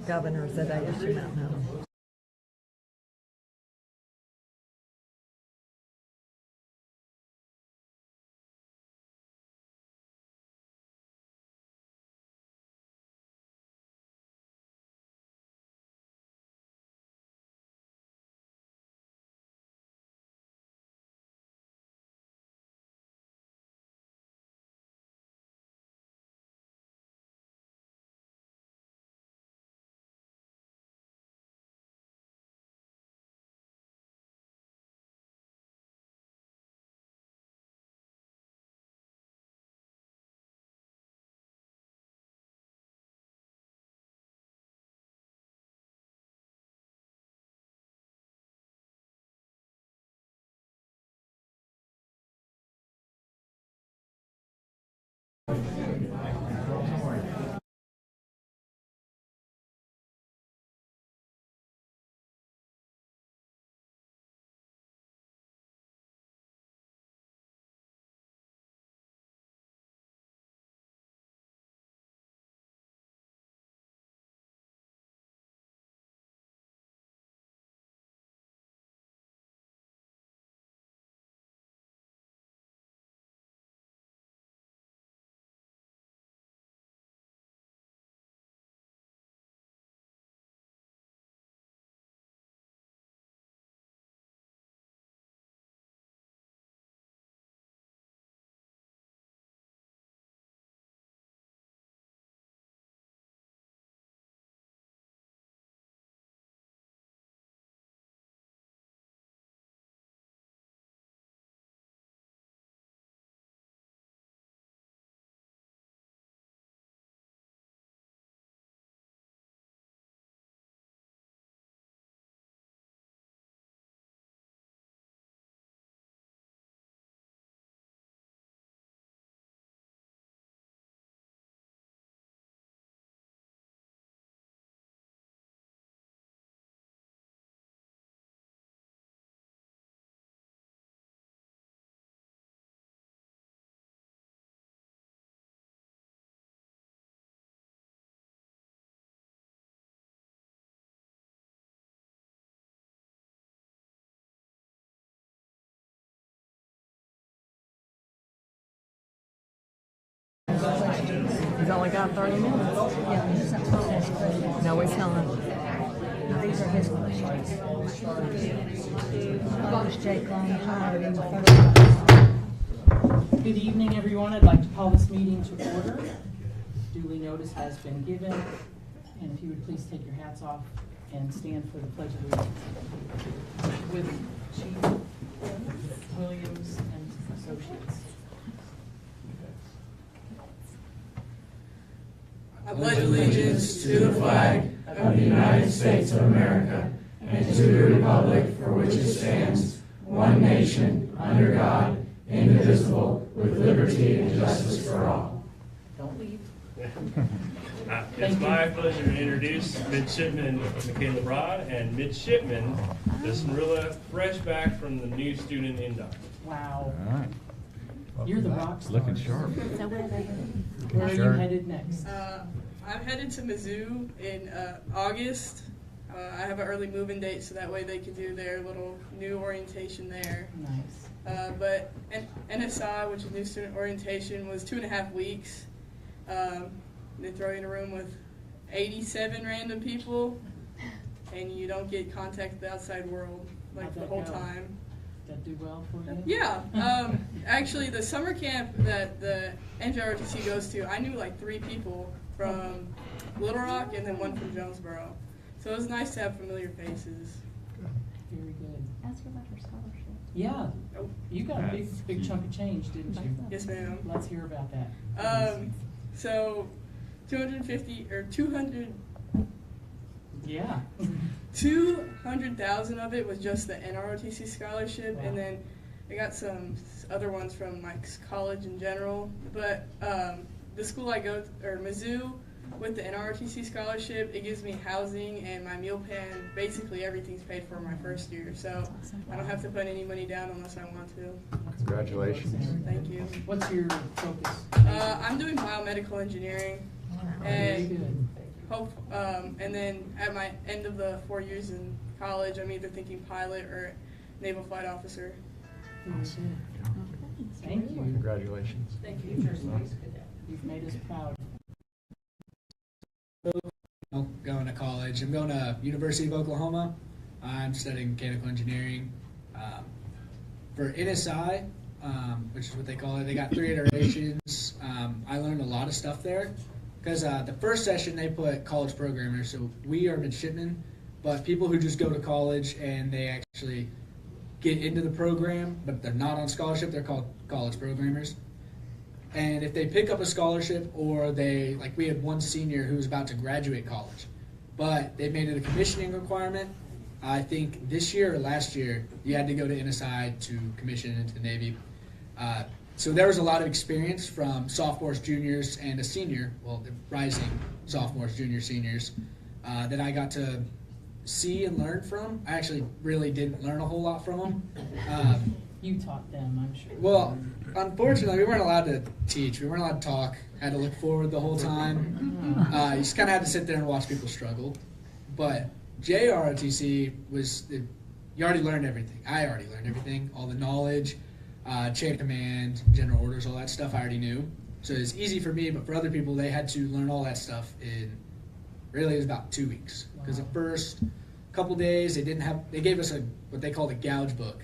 governors at ASU Mountain Home. He's only got 30 minutes. Yeah, he's not supposed to ask questions. No, he's not. These are his questions. Was Jake Long hired in the first place? Good evening, everyone. I'd like to call this meeting to order. Duly notice has been given, and if you would please take your hats off and stand for the Pledge of Allegiance with Chief Williams and Associates. I pledge allegiance to the flag of the United States of America and to the republic for which it stands, one nation, under God, indivisible, with liberty and justice for all. Don't leave. It's my pleasure to introduce Midshipman Michaela Broad and Midshipman Marilla, fresh back from the new student induct. Wow. All right. You're the rock star. Looking sharp. So where are they headed? Where are you Sure. headed next? I'm headed to Mizzou in August. I have an early move-in date, so that way they can do their little new orientation there. Nice. But NSI, which is New Student Orientation, was 2.5 weeks. They throw you in a room with 87 random people, and you don't get contact with the outside world like How'd the that whole go? time. Did that do well for you? Yeah. Actually, the summer camp that the NJROTC goes to, I knew like 3 people from Little Rock and then one from Jonesboro. So it was nice to have familiar faces. Very good. Ask her about her scholarship. Yeah. Oh. You got a big chunk of change, didn't you? Yes, ma'am. Let's hear about that. So 250 or 200. Yeah. 200,000 of it was just the NROTC scholarship, Wow. and then I got some other ones from my college in general. But the school I go to, or Mizzou, with the NROTC scholarship, it gives me housing and my meal plan. Basically, everything's paid for my first year, so I don't have to put any money down unless I want to. Congratulations. Thank you. What's your focus? I'm doing biomedical engineering, Very and good. And then at my end of the 4 years in college, I'm either thinking pilot or naval flight officer. Thank you. Congratulations. Thank you. You've made us proud. Going to college. I'm going to University of Oklahoma. I'm studying mechanical engineering. For NSI, which is what they call it, they got 3 iterations. I learned a lot of stuff there because the first session they put college programmers. So we are midshipmen, but people who just go to college and they actually get into the program, but they're not on scholarship, they're called college programmers. And if they pick up a scholarship or they, like we had one senior who was about to graduate college, but they made it a commissioning requirement. I think this year or last year, you had to go to NSI to commission into the Navy. So there was a lot of experience from sophomores, juniors, and a senior, well, the rising sophomores, juniors, seniors, that I got to see and learn from. I actually really didn't learn a whole lot from them. You taught them, I'm sure. Well, unfortunately, we weren't allowed to teach. We weren't allowed to talk. Had to look forward the whole time. You just kind of had to sit there and watch people struggle. But JROTC was, you already learned everything. I already learned everything. All the knowledge, chain of command, general orders, all that stuff I already knew. So it's easy for me, but for other people, they had to learn all that stuff in, really it was about 2 weeks. Because the first couple days, they gave us what they called a gouge book.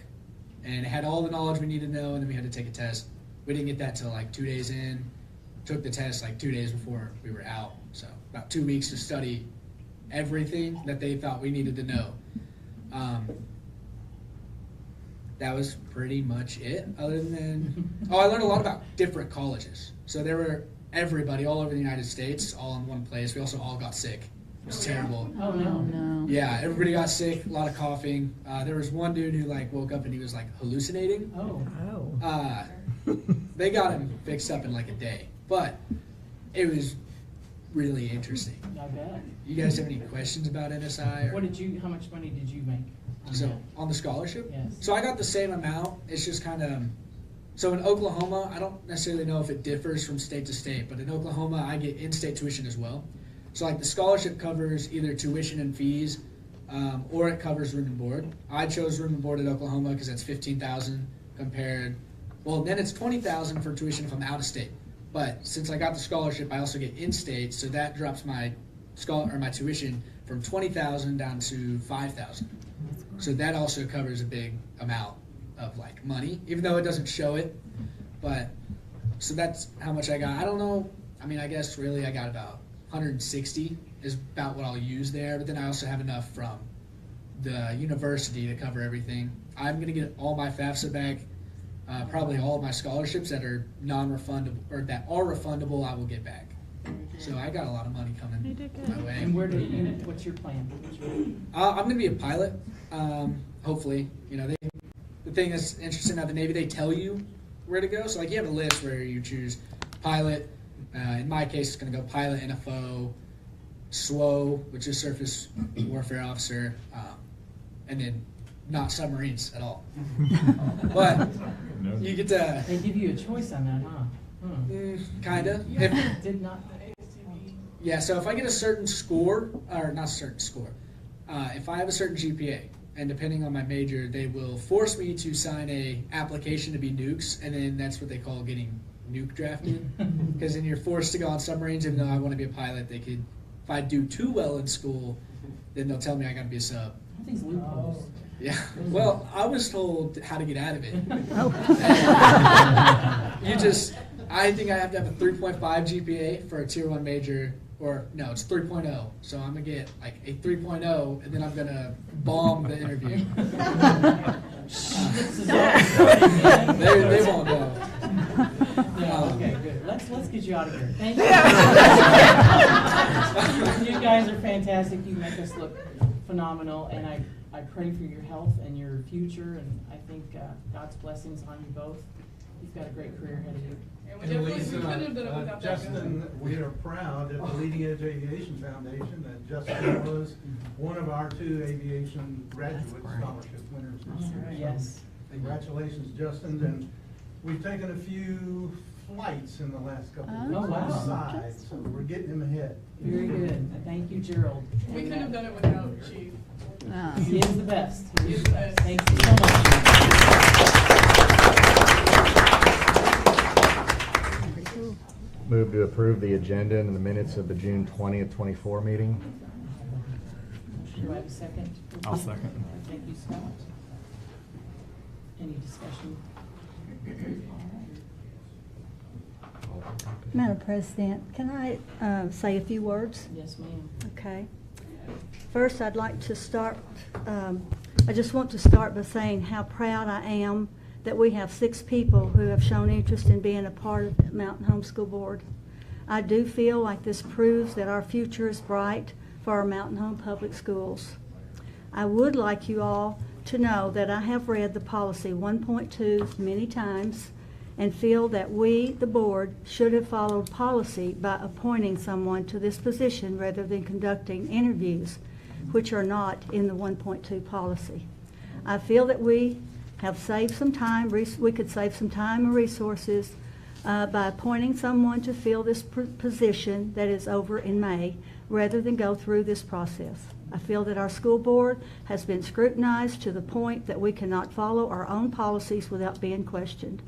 And it had all the knowledge we needed to know, and then we had to take a test. We didn't get that till like 2 days in. Took the test like 2 days before we were out. So about 2 weeks to study everything that they thought we needed to know. That was pretty much it. Other than, I learned a lot about different colleges. So there were everybody all over the United States, all in one place. We also all got sick. It was terrible. Oh, no. Yeah, everybody got sick, a lot of coughing. There was one dude who woke up and he was hallucinating. Oh. They got him fixed up in a day, but it was really interesting. I bet. You guys have any questions about NSI? How much money did you make? On the scholarship? Yes. So I got the same amount. It's just kind of, so in Oklahoma, I don't necessarily know if it differs from state to state, but in Oklahoma, I get in-state tuition as well. So the scholarship covers either tuition and fees, or it covers room and board. I chose room and board at Oklahoma because that's $15,000 compared. Well, then it's $20,000 for tuition if I'm out of state. But since I got the scholarship, I also get in-state, so that drops my tuition from $20,000 down to $5,000. So that also covers a big amount of money, even though it doesn't show it. But so that's how much I got. I don't know. I mean, I guess really I got about 160 is about what I'll use there, but then I also have enough from the university to cover everything. I'm going to get all my FAFSA back, probably all of my scholarships that are non-refundable, or that are refundable, I will get back. So I got a lot of money coming my way. And what's your plan? I'm going to be a pilot, hopefully. The thing that's interesting about the Navy, they tell you where to go. So you have a list where you choose pilot. In my case, it's going to go pilot, NFO, SWO, which is surface warfare officer, and then not submarines at all. But you get to... They give you a choice on that, huh? Kind of. Did not. Yeah, so if I get a certain score, or not a certain score, if I have a certain GPA, and depending on my major, they will force me to sign a application to be nukes, and then that's what they call getting nuke drafted. Because then you're forced to go on submarines, even though I want to be a pilot. They could, if I do too well in school, then they'll tell me I got to be a sub. These loopholes. Yeah. Well, I was told how to get out of it. I think I have to have a 3.5 GPA for a Tier 1 major, or no, it's 3.0. So I'm going to get a 3.0, and then I'm going to bomb the interview. They won't know. Okay, good. Let's get you out of here. Thank you. You guys are fantastic. You make us look phenomenal, and I pray for your health and your future, and I think God's blessings on you both. You've got a great career ahead of you. And we definitely couldn't have done it without that. Justin, we are proud at the Leading Edge Aviation Foundation that Justin was one of our 2 aviation graduate scholarship winners this year. Yes. Congratulations, Justin. And we've taken a few flights in the last couple of Oh, weeks on the wow. side, so we're getting him ahead. Very good. Thank you, Gerald. We couldn't have done it without Chief. He is the best. He is the best. Thank you so much. Move to approve the agenda and the minutes of the June 20th, 24 meeting. Do I have a second? I'll second. Thank you, Scott. Any discussion? Madam President, can I say a few words? Yes, ma'am. Okay. First, I'd like to start, I just want to start by saying how proud I am that we have 6 people who have shown interest in being a part of the Mountain Home School Board. I do feel like this proves that our future is bright for our Mountain Home Public Schools. I would like you all to know that I have read the policy 1.2 many times and feel that we, the board, should have followed policy by appointing someone to this position rather than conducting interviews, which are not in the 1.2 policy. I feel that we have saved some time, we could save some time and resources by appointing someone to fill this position that is over in May, rather than go through this process. I feel that our school board has been scrutinized to the point that we cannot follow our own policies without being questioned.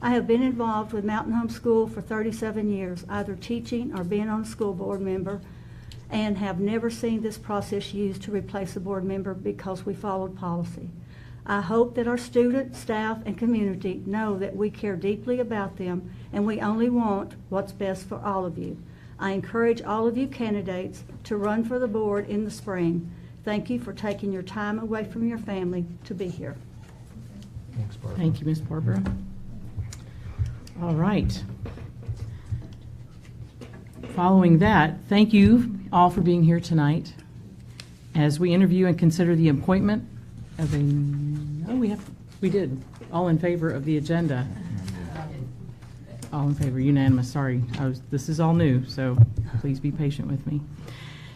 I have been involved with Mountain Home School for 37 years, either teaching or being on a school board member, and have never seen this process used to replace a board member because we followed policy. I hope that our students, staff, and community know that we care deeply about them and we only want what's best for all of you. I encourage all of you candidates to run for the board in the spring. Thank you for taking your time away from your family to be here. Thanks, Barbara. Thank you, Ms. Barbara. All right. Following that, thank you all for being here tonight as we interview and consider the appointment of we did. All in favor of the agenda? All in favor, unanimous. Sorry, this is all new, so please be patient with me.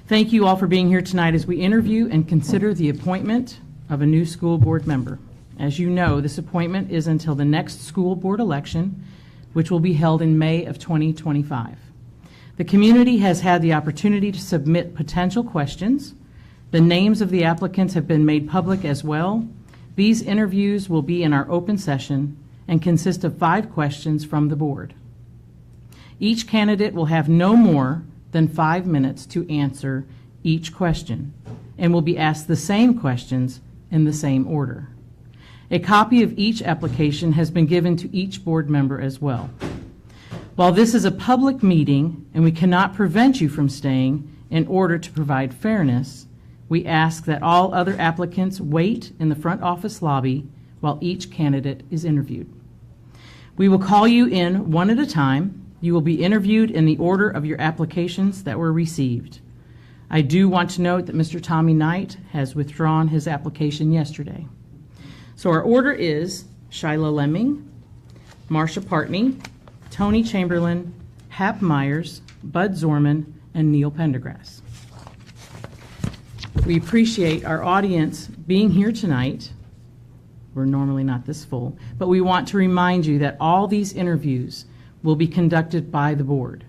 Thank you all for being here tonight as we interview and consider the appointment of a new school board member. As you know, this appointment is until the next school board election, which will be held in May of 2025. The community has had the opportunity to submit potential questions. The names of the applicants have been made public as well. These interviews will be in our open session and consist of 5 questions from the board. Each candidate will have no more than 5 minutes to answer each question and will be asked the same questions in the same order. A copy of each application has been given to each board member as well. While this is a public meeting and we cannot prevent you from staying in order to provide fairness, we ask that all other applicants wait in the front office lobby while each candidate is interviewed. We will call you in one at a time. You will be interviewed in the order of your applications that were received. I do want to note that Mr. Tommy Knight has withdrawn his application yesterday. So our order is Shyla Lemming, Marsha Partney, Tony Chamberlain, Hap Myers, Bud Zorman, and Neil Pendergrass. We appreciate our audience being here tonight. We're normally not this full, but we want to remind you that all these interviews will be conducted by the board.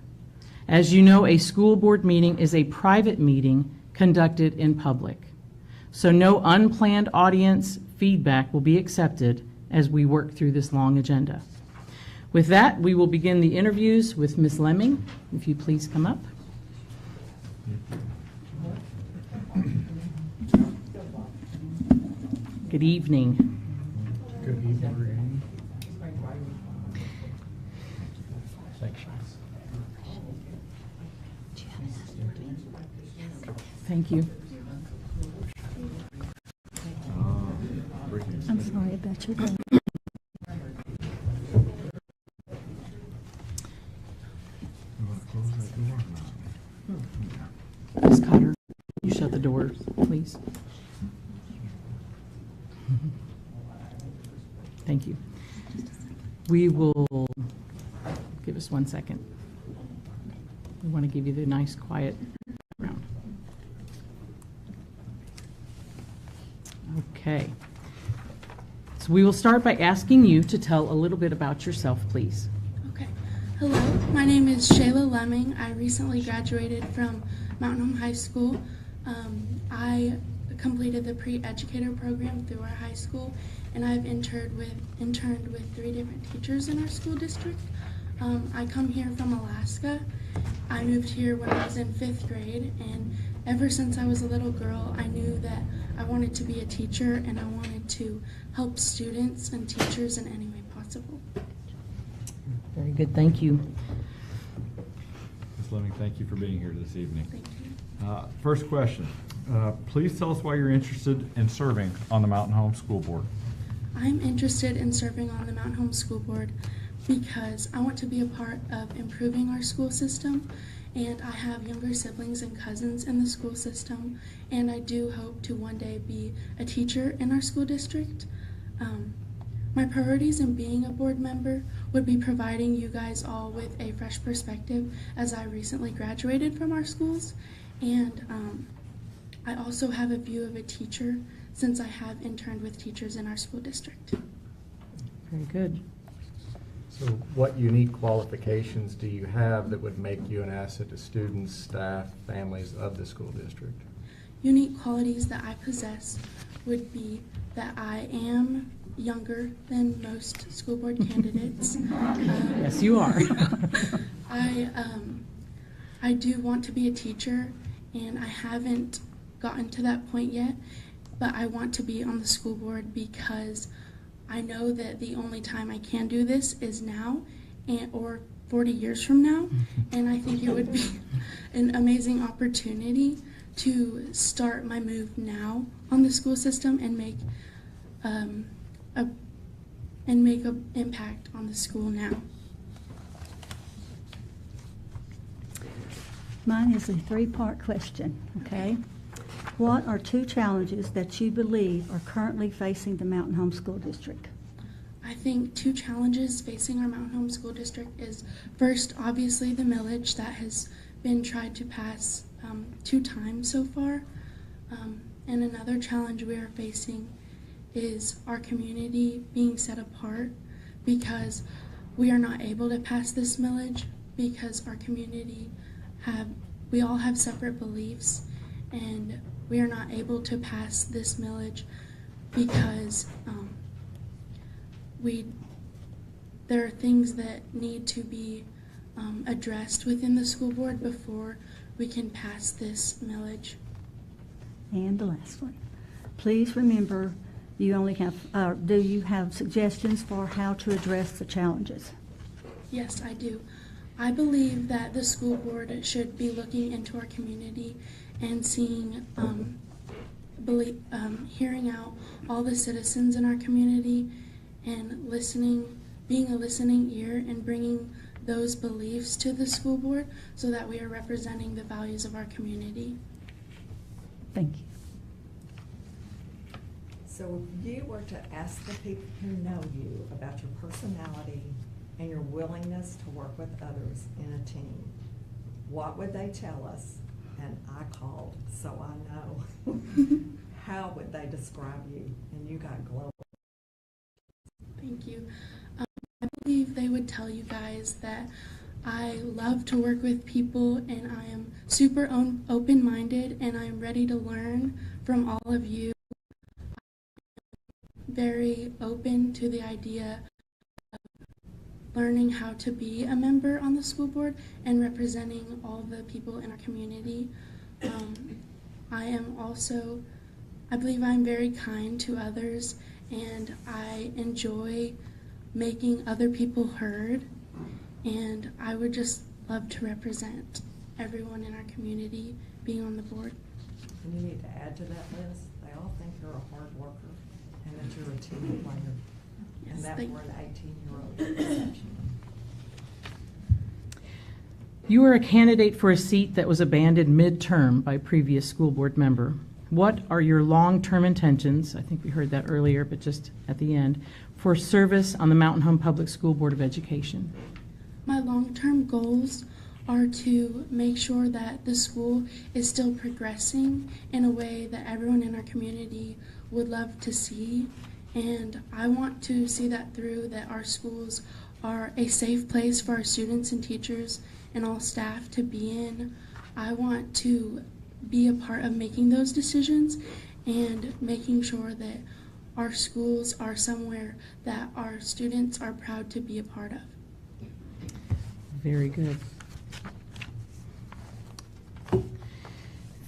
As you know, a school board meeting is a private meeting conducted in public. So no unplanned audience feedback will be accepted as we work through this long agenda. With that, we will begin the interviews with Ms. Lemming. If you please come up. Good evening. Good evening. Thank you. I'm sorry about your day. Ms. Cotter, you shut the door, please. Thank you. We will, give us 1 second. We want to give you the nice, quiet background. Okay. So we will start by asking you to tell a little bit about yourself, please. Okay. Hello, my name is Shayla Lemming. I recently graduated from Mountain Home High School. I completed the pre-educator program through our high school, and I've interned with 3 different teachers in our school district. I come here from Alaska. I moved here when I was in 5th grade, and ever since I was a little girl, I knew that I wanted to be a teacher, and I wanted to help students and teachers in any way possible. Very good, thank you. Ms. Lemming, thank you for being here this evening. Thank you. First question, please tell us why you're interested in serving on the Mountain Home School Board. I'm interested in serving on the Mountain Home School Board because I want to be a part of improving our school system, and I have younger siblings and cousins in the school system, and I do hope to one day be a teacher in our school district. My priorities in being a board member would be providing you guys all with a fresh perspective as I recently graduated from our schools, and I also have a view of a teacher since I have interned with teachers in our school district. Very good. So what unique qualifications do you have that would make you an asset to students, staff, families of the school district? Unique qualities that I possess would be that I am younger than most school board candidates. Yes, you are. I do want to be a teacher, and I haven't gotten to that point yet, but I want to be on the school board because I know that the only time I can do this is now or 40 years from now, and I think it would be an amazing opportunity to start my move now on the school system and make an impact on the school now. Mine is a 3-part question, okay? What are 2 challenges that you believe are currently facing the Mountain Home School District? I think 2 challenges facing our Mountain Home School District is first, obviously, the millage that has been tried to pass 2 times so far. And another challenge we are facing is our community being set apart because we are not able to pass this millage because our community we all have separate beliefs, and we are not able to pass this millage because there are things that need to be addressed within the school board before we can pass this millage. And the last one. Please remember, you only have, do you have suggestions for how to address the challenges? Yes, I do. I believe that the school board should be looking into our community and seeing, hearing out all the citizens in our community and being a listening ear and bringing those beliefs to the school board so that we are representing the values of our community. Thank you. So if you were to ask the people who know you about your personality and your willingness to work with others in a team, what would they tell us? And I called, so I know. How would they describe you? And you got global. Thank you. I believe they would tell you guys that I love to work with people, and I am super open-minded, and I am ready to learn from all of you. I'm very open to the idea of learning how to be a member on the school board and representing all the people in our community. I believe I'm very kind to others, and I enjoy making other people heard, and I would just love to represent everyone in our community being on the board. And you need to add to that list, they all think you're a hard worker and that you're a team player. Yes, And that thank for an 18-year-old exception. You are a candidate for a seat that was abandoned mid-term by previous school board member. What are your long-term intentions, I think we heard that earlier, but just at the end, for service on the Mountain Home Public School Board of Education? My long-term goals are to make sure that the school is still progressing in a way that everyone in our community would love to see. And I want to see that through, that our schools are a safe place for our students and teachers and all staff to be in. I want to be a part of making those decisions and making sure that our schools are somewhere that our students are proud to be a part of. Very good.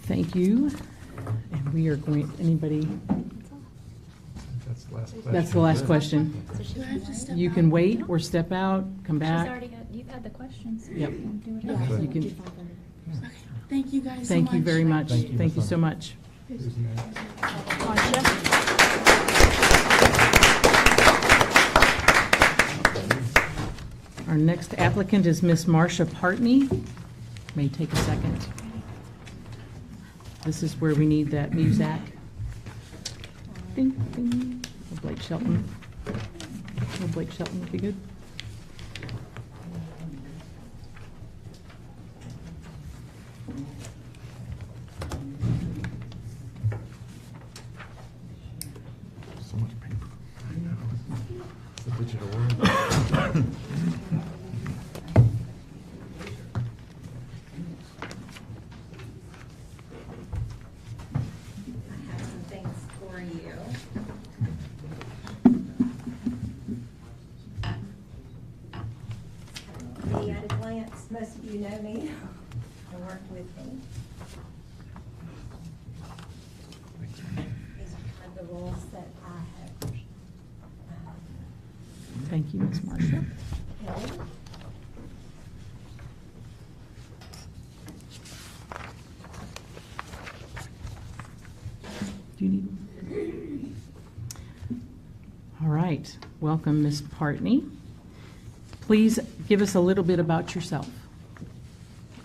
Thank you. And we are going, anybody? That's the last question. That's the last question. Do I have to step You out? can wait or step out, come She's back. already got, you've had the questions. Yep. Do it Yeah. all. You can, Okay. Thank you guys so much. thank you very much. Thank you. Thank you so much. Who's next? Our next applicant is Miss Marcia Partney. May take a second. This is where we need that music. Ding, ding. Oh, Blake Shelton. Oh, Blake Shelton would be good. So much paper. I know. It's the digital world. I have some things for you. See at a glance, most of you know me and work with me. These are kind of the roles that I have Thank you, Miss Marcia. held. Do you need? All right, welcome, Miss Partney. Please give us a little bit about yourself.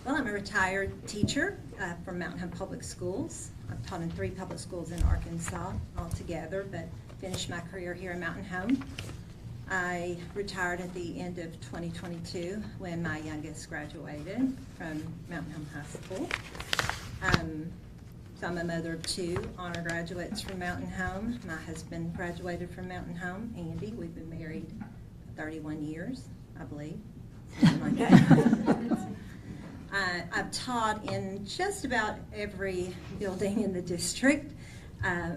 Well, I'm a retired teacher from Mountain Home Public Schools. I've taught in 3 public schools in Arkansas altogether, but finished my career here in Mountain Home. I retired at the end of 2022 when my youngest graduated from Mountain Home High School. So I'm a mother of 2 honor graduates from Mountain Home. My husband graduated from Mountain Home, Andy. We've been married 31 years, I believe. Something like that. I've taught in just about every building in the district,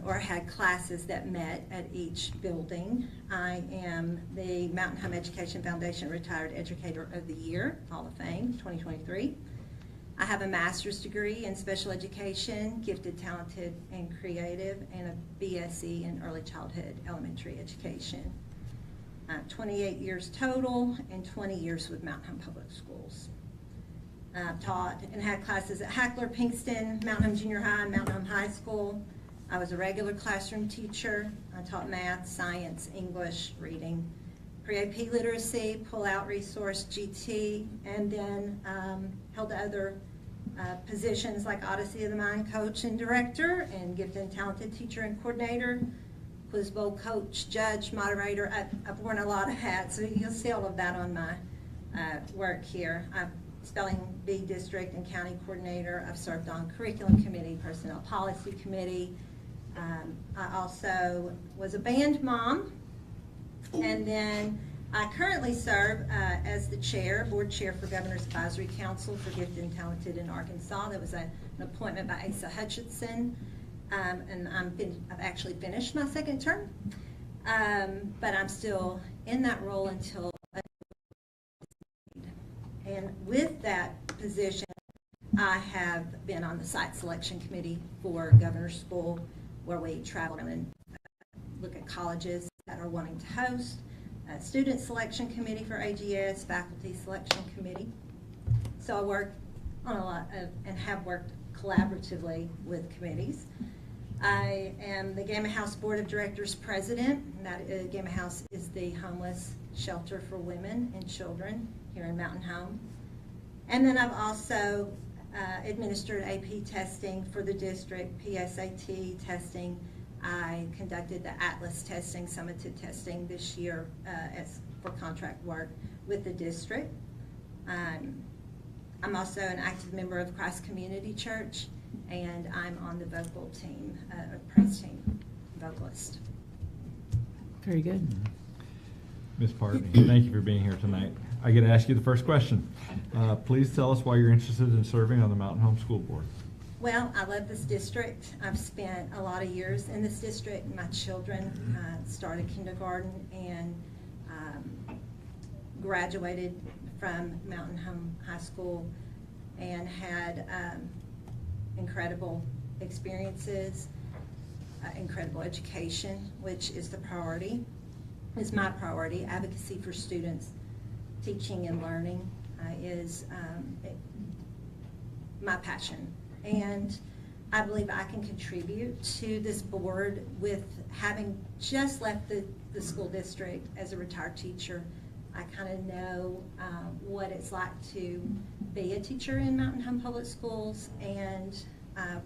or had classes that met at each building. I am the Mountain Home Education Foundation Retired Educator of the Year, Hall of Fame, 2023. I have a master's degree in special education, gifted, talented, and creative, and a BSc in early childhood elementary education. 28 years total and 20 years with Mountain Home Public Schools. I've taught and had classes at Hackler, Pinkston, Mountain Home Junior High, and Mountain Home High School. I was a regular classroom teacher. I taught math, science, English, reading, pre-AP literacy, pull-out resource, GT, and then held other positions like Odyssey of the Mind coach and director, and gifted and talented teacher and coordinator, Quiz Bowl coach, judge, moderator. I've worn a lot of hats, so you'll see all of that on my work here. I'm Spelling Bee district and county coordinator. I've served on curriculum committee, personnel policy committee. I also was a band mom, and then I currently serve as the board chair for Governor's Advisory Council for Gifted and Talented in Arkansas. That was an appointment by Asa Hutchinson, and I've actually finished my 2nd term, but I'm still in that role until. And with that position, I have been on the site selection committee for Governor's School, where we travel and look at colleges that are wanting to host, student selection committee for AGS, faculty selection committee. So I work on a lot of, and have worked collaboratively with committees. I am the Gamma House Board of Directors President, and that Gamma House is the homeless shelter for women and children here in Mountain Home. And then I've also administered AP testing for the district, PSAT testing. I conducted the Atlas testing, summative testing this year for contract work with the district. I'm also an active member of Christ Community Church, and I'm on the vocal team, praise team, vocalist. Very good. Ms. Partney, thank you for being here tonight. I get to ask you the first question. Please tell us why you're interested in serving on the Mountain Home School Board. Well, I love this district. I've spent a lot of years in this district. My children started kindergarten and graduated from Mountain Home High School and had incredible experiences, incredible education, which is the priority, is my priority. Advocacy for students, teaching and learning is my passion. And I believe I can contribute to this board with having just left the school district as a retired teacher. I kind of know what it's like to be a teacher in Mountain Home Public Schools, and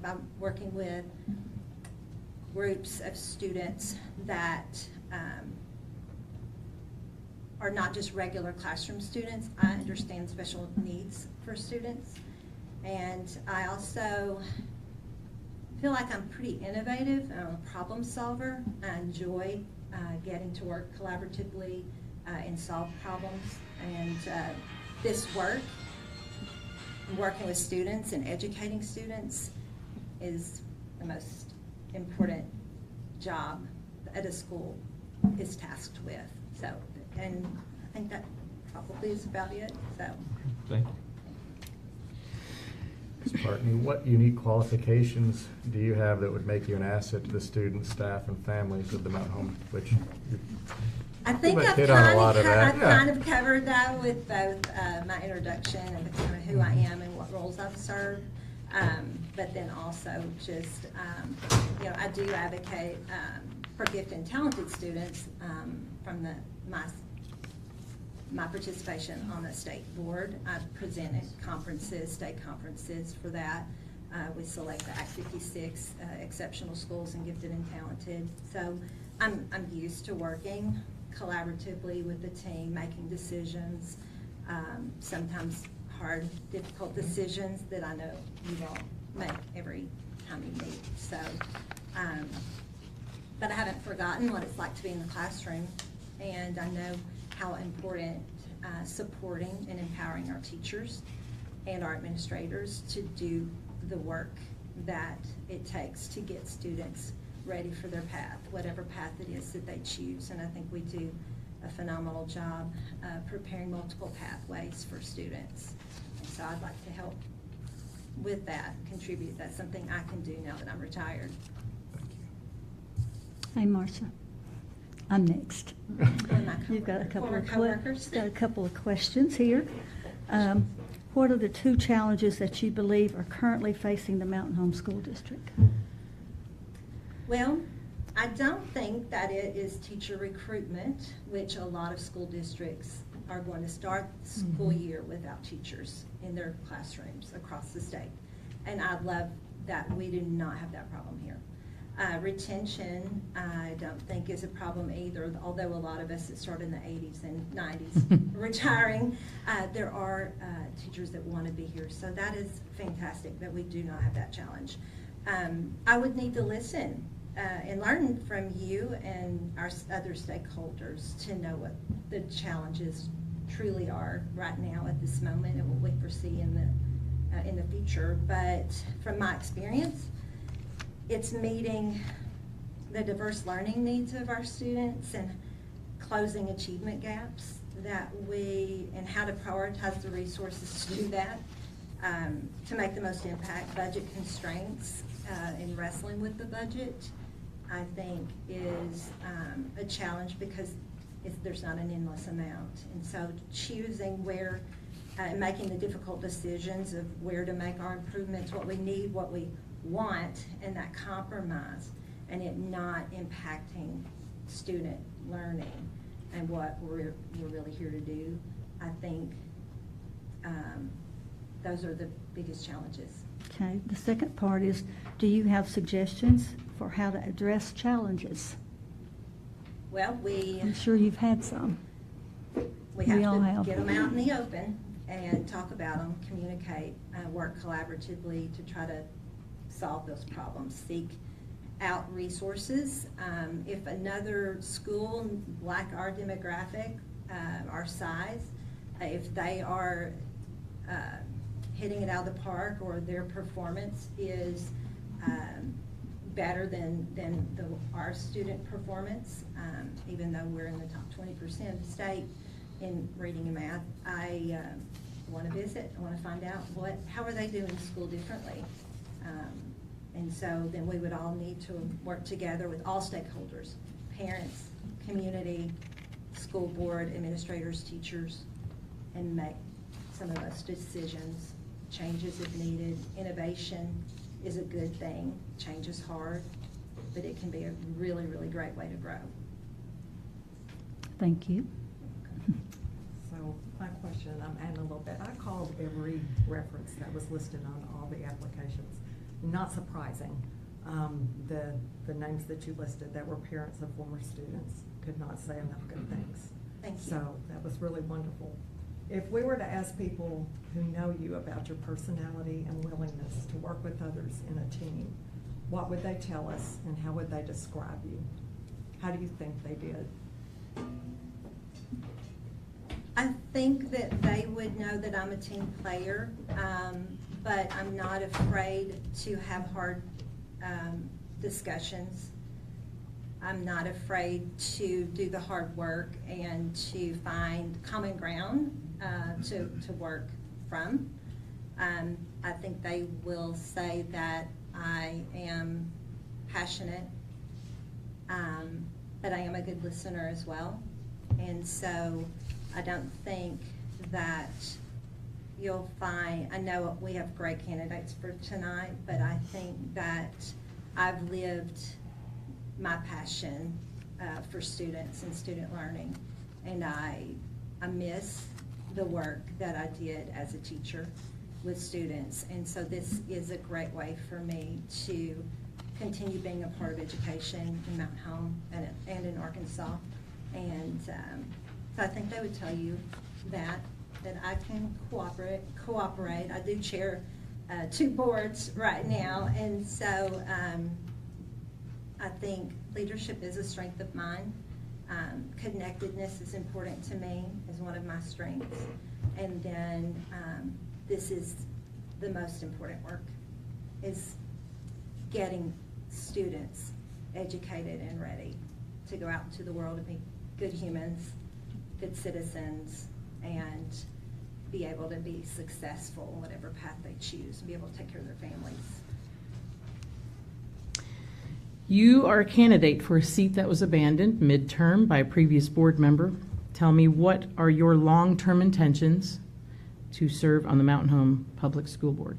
by working with groups of students that are not just regular classroom students. I understand special needs for students. And I also feel like I'm pretty innovative. I'm a problem solver. I enjoy getting to work collaboratively and solve problems. And this work, working with students and educating students, is the most important job that a school is tasked with. So, and I think that probably is about it. So, thank you. Ms. Partney, what unique qualifications do you have that would make you an asset to the students, staff, and families of the Mountain Home, which I think I've hit on a lot of that. kind of covered that with both my introduction and kind of who I am and what roles I've served. But then also just, you know, I do advocate for gifted and talented students from my participation on the state board. I've presented conferences, state conferences for that. We select the Act 56 exceptional schools and gifted and talented. So I'm used to working collaboratively with the team, making decisions, sometimes hard, difficult decisions that I know you all make every time you meet. So, but I haven't forgotten what it's like to be in the classroom, and I know how important supporting and empowering our teachers and our administrators to do the work that it takes to get students ready for their path, whatever path it is that they choose. And I think we do a phenomenal job preparing multiple pathways for students. And so I'd like to help with that, contribute. That's something I can do now that I'm retired. Hey, Marcia. I'm next. You've got a couple of questions here. What are the 2 challenges that you believe are currently facing the Mountain Home School District? Well, I don't think that it is teacher recruitment, which a lot of school districts are going to start the school year without teachers in their classrooms across the state. And I love that we do not have that problem here. Retention, I don't think is a problem either, although a lot of us that started in the 80s and 90s retiring, there are teachers that want to be here. So that is fantastic that we do not have that challenge. I would need to listen and learn from you and our other stakeholders to know what the challenges truly are right now at this moment and what we foresee in the future. But from my experience, it's meeting the diverse learning needs of our students and closing achievement gaps and how to prioritize the resources to do that, to make the most impact. Budget constraints in wrestling with the budget, I think, is a challenge because there's not an endless amount. And so choosing where, and making the difficult decisions of where to make our improvements, what we need, what we want, and that compromise, and it not impacting student learning and what we're really here to do. I think those are the biggest challenges. Okay, the second part is, do you have suggestions for how to address challenges? Well, I'm sure you've had some. We have to get them out in the open and talk about them, communicate, work collaboratively to try to solve those problems, seek out resources. If another school, like our demographic, our size, if they are hitting it out of the park, or their performance is better than our student performance, even though we're in the top 20% of the state in reading and math, I want to visit. I want to find out how are they doing school differently. And so then we would all need to work together with all stakeholders, parents, community, school board, administrators, teachers, and make some of those decisions, changes if needed. Innovation is a good thing. Change is hard, but it can be a really, really great way to grow. Thank you. So my question, I'm adding a little bit. I called every reference that was listed on all the applications. Not surprising. The names that you listed that were parents of former students could not say enough good things. Thank you. So that was really wonderful. If we were to ask people who know you about your personality and willingness to work with others in a team, what would they tell us and how would they describe you? How do you think they did? I think that they would know that I'm a team player, but I'm not afraid to have hard discussions. I'm not afraid to do the hard work and to find common ground to work from. I think they will say that I am passionate, but I am a good listener as well. And so I don't think that you'll find, I know we have great candidates for tonight, but I think that I've lived my passion for students and student learning, and I miss the work that I did as a teacher with students, and so this is a great way for me to continue being a part of education in Mountain Home and in Arkansas. And so I think they would tell you that I can cooperate. I do chair 2 boards right now, and so I think leadership is a strength of mine. Connectedness is important to me, is one of my strengths. And then this is the most important work, is getting students educated and ready to go out into the world and be good humans, good citizens, and be able to be successful in whatever path they choose, and be able to take care of their families. You are a candidate for a seat that was abandoned midterm by a previous board member. Tell me, what are your long-term intentions to serve on the Mountain Home Public School Board?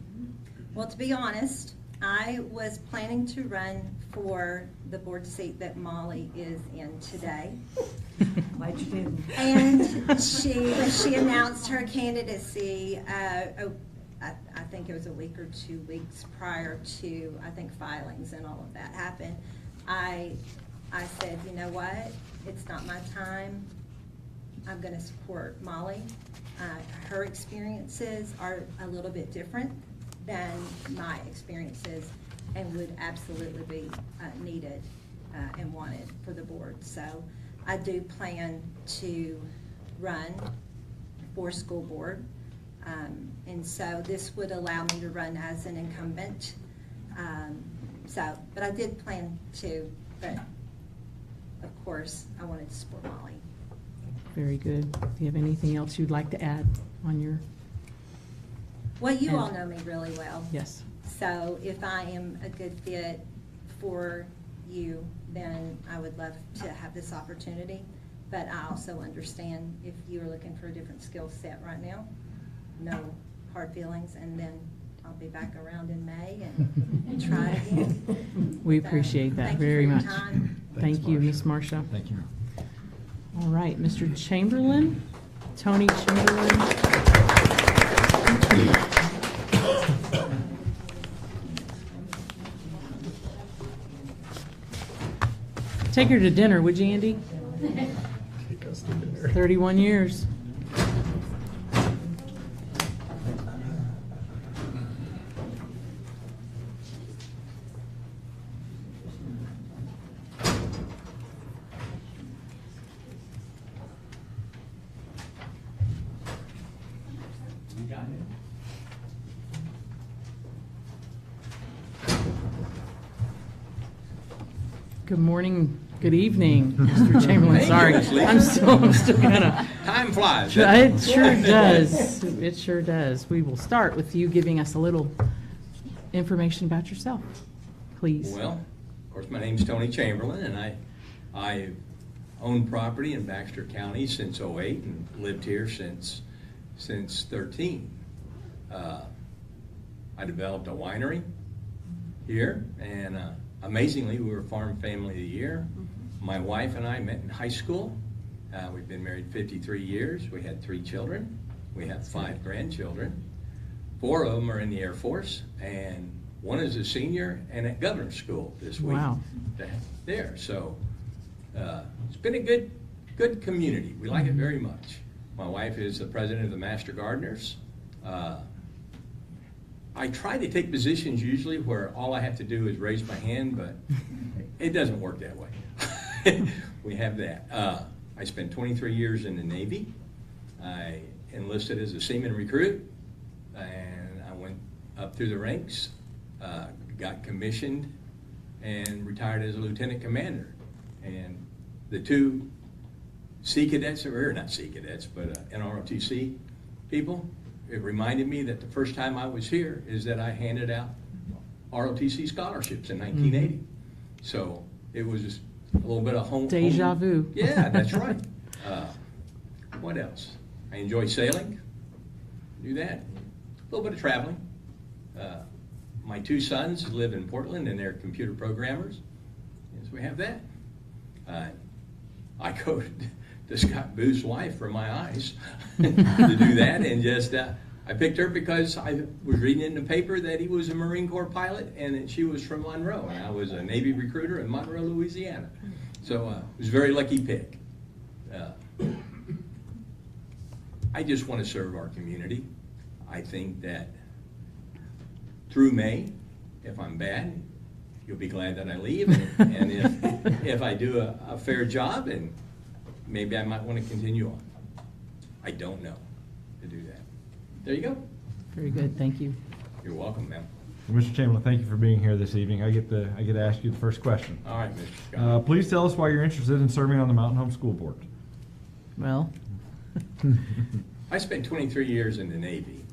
Well, to be honest, I was planning to run for the board seat that Molly is in today. Glad you didn't. And she announced her candidacy, I think it was a week or 2 weeks prior to, I think, filings and all of that happened. I said, you know what, it's not my time. I'm going to support Molly. Her experiences are a little bit different than my experiences and would absolutely be needed and wanted for the board. So I do plan to run for school board. And so this would allow me to run as an incumbent. But I did plan to, but of course I wanted to support Molly. Very good. Do you have anything else you'd like to add on your? Well, you all know me really well. Yes. So if I am a good fit for you, then I would love to have this opportunity. But I also understand if you're looking for a different skill set right now, no hard feelings, and then I'll be back around in May and try again. We So, appreciate that thank you very for your much. time. Thank you, Ms. Marcia. Thank you. All right, Mr. Chamberlain, Tony Chamberlain. Take her to dinner, would you, Andy? Take us to dinner. 31 years. Good morning, good evening, Mr. Chamberlain. Sorry, I'm still gonna. Time flies. It sure does. It sure does. We will start with you giving us a little information about yourself, please. Well, of course, my name's Tony Chamberlain, and I own property in Baxter County since '08 and lived here since 13. I developed a winery here, and amazingly, we were Farm Family of the Year. My wife and I met in high school. We've been married 53 years. We had 3 children. We have 5 grandchildren. 4 of them are in the Air Force, and 1 is a senior and at governor's school this week. Wow. There, so it's been a good community. We like it very much. My wife is the president of the Master Gardeners. I try to take positions usually where all I have to do is raise my hand, but it doesn't work that way. We have that. I spent 23 years in the Navy. I enlisted as a seaman recruit, and I went up through the ranks, got commissioned, and retired as a lieutenant commander. And the 2 Sea Cadets, or not Sea Cadets, but NROTC people, it reminded me that the first time I was here is that I handed out ROTC scholarships in 1980. So it was just a little bit of home. Deja vu. Yeah, that's right. What else? I enjoy sailing. Do that. A little bit of traveling. My 2 sons live in Portland, and they're computer programmers. Yes, we have that. I go to Scott Booth's wife for my eyes to do that, and just I picked her because I was reading in the paper that he was a Marine Corps pilot and that she was from Monroe, and I was a Navy recruiter in Monroe, Louisiana. So it was a very lucky pick. I just want to serve our community. I think that through May, if I'm bad, you'll be glad that I leave, and if I do a fair job, and maybe I might want to continue on. I don't know to do that. There you go. Very good, thank you. You're welcome, ma'am. Well, Mr. Chamberlain, thank you for being here this evening. I get to ask you the first question. All right, Mr. Scott. Please tell us why you're interested in serving on the Mountain Home School Board. Well, I spent 23 years in the Navy,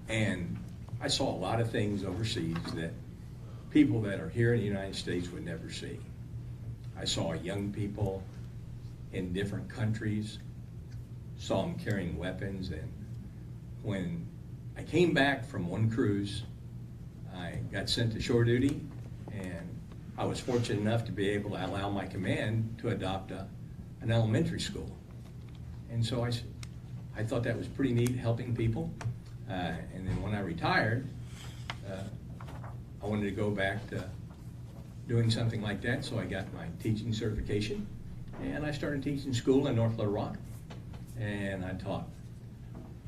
and I saw a lot of things overseas that people that are here in the United States would never see. I saw young people in different countries, saw them carrying weapons, and when I came back from one cruise, I got sent to shore duty, and I was fortunate enough to be able to allow my command to adopt an elementary school. And so I thought that was pretty neat, helping people. And then when I retired, I wanted to go back to doing something like that, so I got my teaching certification, and I started teaching school in North Little Rock, and I taught.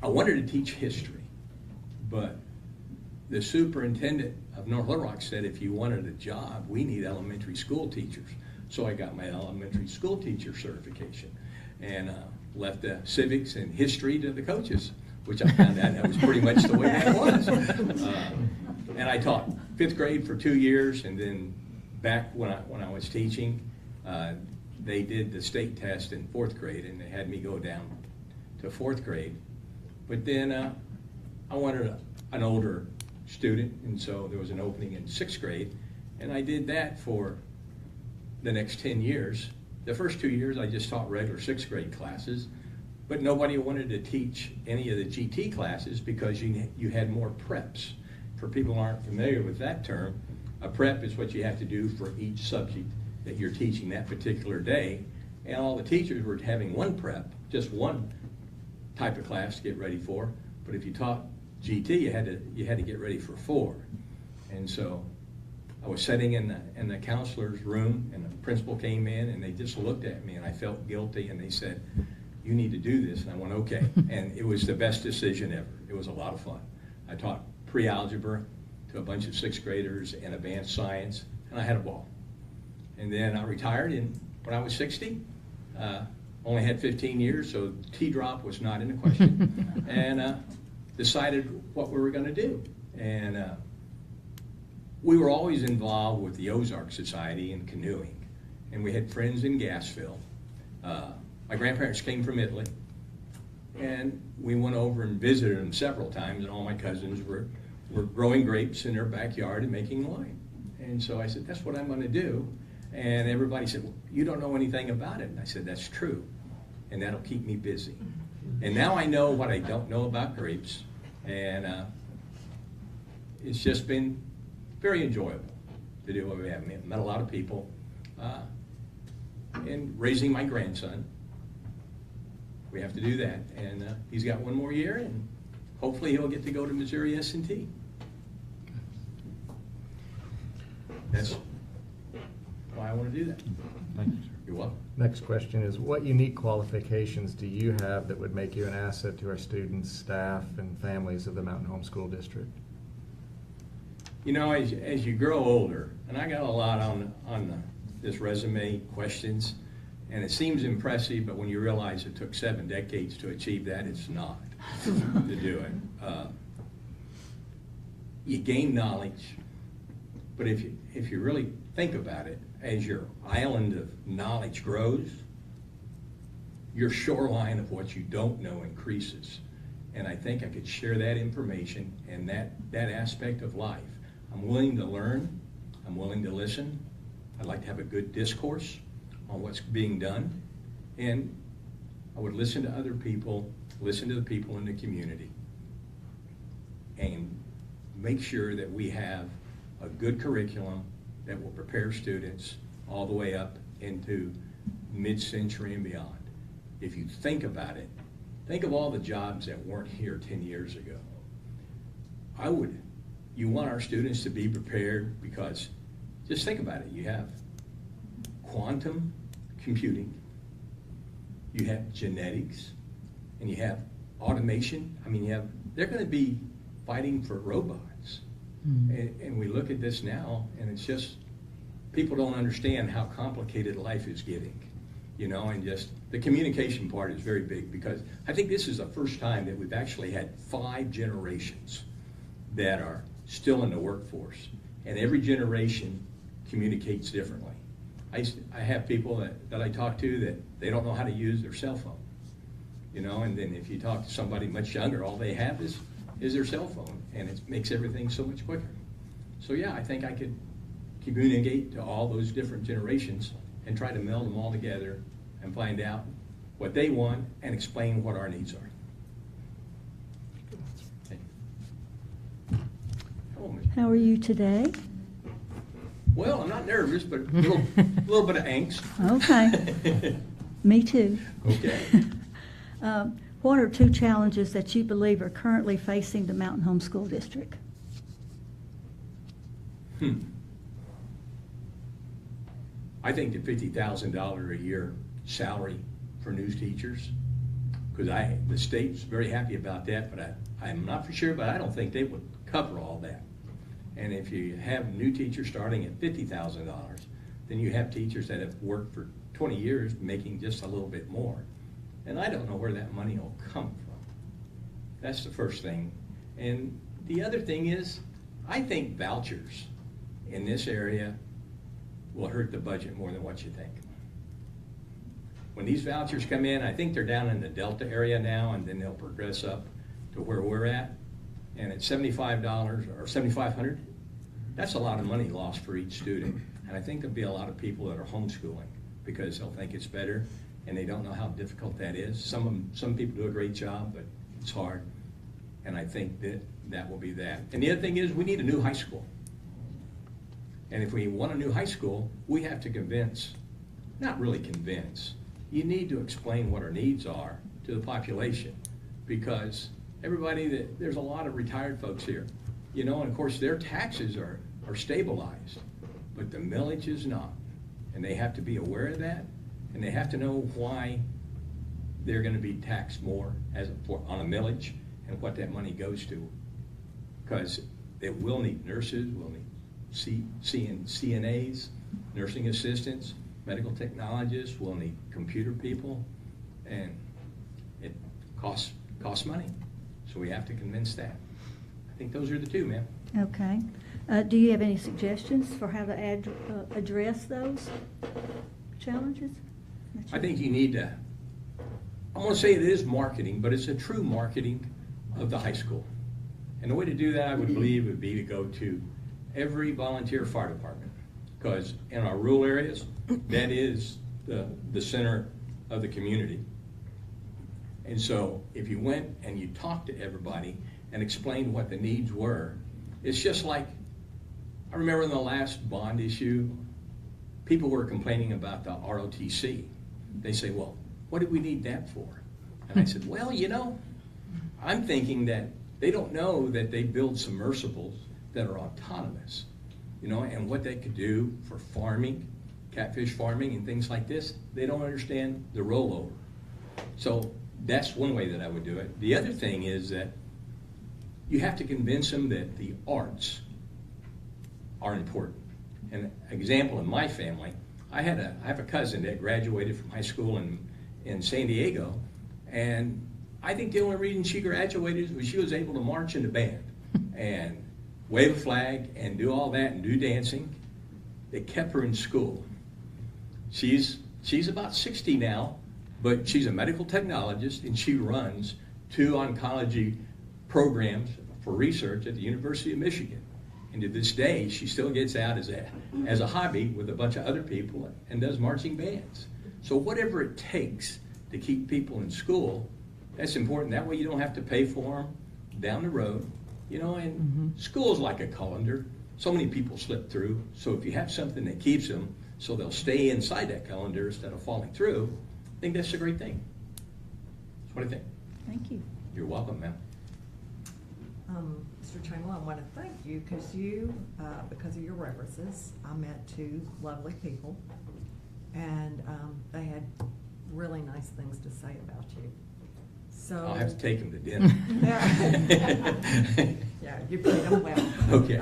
I wanted to teach history, but the superintendent of North Little Rock said if you wanted a job, we need elementary school teachers. So I got my elementary school teacher certification, and left the civics and history to the coaches, which I found out that was pretty much the way that was. And I taught 5th grade for 2 years, and then back when I was teaching, they did the state test in 4th grade, and they had me go down to 4th grade. But then I wanted an older student, and so there was an opening in 6th grade, and I did that for the next 10 years. The first 2 years I just taught regular 6th grade classes, but nobody wanted to teach any of the GT classes because you had more preps. For people who aren't familiar with that term, a prep is what you have to do for each subject that you're teaching that particular day, and all the teachers were having one prep, just one type of class to get ready for. But if you taught GT, you had to get ready for 4. And so I was sitting in the counselor's room, and the principal came in, and they just looked at me, and I felt guilty, and they said, "You need to do this." And I went, "Okay." And it was the best decision ever. It was a lot of fun. I taught pre-algebra to a bunch of 6th graders and advanced science, and I had a ball. And then I retired when I was 60. Only had 15 years, so T-drop was not in the question. And decided what we were going to do. And we were always involved with the Ozark Society in canoeing, and we had friends in Gassville. My grandparents came from Italy, and we went over and visited them several times, and all my cousins were growing grapes in their backyard and making wine. And so I said, that's what I'm going to do. And everybody said, well, you don't know anything about it. And I said, that's true, and that'll keep me busy. And now I know what I don't know about grapes, and it's just been very enjoyable to do what we have. I met a lot of people, and raising my grandson. We have to do that, and he's got one more year, and hopefully he'll get to go to Missouri S&T. That's why I want to do that. Thank you, sir. You're welcome. Next question is, what unique qualifications do you have that would make you an asset to our students, staff, and families of the Mountain Home School District? You know, as you grow older, and I got a lot on this resume questions, and it seems impressive, but when you realize it took 7 decades to achieve that, it's not to do it. You gain knowledge, but if you really think about it, as your island of knowledge grows, your shoreline of what you don't know increases. And I think I could share that information and that aspect of life. I'm willing to learn, I'm willing to listen, I'd like to have a good discourse on what's being done, and I would listen to other people, listen to the people in the community, and make sure that we have a good curriculum that will prepare students all the way up into mid-century and beyond. If you think about it, think of all the jobs that weren't here 10 years ago. You want our students to be prepared, because just think about it. You have quantum computing, you have genetics, and you have automation. I mean, they're going to be fighting for robots. And we look at this now, and it's just, people don't understand how complicated life is getting, you know, and just the communication part is very big, because I think this is the first time that we've actually had 5 generations that are still in the workforce, and every generation communicates differently. I have people that I talk to that they don't know how to use their cell phone, you know, and then if you talk to somebody much younger, all they have is their cell phone, and it makes everything so much quicker. So yeah, I think I could communicate to all those different generations and try to meld them all together and find out what they want and explain what our needs are. Okay. Hello, Ms. How are you today? Well, I'm not nervous, but a little bit of angst. Okay. Me too. Okay. What are 2 challenges that you believe are currently facing the Mountain Home School District? I think the $50,000 a year salary for news teachers, because the state's very happy about that, but I'm not for sure, but I don't think they would cover all that. And if you have new teachers starting at $50,000, then you have teachers that have worked for 20 years making just a little bit more. And I don't know where that money will come from. That's the first thing. And the other thing is, I think vouchers in this area will hurt the budget more than what you think. When these vouchers come in, I think they're down in the Delta area now, and then they'll progress up to where we're at. And at $75 or $7,500, that's a lot of money lost for each student. And I think there'll be a lot of people that are homeschooling because they'll think it's better, and they don't know how difficult that is. Some people do a great job, but it's hard. And I think that will be that. And the other thing is, we need a new high school. And if we want a new high school, we have to convince, not really convince, you need to explain what our needs are to the population, because there's a lot of retired folks here, you know, and of course their taxes are stabilized, but the millage is not. And they have to be aware of that, and they have to know why they're going to be taxed more on a millage and what that money goes to. Because it will need nurses, we'll need CNAs, nursing assistants, medical technologists, we'll need computer people, and it costs money. So we have to convince that. I think those are the 2, ma'am. Okay. Do you have any suggestions for how to address those challenges? I think you need to, I'm going to say it is marketing, but it's a true marketing of the high school. And the way to do that, I would believe, would be to go to every volunteer fire department. Because in our rural areas, that is the center of the community. And so if you went and you talked to everybody and explained what the needs were, it's just like, I remember in the last bond issue, people were complaining about the ROTC. They say, well, what do we need that for? And I said, well, you know, I'm thinking that they don't know that they build submersibles that are autonomous, you know, and what they could do for farming, catfish farming and things like this. They don't understand the rollover. So that's one way that I would do it. The other thing is that you have to convince them that the arts are important. An example in my family, I have a cousin that graduated from high school in San Diego, and I think the only reason she graduated was she was able to march in the band and wave a flag and do all that and do dancing. They kept her in school. She's about 60 now, but she's a medical technologist, and she runs 2 oncology programs for research at the University of Michigan. And to this day, she still gets out as a hobby with a bunch of other people and does marching bands. So whatever it takes to keep people in school, that's important. That way you don't have to pay for them down the road. You know, and school's like a colander. So many people slip through. So if you have something that keeps them so they'll stay inside that colander instead of falling through, I think that's a great thing. That's what I think. Thank you. You're welcome, ma'am. Mr. Chamberlain, I want to thank you because of your references, I met 2 lovely people, and they had really nice things to say about you. So I'll have to take him to dinner. Yeah, you paid them well. Okay.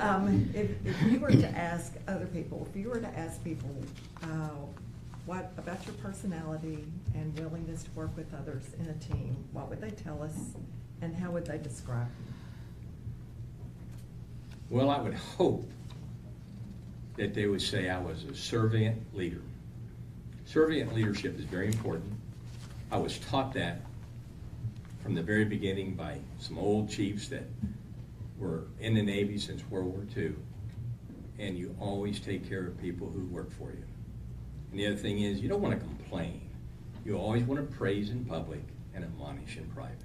If you were to ask other people, what about your personality and willingness to work with others in a team, what would they tell us, and how would they describe you? Well, I would hope that they would say I was a servant leader. Servant leadership is very important. I was taught that from the very beginning by some old chiefs that were in the Navy since World War II. And you always take care of people who work for you. And the other thing is, you don't want to complain. You always want to praise in public and admonish in private.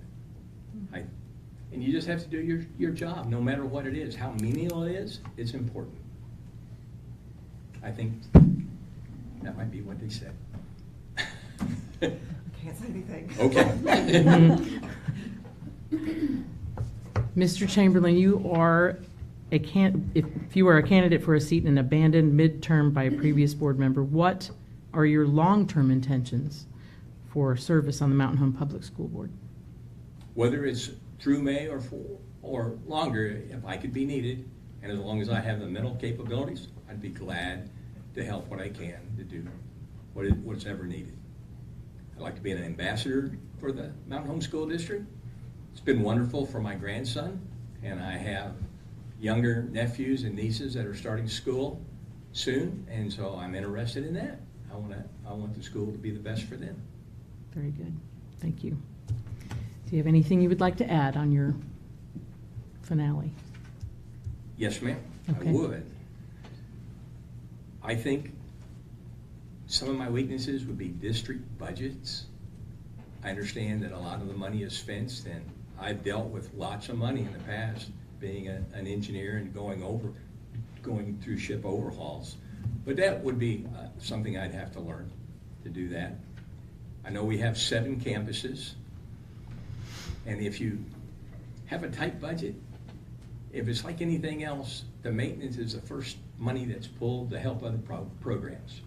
And you just have to do your job, no matter what it is. How menial it is, it's important. I think that might be what they said. I can't say anything. Okay. Mr. Chamberlain, you are if you are a candidate for a seat in an abandoned midterm by a previous board member, what are your long-term intentions for service on the Mountain Home Public School Board? Whether it's through May or longer, if I could be needed, and as long as I have the mental capabilities, I'd be glad to help what I can to do what's ever needed. I'd like to be an ambassador for the Mountain Home School District. It's been wonderful for my grandson, and I have younger nephews and nieces that are starting school soon, and so I'm interested in that. I want the school to be the best for them. Very good. Thank you. Do you have anything you would like to add on your finale? Yes, ma'am. Okay. I would. I think some of my weaknesses would be district budgets. I understand that a lot of the money is fenced, and I've dealt with lots of money in the past, being an engineer and going through ship overhauls. But that would be something I'd have to learn to do that. I know we have 7 campuses, and if you have a tight budget, if it's like anything else, the maintenance is the first money that's pulled to help other programs,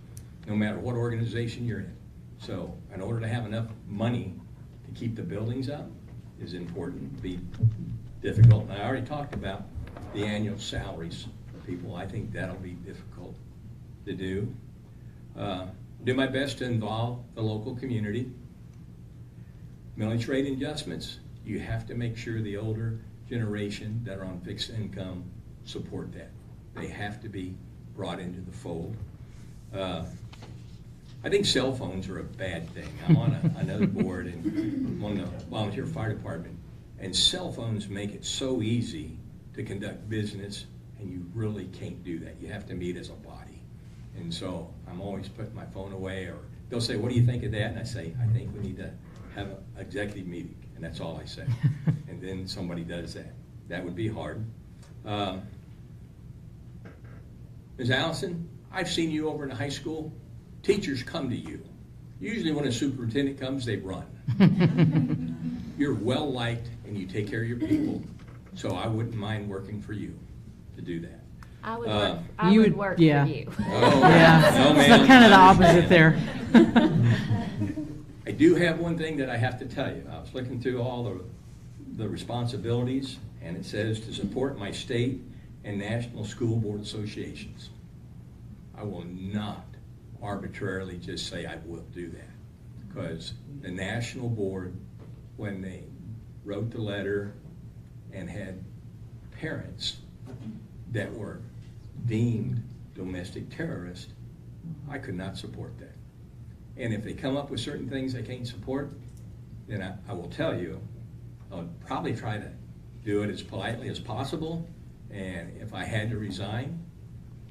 no matter what organization you're in. So in order to have enough money to keep the buildings up is important, be difficult. And I already talked about the annual salaries for people. I think that'll be difficult to do. Do my best to involve the local community. Millage rate adjustments, you have to make sure the older generation that are on fixed income support that. They have to be brought into the fold. I think cell phones are a bad thing. I'm on another board and I'm on the volunteer fire department, and cell phones make it so easy to conduct business, and you really can't do that. You have to meet as a body. And so I'm always putting my phone away, or they'll say, what do you think of that? And I say, I think we need to have an executive meeting, and that's all I say. And then somebody does that. That would be hard. Ms. Allison, I've seen you over in the high school. Teachers come to you. Usually when a superintendent comes, they run. You're well-liked and you take care of your people, so I wouldn't mind working for you to do that. I would You work, would- work yeah. for you. Oh, Yeah, no, it's ma'am. kind of the opposite there. I do have one thing that I have to tell you. I was looking through all the responsibilities, and it says to support my state and national school board associations. I will not arbitrarily just say I will do that, because the national board, when they wrote the letter and had parents that were deemed domestic terrorists, I could not support that. And if they come up with certain things I can't support, then I will tell you, I'll probably try to do it as politely as possible, and if I had to resign,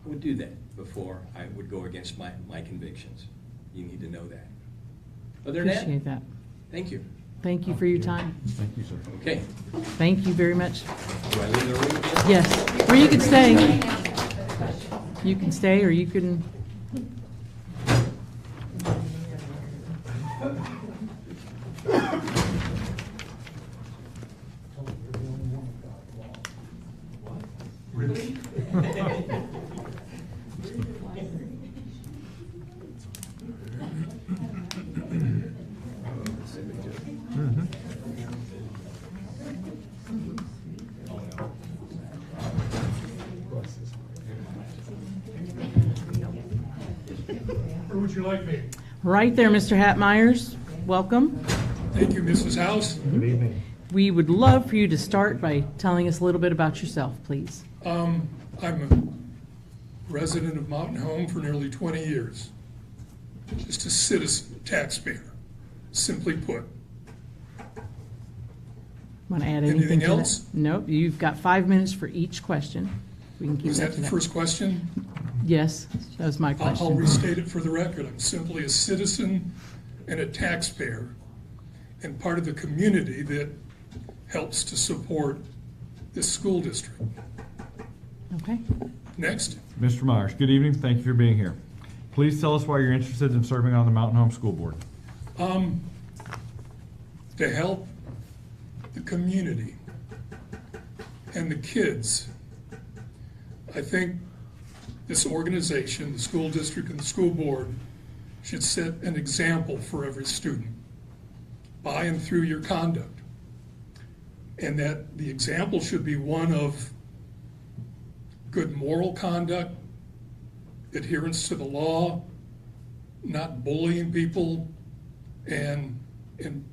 I would do that before I would go against my convictions. You need to know that. Other than that, Appreciate that. thank you. Thank you for your time. Thank you, sir. Okay. Thank you very much. Do I leave the room again? Yes, or you can stay. You can stay, or you can. Really? Where would you like me? Right there, Mr. Hatmeyers. Welcome. Thank you, Mrs. House. Good evening. We would love for you to start by telling us a little bit about yourself, please. I'm a resident of Mountain Home for nearly 20 years. Just a citizen, taxpayer, simply put. Want to add anything Anything to that? else? Nope, you've got 5 minutes for each question. We can keep Was that that to the first question? Yes, that was my I'll question. restate it for the record. I'm simply a citizen and a taxpayer and part of the community that helps to support this school district. Okay. Next. Mr. Myers, good evening. Thank you for being here. Please tell us why you're interested in serving on the Mountain Home School Board. To help the community and the kids. I think this organization, the school district and the school board, should set an example for every student by and through your conduct. And that the example should be one of good moral conduct, adherence to the law, not bullying people, and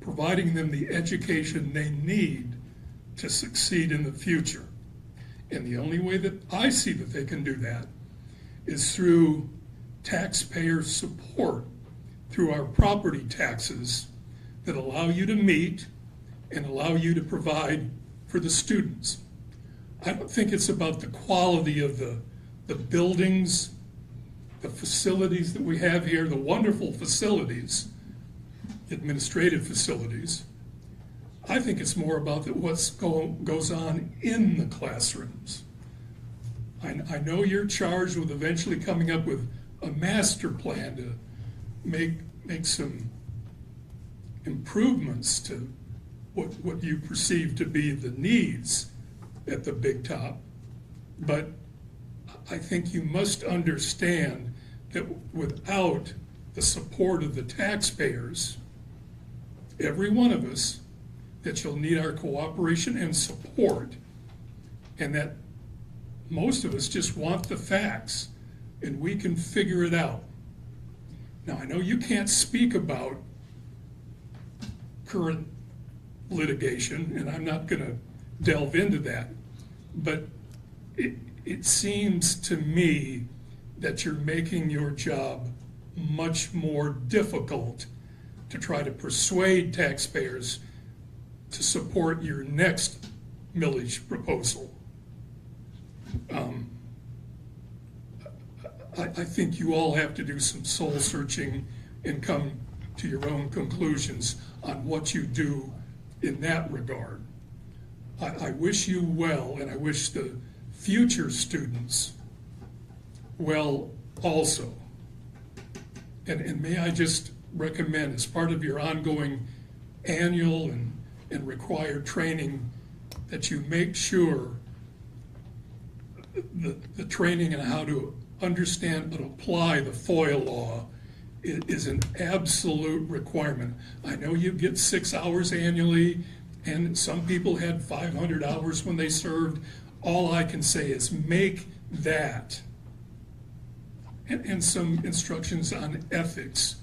providing them the education they need to succeed in the future. And the only way that I see that they can do that is through taxpayer support, through our property taxes that allow you to meet and allow you to provide for the students. I don't think it's about the quality of the buildings, the facilities that we have here, the wonderful facilities, administrative facilities. I think it's more about what goes on in the classrooms. I know you're charged with eventually coming up with a master plan to make some improvements to what you perceive to be the needs at the big top. But I think you must understand that without the support of the taxpayers, every one of us, that you'll need our cooperation and support, and that most of us just want the facts, and we can figure it out. Now, I know you can't speak about current litigation, and I'm not going to delve into that, but it seems to me that you're making your job much more difficult to try to persuade taxpayers to support your next millage proposal. I think you all have to do some soul searching and come to your own conclusions on what you do in that regard. I wish you well, and I wish the future students well also. And may I just recommend, as part of your ongoing annual and required training, that you make sure the training on how to understand and apply the FOIA law is an absolute requirement. I know you get 6 hours annually, and some people had 500 hours when they served. All I can say is make that and some instructions on ethics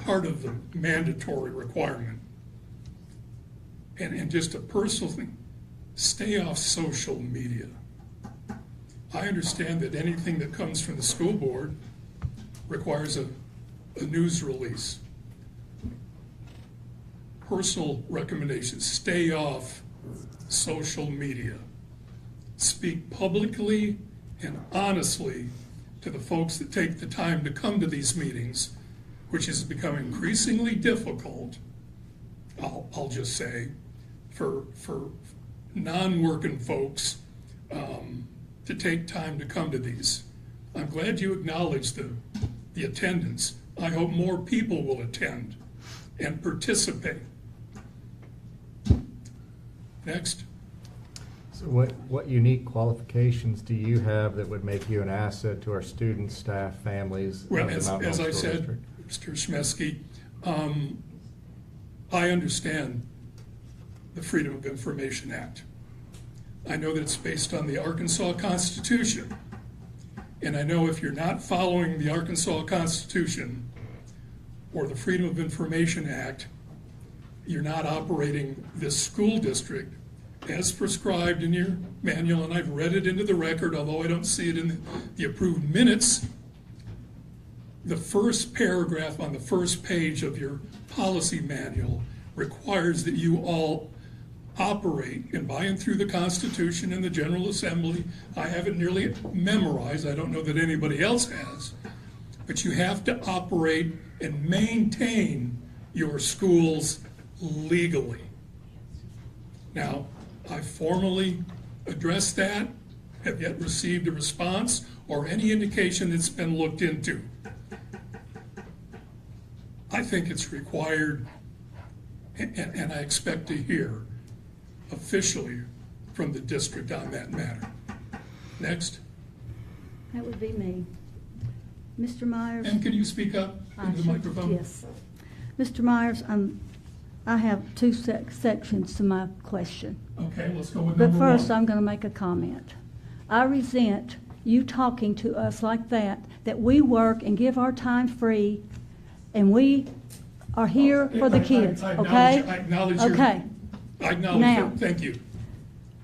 part of the mandatory requirement. And just a personal thing, stay off social media. I understand that anything that comes from the school board requires a news release. Personal recommendations, stay off social media. Speak publicly and honestly to the folks that take the time to come to these meetings, which has become increasingly difficult, I'll just say, for non-working folks to take time to come to these. I'm glad you acknowledge the attendance. I hope more people will attend and participate. Next. So what unique qualifications do you have that would make you an asset to our students, staff, families? Well, of the Mountain as Home I School said, District? Mr. Shmesky, I understand the Freedom of Information Act. I know that it's based on the Arkansas Constitution. And I know if you're not following the Arkansas Constitution or the Freedom of Information Act, you're not operating this school district as prescribed in your manual, and I've read it into the record, although I don't see it in the approved minutes. The first paragraph on the first page of your policy manual requires that you all operate, and by and through the Constitution and the General Assembly, I have it nearly memorized, I don't know that anybody else has, but you have to operate and maintain your schools legally. Now, I formally addressed that, have yet received a response or any indication that's been looked into. I think it's required, and I expect to hear officially from the district on that matter. Next. That would be me. Mr. Myers? And can you speak up into the microphone? Yes. Mr. Myers, I have two sections to my question. Okay, let's go with But number first, one. I'm going to make a comment. I resent you talking to us like that we work and give our time free, and we are here for the kids, okay? I acknowledge your... Okay. I acknowledge Now, it. Thank you.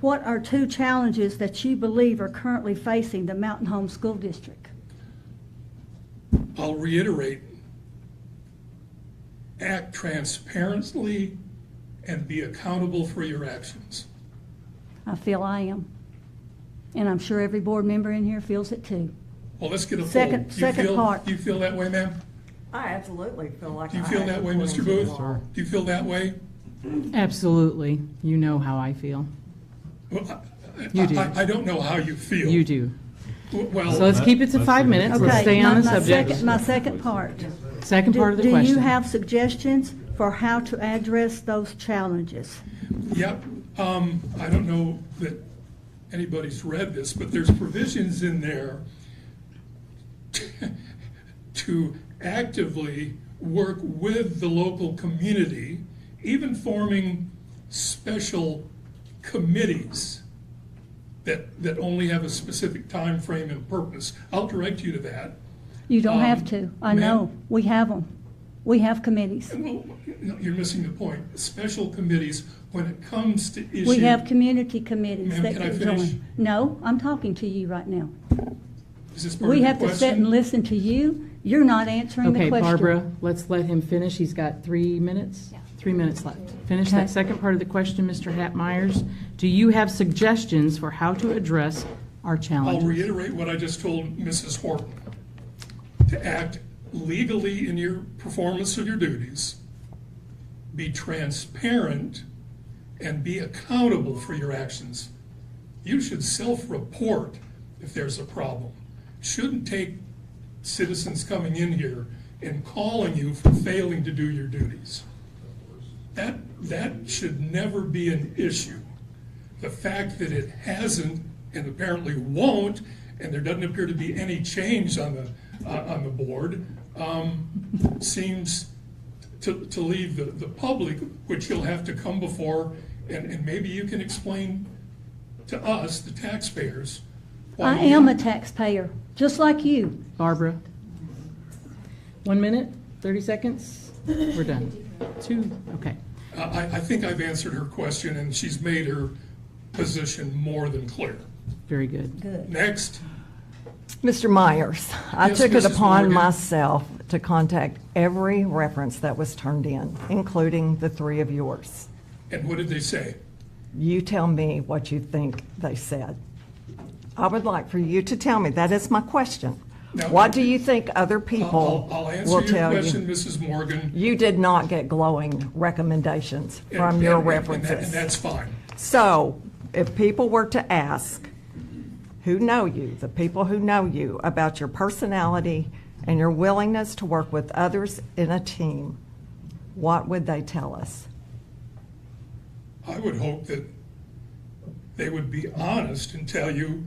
What are two challenges that you believe are currently facing the Mountain Home School District? I'll reiterate, act transparently and be accountable for your actions. I feel I am. And I'm sure every board member in here feels it too. Well, let's get a Second part. Do you feel that way, ma'am? I absolutely feel like Do you feel that way, Mr. Booth? Do you feel that way? Absolutely. You know how I feel. Well, You do. I don't know how you feel. You do. Well, So let's keep it to 5 minutes. Let's stay on the subject. My second part. Second part of the Do question. you have suggestions for how to address those challenges? Yep. I don't know that anybody's read this, but there's provisions in there to actively work with the local community, even forming special committees that only have a specific time frame and purpose. I'll direct you to that. You don't have to. I know. Ma'am? We have them. We have committees. No, you're missing the point. Special committees, when it comes to issues. We have community committees Ma'am, that can I can finish? join. No, I'm talking to you right now. Is this part We of the have to sit and question? listen to you. You're not answering the Okay, question. Barbara, let's let him finish. He's got 3 minutes. 3 minutes left. Finish Okay. that second part of the question, Mr. Hatt-Myers. Do you have suggestions for how to address our I'll challenges? reiterate what I just told Mrs. Horton. To act legally in your performance of your duties, be transparent, and be accountable for your actions. You should self-report if there's a problem. Shouldn't take citizens coming in here and calling you for failing to do your duties. That should never be an issue. The fact that it hasn't and apparently won't, and there doesn't appear to be any change on the board, seems to leave the public, which you'll have to come before, and maybe you can explain to us, the taxpayers. why I you- am a taxpayer, just like you. Barbara? 1 minute, 30 seconds? We're done. 2, okay. I think I've answered her question, and she's made her position more than clear. Very good. Good. Next. Mr. Myers, I Yes, took it Mrs. upon Morgan. myself to contact every reference that was turned in, including the 3 of yours. And what did they say? You tell me what you think they said. I would like for you to tell me, that is my question. Now, What do you think other people I'll will answer your tell question, you? Mrs. Morgan. You did not get glowing recommendations from and- your and- and references. that's fine. So, if people were to ask who know you, the people who know you, about your personality and your willingness to work with others in a team, what would they tell us? I would hope that they would be honest and tell you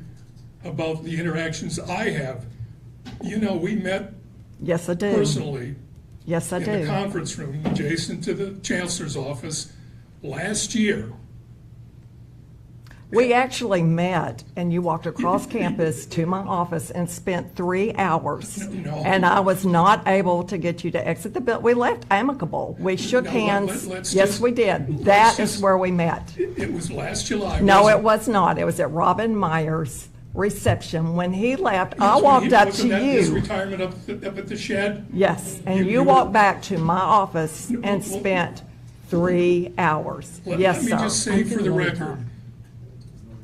about the interactions I have. You know, we met Yes, I do. personally Yes, I in the do. conference room adjacent to the chancellor's office last year. We actually met, and you walked across campus to my office and spent 3 hours. No. And I was not able to get you to exit the building. We left amicable. We shook No, hands. let's Yes, just- we did. let's That is just- where we met. It was last July. No, wasn't it was not. It was at Robin Meyer's reception. When he left, I Yes, walked up to wasn't that his you. retirement up at the shed? Yes, and You- you you walked were- back to my office No, and well- spent 3 hours. Yes, Let me just sir. say for the record,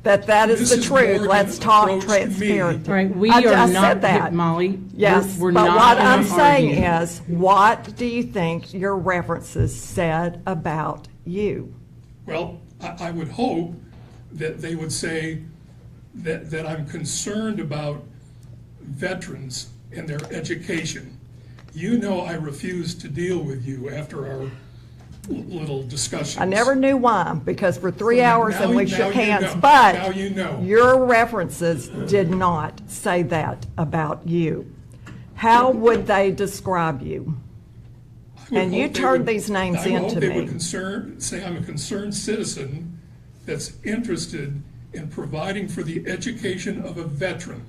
That is the Mrs. truth. Morgan Let's talk approached me. transparent. All right, we I are said not, that. Molly. Yes, we're but not what gonna I'm saying argue. is, what do you think your references said about you? well, I would hope that they would say that I'm concerned about veterans and their education. You know I refused to deal with you after our little discussions. I never knew why, because for 3 Well, hours and now- we now shook you hands, know. but Now you know. your references did not say that about you. How would they describe you? I would and you hope they turned would- these names I would into hope they me. would say I'm a concerned citizen that's interested in providing for the education of a veteran.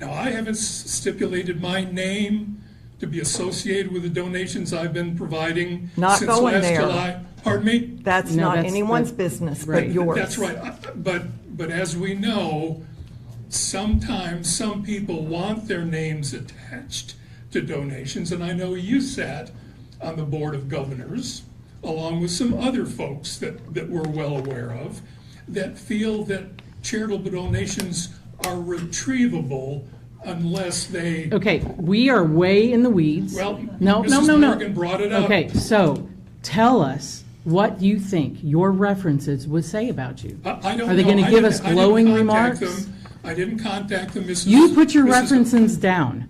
Now, I haven't stipulated my name to be associated with the donations I've been providing Not since going last there. July. Pardon me? That's No, not that's- anyone's that- business but right. yours. That's right. But as we know, sometimes some people want their names attached to donations, and I know you sat on the Board of Governors, along with some other folks that we're well aware of, that feel that charitable donations are retrievable unless they, Okay, we are way in the weeds. well, No, no, Mrs. no, no. Morgan brought it up. Okay, so tell us what you think your references would say about you. I don't Are they know. going to I give didn't- us I didn't glowing contact remarks? them. I didn't contact them, Mrs. You put your Mrs. references down.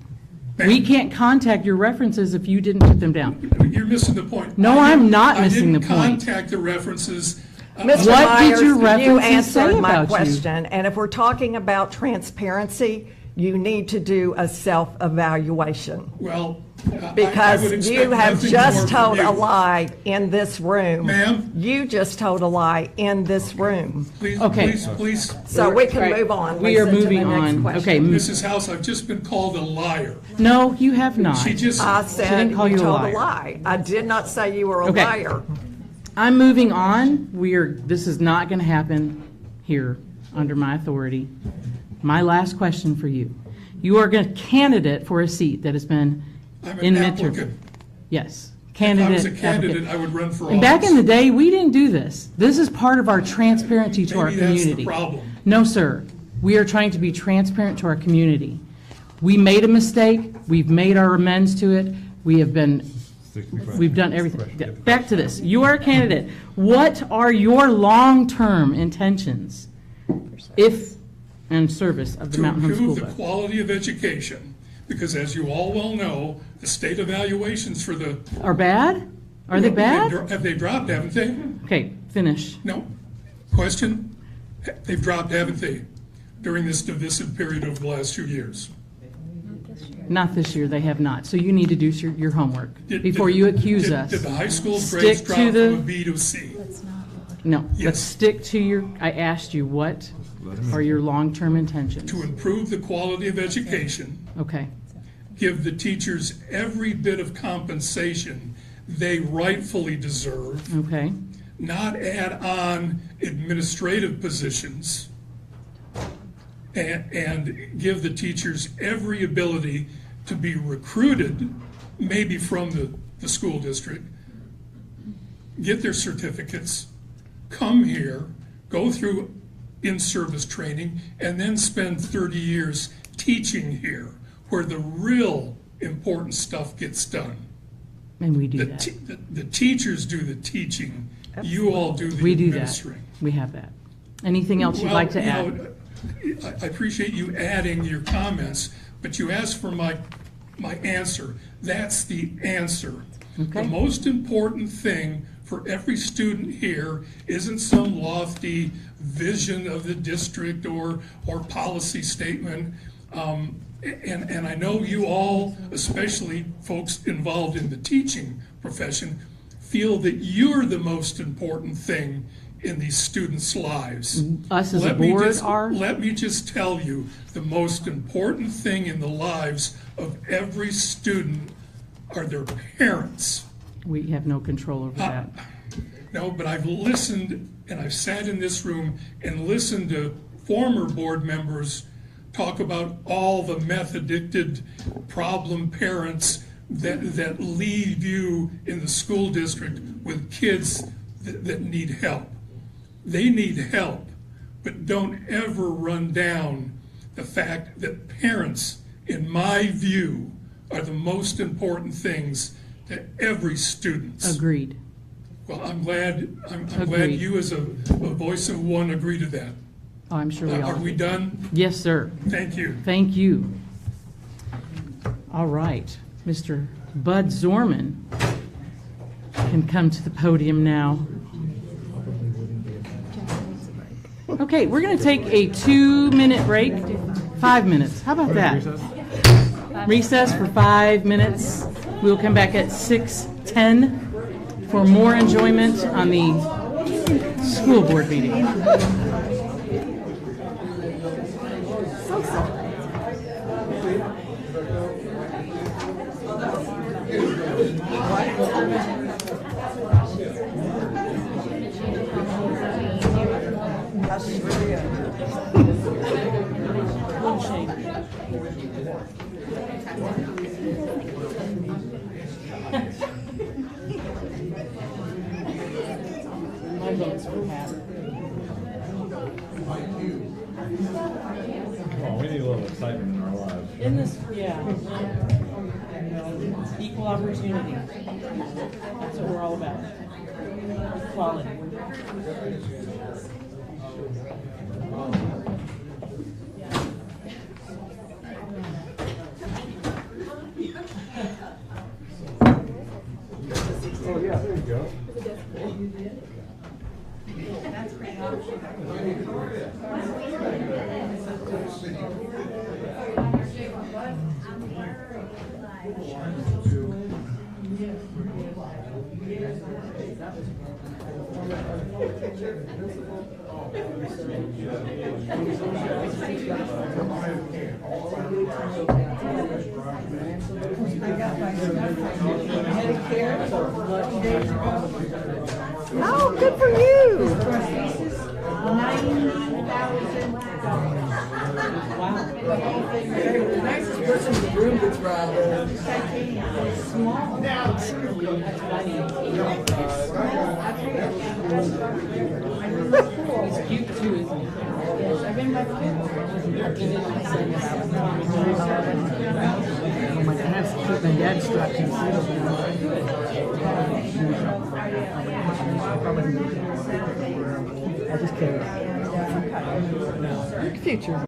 We can't contact your references if you didn't put them down. You're missing the point. No, I I'm didn't- not missing the point. I didn't contact the references. Mr. What did Myers, your you references say answered my about you? question, and if we're talking about transparency, you need to do a self-evaluation. Well, I Because would expect you have nothing just more from told you. a lie in this room. Ma'am? You just told a lie in this room. Please, Okay. please. So we can All right, move on. we are Lisa, to the moving next on. question. Okay. Mrs. House, I've just been called a liar. No, you have not. She just, I She said didn't you call you a told a liar. lie. I did not say you were a Okay. liar. I'm moving on. This is not going to happen here under my authority. My last question for you. You are a candidate for a seat that has been I'm in an midterm. applicant. Yes. If I was a Candidate, candidate, applicant. I would run for office. And back in the day, we didn't do this. This is part of our transparency to our Maybe that's the community. problem. No, sir. We are trying to be transparent to our community. We made a mistake. We've made our amends to it. We've done everything. Back to this. You are a candidate. What are your long-term intentions in service of the To Mountain Home School improve the Board? quality of education, because as you all well know, the state evaluations for the. Are bad? Are they bad? Have they dropped, haven't they? Okay, finish. No. Question? They've dropped, haven't they, during this divisive period over the last 2 years? Not this year, they have not. So you need to do your homework Did- before did- you accuse did- us. Did the high school Stick grades to drop from the- a B to a C? No, let's Yes. stick to I asked you, what are your long-term intentions? To improve the quality of education, Okay, give the teachers every bit of compensation they rightfully deserve, okay, not add on administrative positions, and give the teachers every ability to be recruited, maybe from the school district, get their certificates, come here, go through in-service training, and then spend 30 years teaching here, where the real important stuff gets done. and we do The that. the teachers do the teaching, you all do the We do that. administering. We have that. Anything else you'd like to Well, add? you know, I appreciate you adding your comments, but you asked for my answer. That's the answer. The Okay. most important thing for every student here isn't some lofty vision of the district or policy statement. And I know you all, especially folks involved in the teaching profession, feel that you're the most important thing in these students' lives. Us as a Let me board just- are? Let me just tell you, the most important thing in the lives of every student are their parents. We have no control over that. No, but I've listened, and I've sat in this room and listened to former board members talk about all the meth-addicted problem parents that leave you in the school district with kids that need help. They need help, but don't ever run down the fact that parents, in my view, are the most important things to every student. Agreed. Well, I'm glad Agreed. you as a voice of one agree to that. Oh, I'm sure we all Are we do. done? Yes, sir. Thank you. Thank you. All right, Mr. Bud Zorman can come to the podium now. Okay, we're going to take a 2-minute break. 5 minutes. How about that? Recess for 5 minutes. We'll come back at 6:10 for more enjoyment on the school board meeting. My vote's for Pat. Oh, we need a little excitement in our lives. In this, yeah. Equal opportunity. That's what we're all about. Equality. Oh, yeah, there you go. Oh, good for you. The nicest person in the room that's small. He's cute too, isn't he? Yes, I've been back My dad's keeping dad strapped in I just carry it. Future.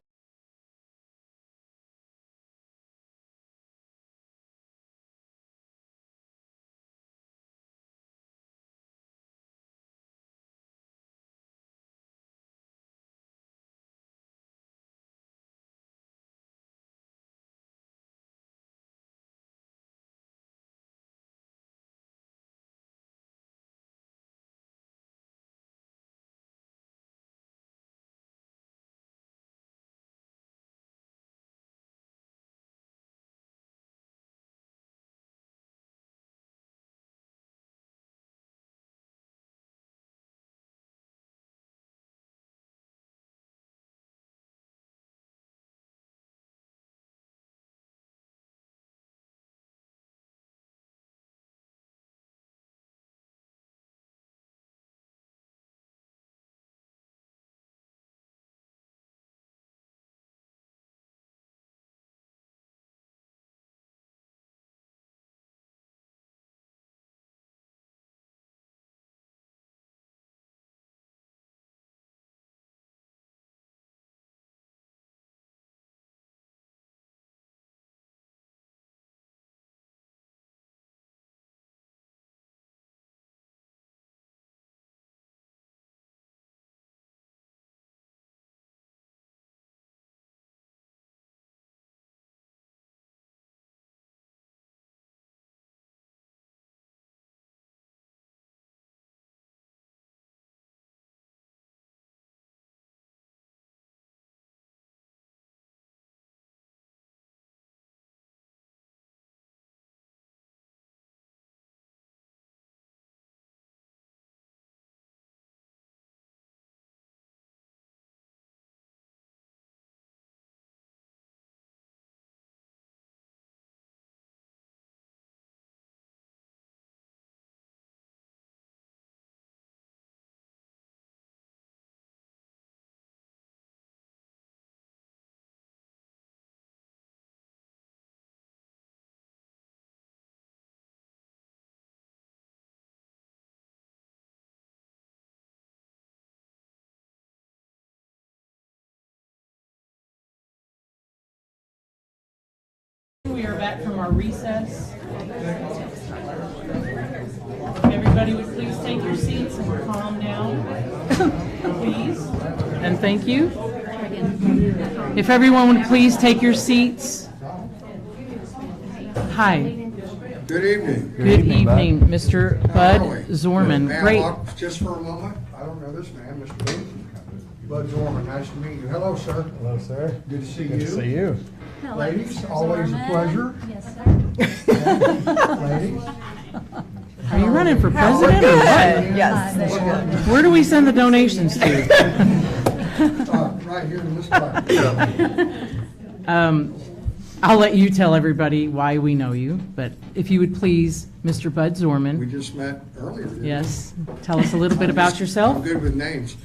We are back from our recess. Everybody would please take your seats and calm down, please. And thank you. If everyone would please take your seats. Hi. Good evening. Good evening, Mr. Bud Zorman. Great. Just for a moment, I don't know this man, Mr. Bud Zorman, nice to meet you. Hello, sir. Hello, sir. Good to see you. Good to see you. Hello, Ladies, Mr. always a Zorman. pleasure. Yes, sir. Ladies. Are you running for president or what? Yes, that's good. Where do we send the donations to? Right here in this place. I'll let you tell everybody why we know you, but if you would please, Mr. Bud Zorman. We just met earlier. didn't we? Yes, tell us a little bit about I'm yourself. good with names.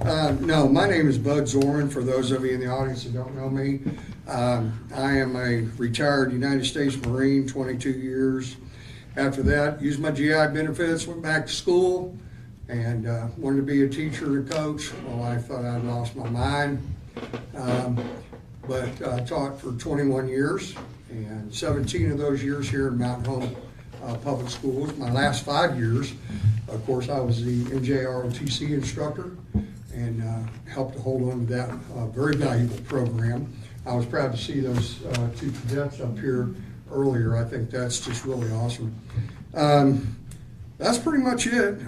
No, my name is Bud Zorman, for those of you in the audience that don't know me. I am a retired United States Marine, 22 years. After that, used my GI benefits, went back to school, and wanted to be a teacher and a coach. Well, I thought I'd lost my mind. But taught for 21 years, and 17 of those years here in Mountain Home Public Schools. My last 5 years, of course, I was the NJROTC instructor, and helped to hold on to that very valuable program. I was proud to see those two cadets up here earlier. I think that's just really awesome. That's pretty much it.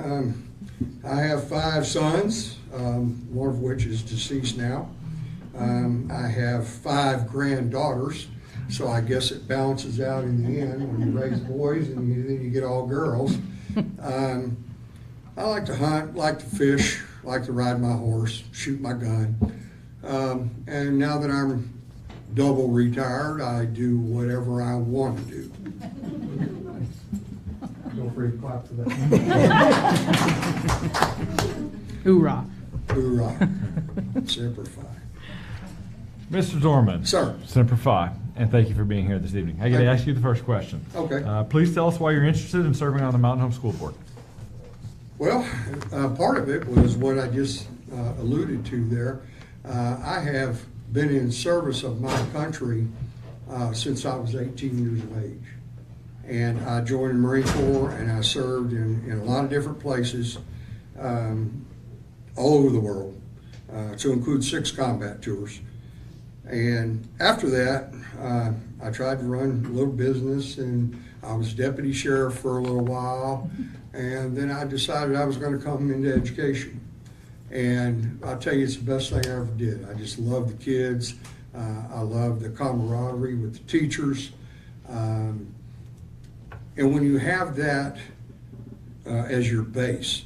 I have 5 sons, one of which is deceased now. I have 5 granddaughters, so I guess it balances out in the end when you raise boys and then you get all girls. I like to hunt, like to fish, like to ride my horse, shoot my gun. And now that I'm double retired, I do whatever I want to do. Feel free to clap for that. Hoorah. Hoorah. Semper Fi. Mr. Zorman. Sir. Semper Fi, and thank you for being here this evening. I got to ask you the first question. Okay. Please tell us why you're interested in serving on the Mountain Home School Board. Well, part of it was what I just alluded to there. I have been in service of my country since I was 18 years of age. And I joined the Marine Corps and I served in a lot of different places all over the world, to include 6 combat tours. And after that, I tried to run a little business, and I was deputy sheriff for a little while, and then I decided I was going to come into education. And I'll tell you, it's the best thing I ever did. I just love the kids. I love the camaraderie with the teachers. And when you have that as your base,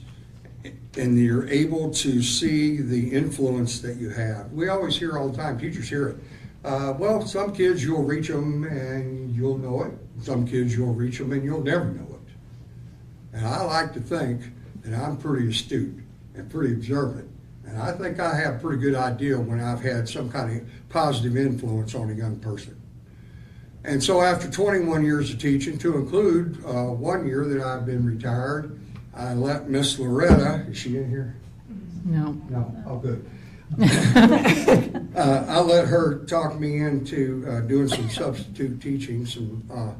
and you're able to see the influence that you have. We always hear all the time, teachers hear it. Well, some kids you'll reach them and you'll know it. Some kids you'll reach them and you'll never know it. And I like to think that I'm pretty astute and pretty observant. And I think I have a pretty good idea when I've had some kind of positive influence on a young person. And so after 21 years of teaching, to include 1 year that I've been retired, I let Miss Loretta, is she in here? No. No, oh good. I let her talk me into doing some substitute teaching, some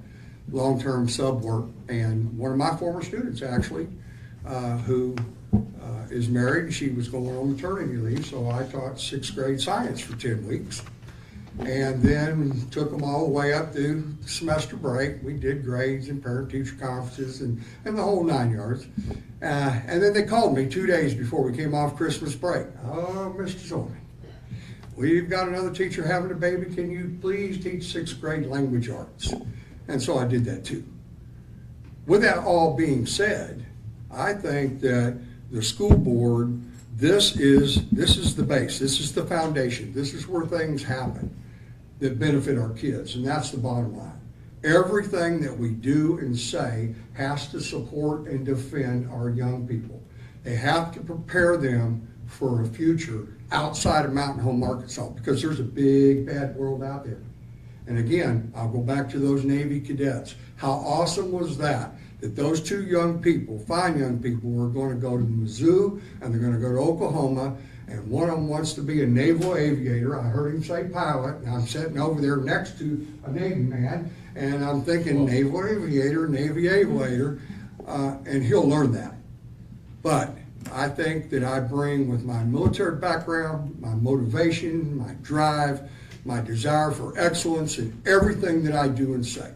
long-term sub work, and one of my former students actually, who is married, she was going on maternity leave, so I taught 6th grade science for 10 weeks. And then took them all the way up to semester break. We did grades and parent-teacher conferences and the whole 9 yards. And then they called me 2 days before we came off Christmas break. Oh, Mr. Zorman, we've got another teacher having a baby. Can you please teach 6th grade language arts? And so I did that too. With that all being said, I think that the school board, this is the base. This is the foundation. This is where things happen that benefit our kids, and that's the bottom line. Everything that we do and say has to support and defend our young people. They have to prepare them for a future outside of Mountain Home, Arkansas, because there's a big, bad world out there. And again, I'll go back to those Navy cadets. How awesome was that those 2 young people, fine young people, were going to go to Mizzou and they're going to go to Oklahoma, and one of them wants to be a naval aviator. I heard him say pilot, and I'm sitting over there next to a Navy man, and I'm thinking naval aviator, Navy aviator, and he'll learn that. But I think that I bring, with my military background, my motivation, my drive, my desire for excellence in everything that I do and say.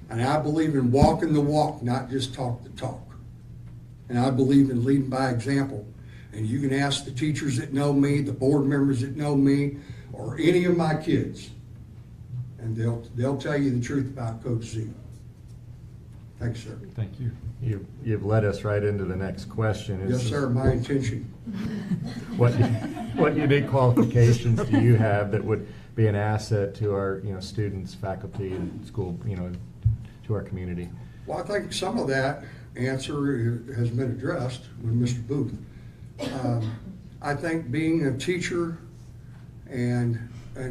And I believe in walking the walk, not just talk the talk. And I believe in leading by example. And you can ask the teachers that know me, the board members that know me, or any of my kids, and they'll tell you the truth about Coach Z. Thanks, sir. Thank you. You've led us right into the next question. Yes, sir, my intention. What unique qualifications do you have that would be an asset to our students, faculty, and school, to our community? Well, I think some of that answer has been addressed with Mr. Booth. I think being a teacher and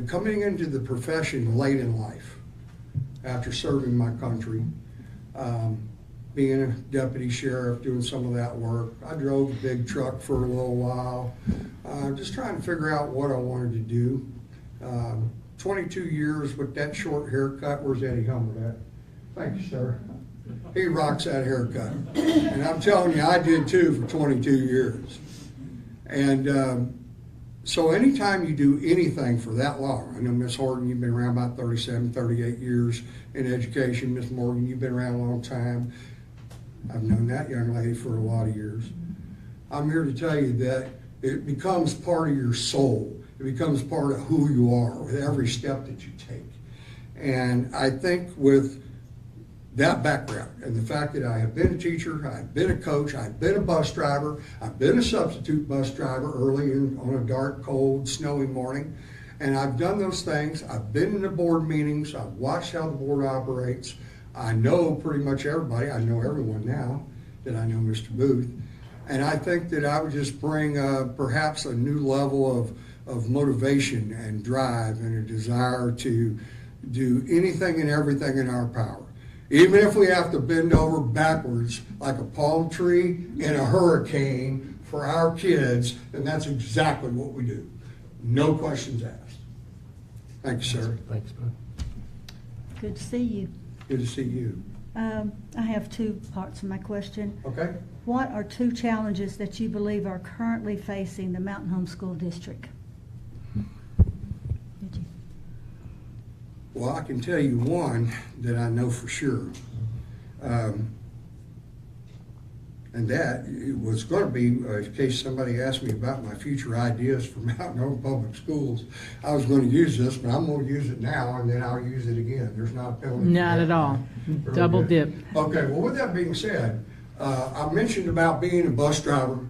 coming into the profession late in life after serving my country, being a deputy sheriff, doing some of that work. I drove a big truck for a little while, just trying to figure out what I wanted to do. 22 years with that short haircut. Where's Eddie Hummel at? Thank you, sir. He rocks that haircut. And I'm telling you, I did too for 22 years. And So anytime you do anything for that long, I know Miss Horton, you've been around about 37, 38 years in education. Miss Morgan, you've been around a long time. I've known that young lady for a lot of years. I'm here to tell you that it becomes part of your soul. It becomes part of who you are with every step that you take. And I think with that background and the fact that I have been a teacher, I've been a coach, I've been a bus driver, I've been a substitute bus driver early on a dark, cold, snowy morning, and I've done those things. I've been in the board meetings. I've watched how the board operates. I know pretty much everybody. I know everyone now that I know Mr. Booth. And I think that I would just bring perhaps a new level of motivation and drive and a desire to do anything and everything in our power. Even if we have to bend over backwards like a palm tree in a hurricane for our kids, then that's exactly what we do. No questions asked. Thank you, sir. Thanks, Bud. Good to see you. Good to see you. I have two parts of my question. Okay. What are two challenges that you believe are currently facing the Mountain Home School District? Did you? Well, I can tell you one that I know for sure. And that it was going to be, in case somebody asked me about my future ideas for Mountain Home Public Schools, I was going to use this, but I'm going to use it now, and then I'll use it again. There's not a penalty. Not at all. Double dip. Okay, well, with that being said, I mentioned about being a bus driver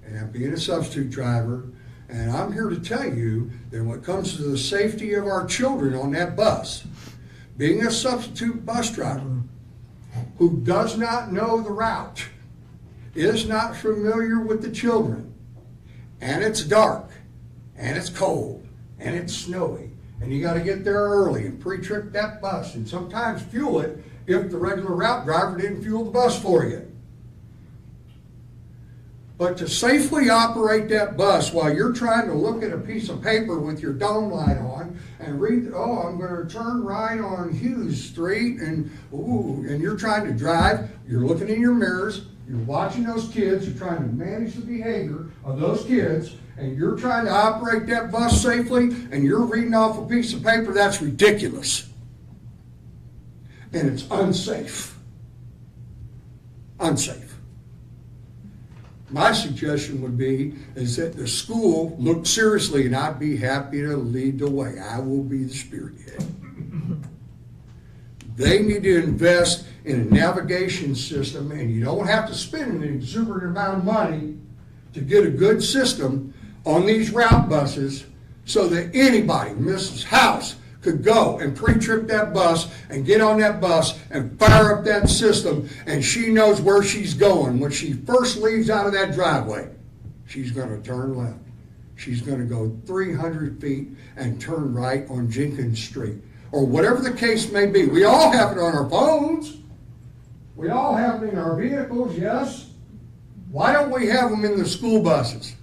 and being a substitute driver, and I'm here to tell you that when it comes to the safety of our children on that bus, being a substitute bus driver who does not know the route, is not familiar with the children, and it's dark, and it's cold, and it's snowy, and you got to get there early and pre-trip that bus, and sometimes fuel it if the regular route driver didn't fuel the bus for you. But to safely operate that bus while you're trying to look at a piece of paper with your dome light on and read, oh, I'm going to turn right on Hughes Street, and you're trying to drive, you're looking in your mirrors, you're watching those kids, you're trying to manage the behavior of those kids, and you're trying to operate that bus safely, and you're reading off a piece of paper, that's ridiculous. And it's unsafe. Unsafe. My suggestion would be is that the school look seriously, and I'd be happy to lead the way. I will be the spearhead. They need to invest in a navigation system, and you don't have to spend an exuberant amount of money to get a good system on these route buses so that anybody, Mrs. House, could go and pre-trip that bus and get on that bus and fire up that system, and she knows where she's going. When she first leaves out of that driveway, she's going to turn left. She's going to go 300 feet and turn right on Jenkins Street, or whatever the case may be. We all have it on our phones. We all have it in our vehicles, yes? Why don't we have them in the school buses,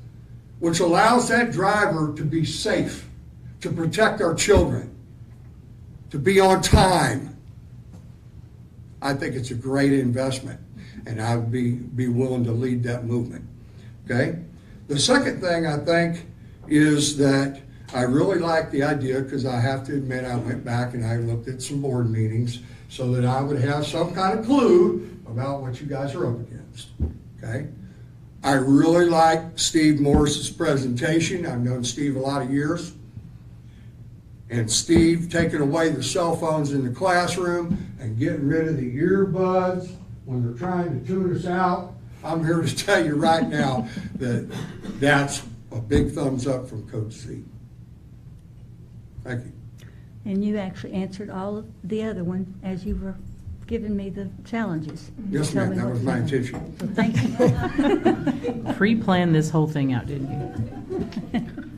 which allows that driver to be safe, to protect our children, to be on time? I think it's a great investment, and I would be willing to lead that movement, okay? The second thing I think is that I really like the idea, because I have to admit I went back and I looked at some board meetings so that I would have some kind of clue about what you guys are up against, okay? I really like Steve Morris's presentation. I've known Steve a lot of years. And Steve taking away the cell phones in the classroom and getting rid of the earbuds when they're trying to tune us out. I'm here to tell you right now that that's a big thumbs up from Coach C. Thank you. And you actually answered all of the other one as you were giving me the challenges. Yes, Tell ma'am, me that what was to my do. intention. So thank you. Pre-planned this whole thing out, didn't you?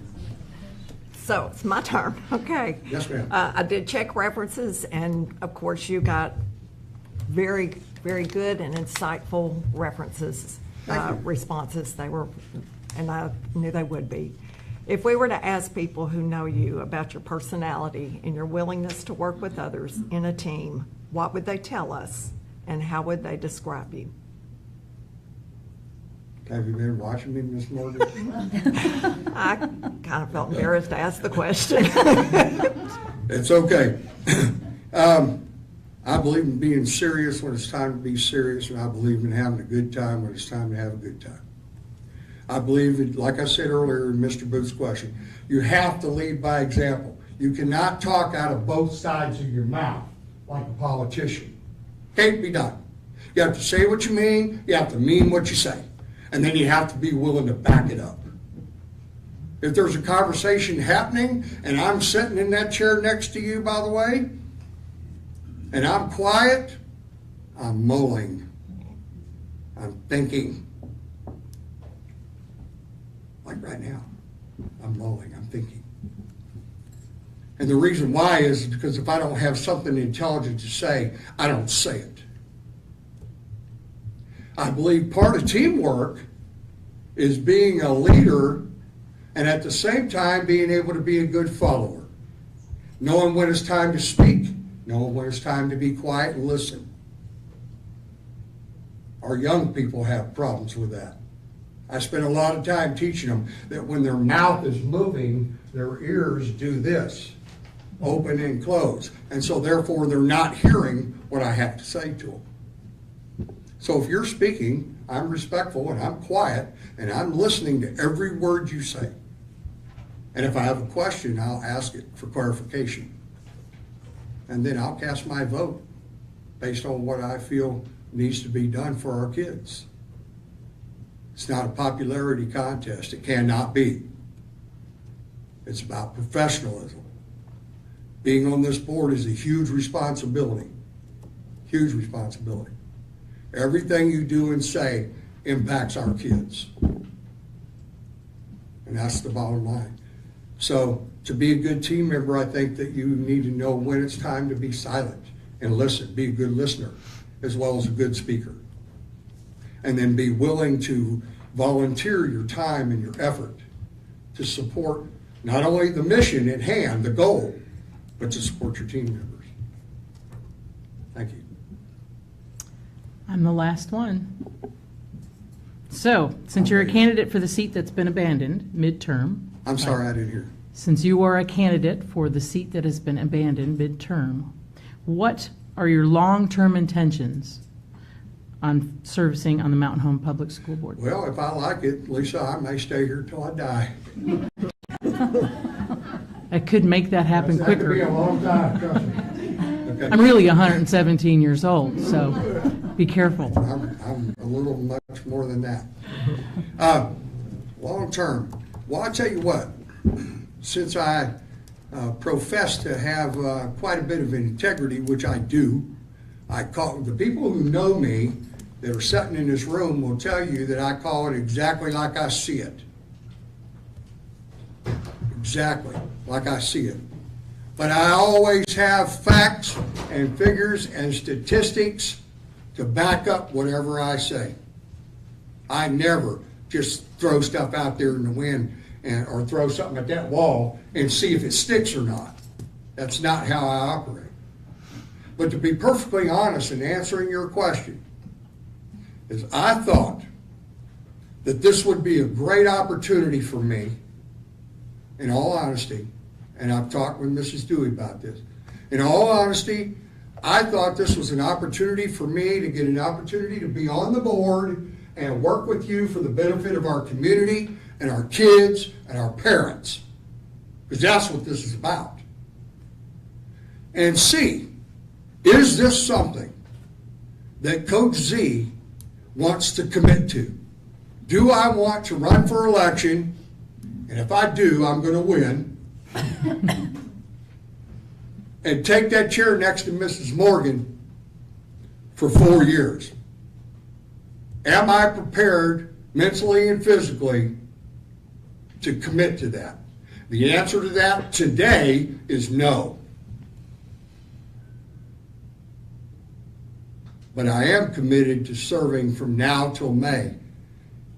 So it's my turn, okay. Yes, ma'am. I did check references, and of course you got very, very good and insightful references, responses. They were, and I knew they would be. If we were to ask people who know you about your personality and your willingness to work with others in a team, what would they tell us, and how would they describe you? Have you been watching me, Miss Morgan? I kind of felt embarrassed to ask the question. It's okay. I believe in being serious when it's time to be serious, and I believe in having a good time when it's time to have a good time. I believe that, like I said earlier in Mr. Booth's question, you have to lead by example. You cannot talk out of both sides of your mouth like a politician. Can't be done. You have to say what you mean, you have to mean what you say, and then you have to be willing to back it up. If there's a conversation happening, and I'm sitting in that chair next to you, by the way, and I'm quiet, I'm mulling, I'm thinking. Like right now, I'm mulling, I'm thinking. And the reason why is because if I don't have something intelligent to say, I don't say it. I believe part of teamwork is being a leader and at the same time being able to be a good follower. Knowing when it's time to speak, knowing when it's time to be quiet and listen. Our young people have problems with that. I spend a lot of time teaching them that when their mouth is moving, their ears do this, open and close. And so therefore they're not hearing what I have to say to them. So if you're speaking, I'm respectful and I'm quiet and I'm listening to every word you say. And if I have a question, I'll ask it for clarification. And then I'll cast my vote based on what I feel needs to be done for our kids. It's not a popularity contest. It cannot be. It's about professionalism. Being on this board is a huge responsibility. Huge responsibility. Everything you do and say impacts our kids. And that's the bottom line. So to be a good team member, I think that you need to know when it's time to be silent and listen. Be a good listener as well as a good speaker. And then be willing to volunteer your time and your effort to support not only the mission at hand, the goal, but to support your team members. Thank you. I'm the last one. So, since you're a candidate for the seat that's been abandoned midterm. I'm sorry, I didn't hear. Since you are a candidate for the seat that has been abandoned midterm, what are your long-term intentions on servicing on the Mountain Home Public School Board? Well, if I like it, Lisa, I may stay here till I die. I could make that happen quicker. That could be a long time, trust me. Okay. I'm really 117 years old, so be careful. I'm a little much more than that. Long term. Well, I'll tell you what, since I profess to have quite a bit of integrity, which I do, I call the people who know me that are sitting in this room will tell you that I call it exactly like I see it. Exactly like I see it. But I always have facts and figures and statistics to back up whatever I say. I never just throw stuff out there in the wind or throw something at that wall and see if it sticks or not. That's not how I operate. But to be perfectly honest in answering your question, is I thought that this would be a great opportunity for me, in all honesty, and I've talked with Mrs. Dewey about this. In all honesty, I thought this was an opportunity for me to get an opportunity to be on the board and work with you for the benefit of our community and our kids and our parents. Because that's what this is about. And see, is this something that Coach Z wants to commit to? Do I want to run for election? And if I do, I'm going to win. And take that chair next to Mrs. Morgan for 4 years. Am I prepared mentally and physically to commit to that? The answer to that today is no. But I am committed to serving from now till May,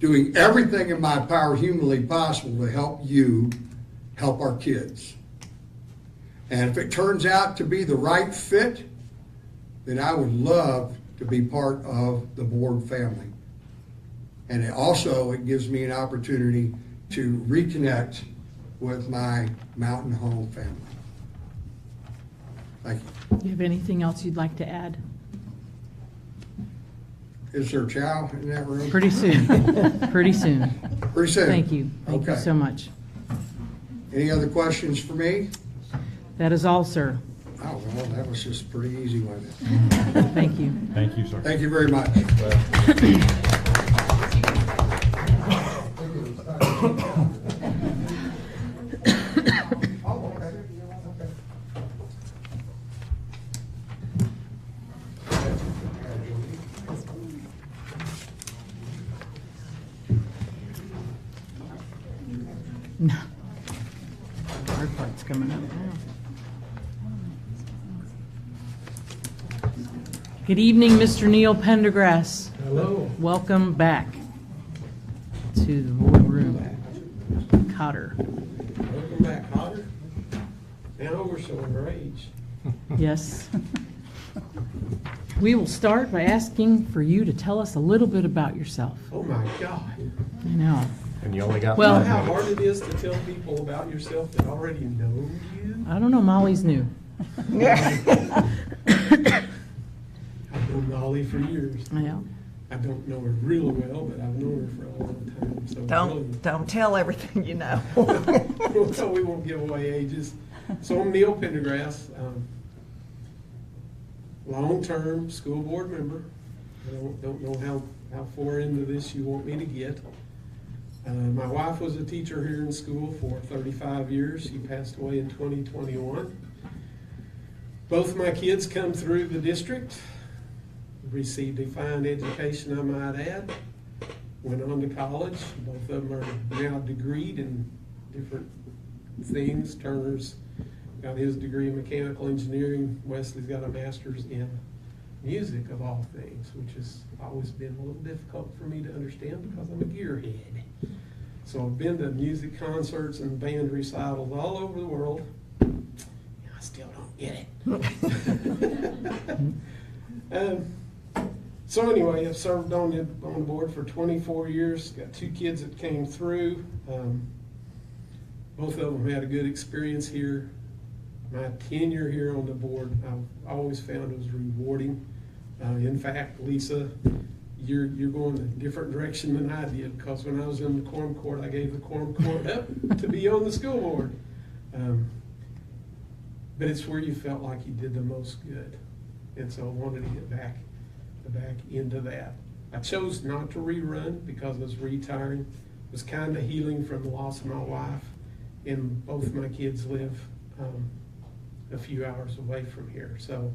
doing everything in my power humanly possible to help you help our kids. And if it turns out to be the right fit, then I would love to be part of the board family. And it gives me an opportunity to reconnect with my Mountain Home family. Thank you. Do you have anything else you'd like to add? Is there chow in that room? Pretty soon. Pretty soon. Pretty soon? Thank you. Thank you Okay. so much. Any other questions for me? That is all, sir. Oh, well, that was just pretty easy, wasn't it? Thank you. Thank you, sir. Thank you very much. No. Hard part's coming up now. Good evening, Mr. Neil Pendergrass. Hello. Welcome back to the boardroom. Cotter. Welcome back, Cotter. Now we're showing our age. Yes. We will start by asking for you to tell us a little bit about yourself. Oh my God. I know. And you only got Well- You know 5 how minutes. hard it is to tell people about yourself that already know you? I don't know, Molly's new. I've known Molly for years. Yeah. I don't know her really well, but I've known her for a long time. So Don't tell everything you know. so we won't give away ages. So I'm Neil Pendergrass, long-term school board member. I don't know how far into this you want me to get. My wife was a teacher here in school for 35 years. She passed away in 2021. Both my kids come through the district, received a fine education, I might add, went on to college. Both of them are now degreed in different things. Turner's got his degree in mechanical engineering. Wesley's got a master's in music, of all things, which has always been a little difficult for me to understand because I'm a gearhead. So I've been to music concerts and band recitals all over the world. I still don't get it. So anyway, I've served on the board for 24 years. Got 2 kids that came through. Both of them had a good experience here. My tenure here on the board, I've always found it was rewarding. In fact, Lisa, you're going a different direction than I did, because when I was in the quorum court, I gave the quorum court up to be on the school board. But it's where you felt like you did the most good. And so I wanted to get back into that. I chose not to rerun because I was retiring. It was kind of healing from the loss of my wife, and both my kids live a few hours away from here. So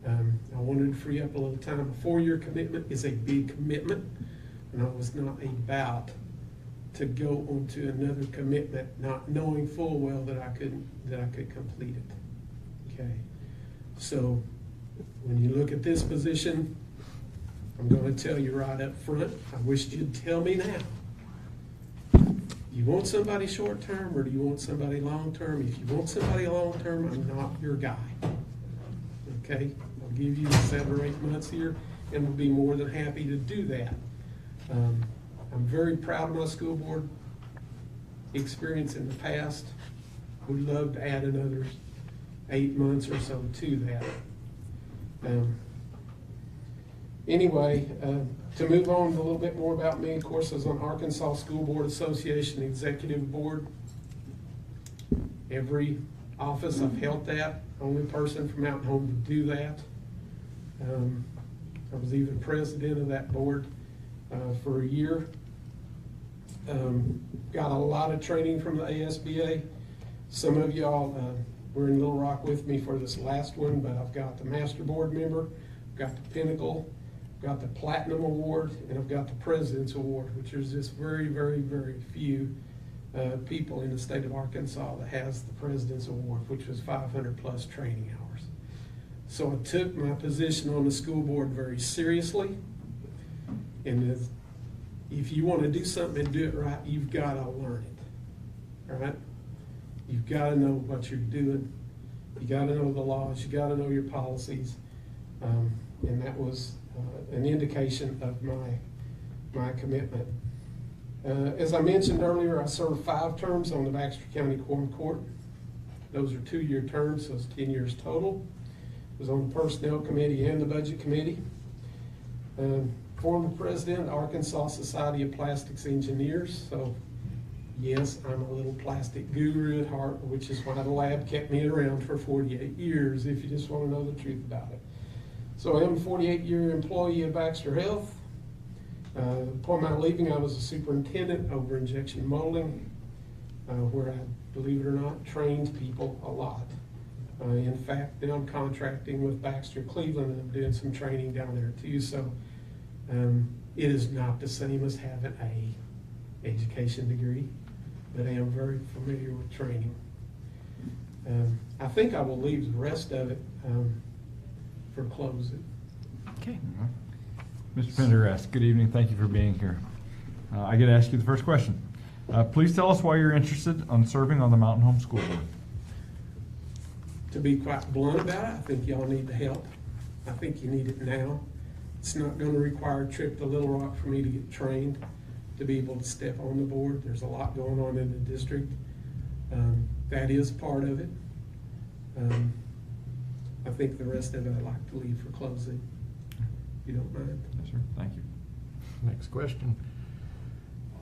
I wanted to free up a little time. A 4-year commitment is a big commitment, and I was not about to go on to another commitment not knowing full well that I could complete it. Okay, so when you look at this position, I'm going to tell you right up front, I wish you'd tell me now. You want somebody short-term, or do you want somebody long-term? If you want somebody long-term, I'm not your guy. Okay? I'll give you 7 or 8 months here, and we'll be more than happy to do that. I'm very proud of my school board experience in the past. Would love to add another 8 months or so to that. Anyway, to move on a little bit more about me, of course, I was on Arkansas School Board Association Executive Board. Every office I've held that, only person from Mountain Home to do that. I was even president of that board for a year. Got a lot of training from the ASBA. Some of y'all were in Little Rock with me for this last one, but I've got the Master Board Member, got the Pinnacle, got the Platinum Award, and I've got the President's Award, which is just very, very, very few people in the state of Arkansas that has the President's Award, which was 500 plus training hours. So I took my position on the school board very seriously, and if you want to do something and do it right, you've got to learn it, all right? You've got to know what you're doing. You got to know the laws. You got to know your policies, and that was an indication of my my commitment. As I mentioned earlier, I served 5 terms on the Baxter County Quorum Court. Those are 2-year terms, so it's 10 years total. I was on the Personnel Committee and the Budget Committee. Former president, Arkansas Society of Plastics Engineers, so yes, I'm a little plastic guru at heart, which is why the lab kept me around for 48 years, if you just want to know the truth about it. So I am a 48-year employee of Baxter Health. Upon my leaving, I was a superintendent over injection molding, where I, believe it or not, trained people a lot. In fact, now I'm contracting with Baxter Cleveland, and I'm doing some training down there too. So it is not the same as having a education degree, but I am very familiar with training. I think I will leave the rest of it for closing. Okay. Mr. Pendergast, good evening. Thank you for being here. I get to ask you the first question. Please tell us why you're interested in serving on the Mountain Home School Board. To be quite blunt about it, I think y'all need the help. I think you need it now. It's not going to require a trip to Little Rock for me to get trained to be able to step on the board. There's a lot going on in the district. That is part of it. I think the rest of it I'd like to leave for closing, if you don't mind. Yes, sir. Thank you. Next question.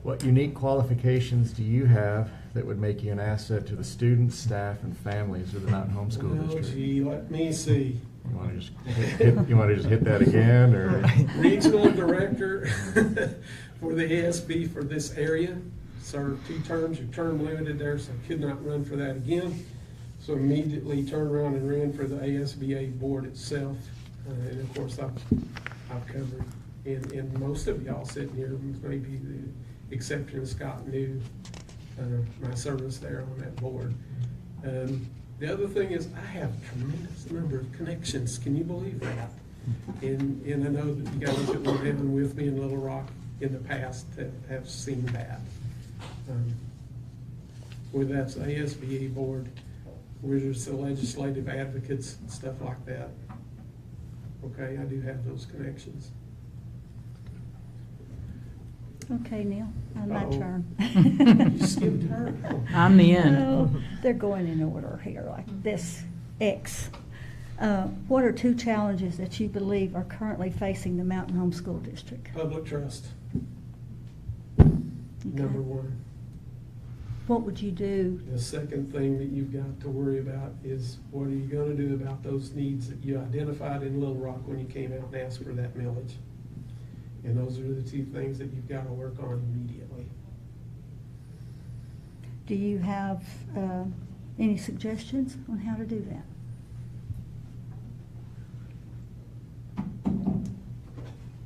What unique qualifications do you have that would make you an asset to the students, staff, and families of the Mountain Home School District? Oh, gee, let me see. You want to just hit that again, or? Regional Director for the ASB for this area. Served 2 terms, your term limited there, so I could not run for that again. So immediately turned around and ran for the ASBA board itself. And of course, I've covered, and most of y'all sitting here, maybe the exception of Scott, knew my service there on that board. The other thing is I have a tremendous number of connections. Can you believe that? And I know that you guys that were down with me in Little Rock in the past have seen that. Whether that's the ASBA board, whether it's the legislative advocates and stuff like that. Okay, I do have those connections. Okay, Neil, my Uh-oh. turn. You skipped her. I'm the end. No, they're going in order here, like this X. What are 2 challenges that you believe are currently facing the Mountain Home School District? Public trust, Okay. number 1. What would you do? The second thing that you've got to worry about is what are you going to do about those needs that you identified in Little Rock when you came out and asked for that millage? And those are the 2 things that you've got to work on immediately. Do you have any suggestions on how to do that?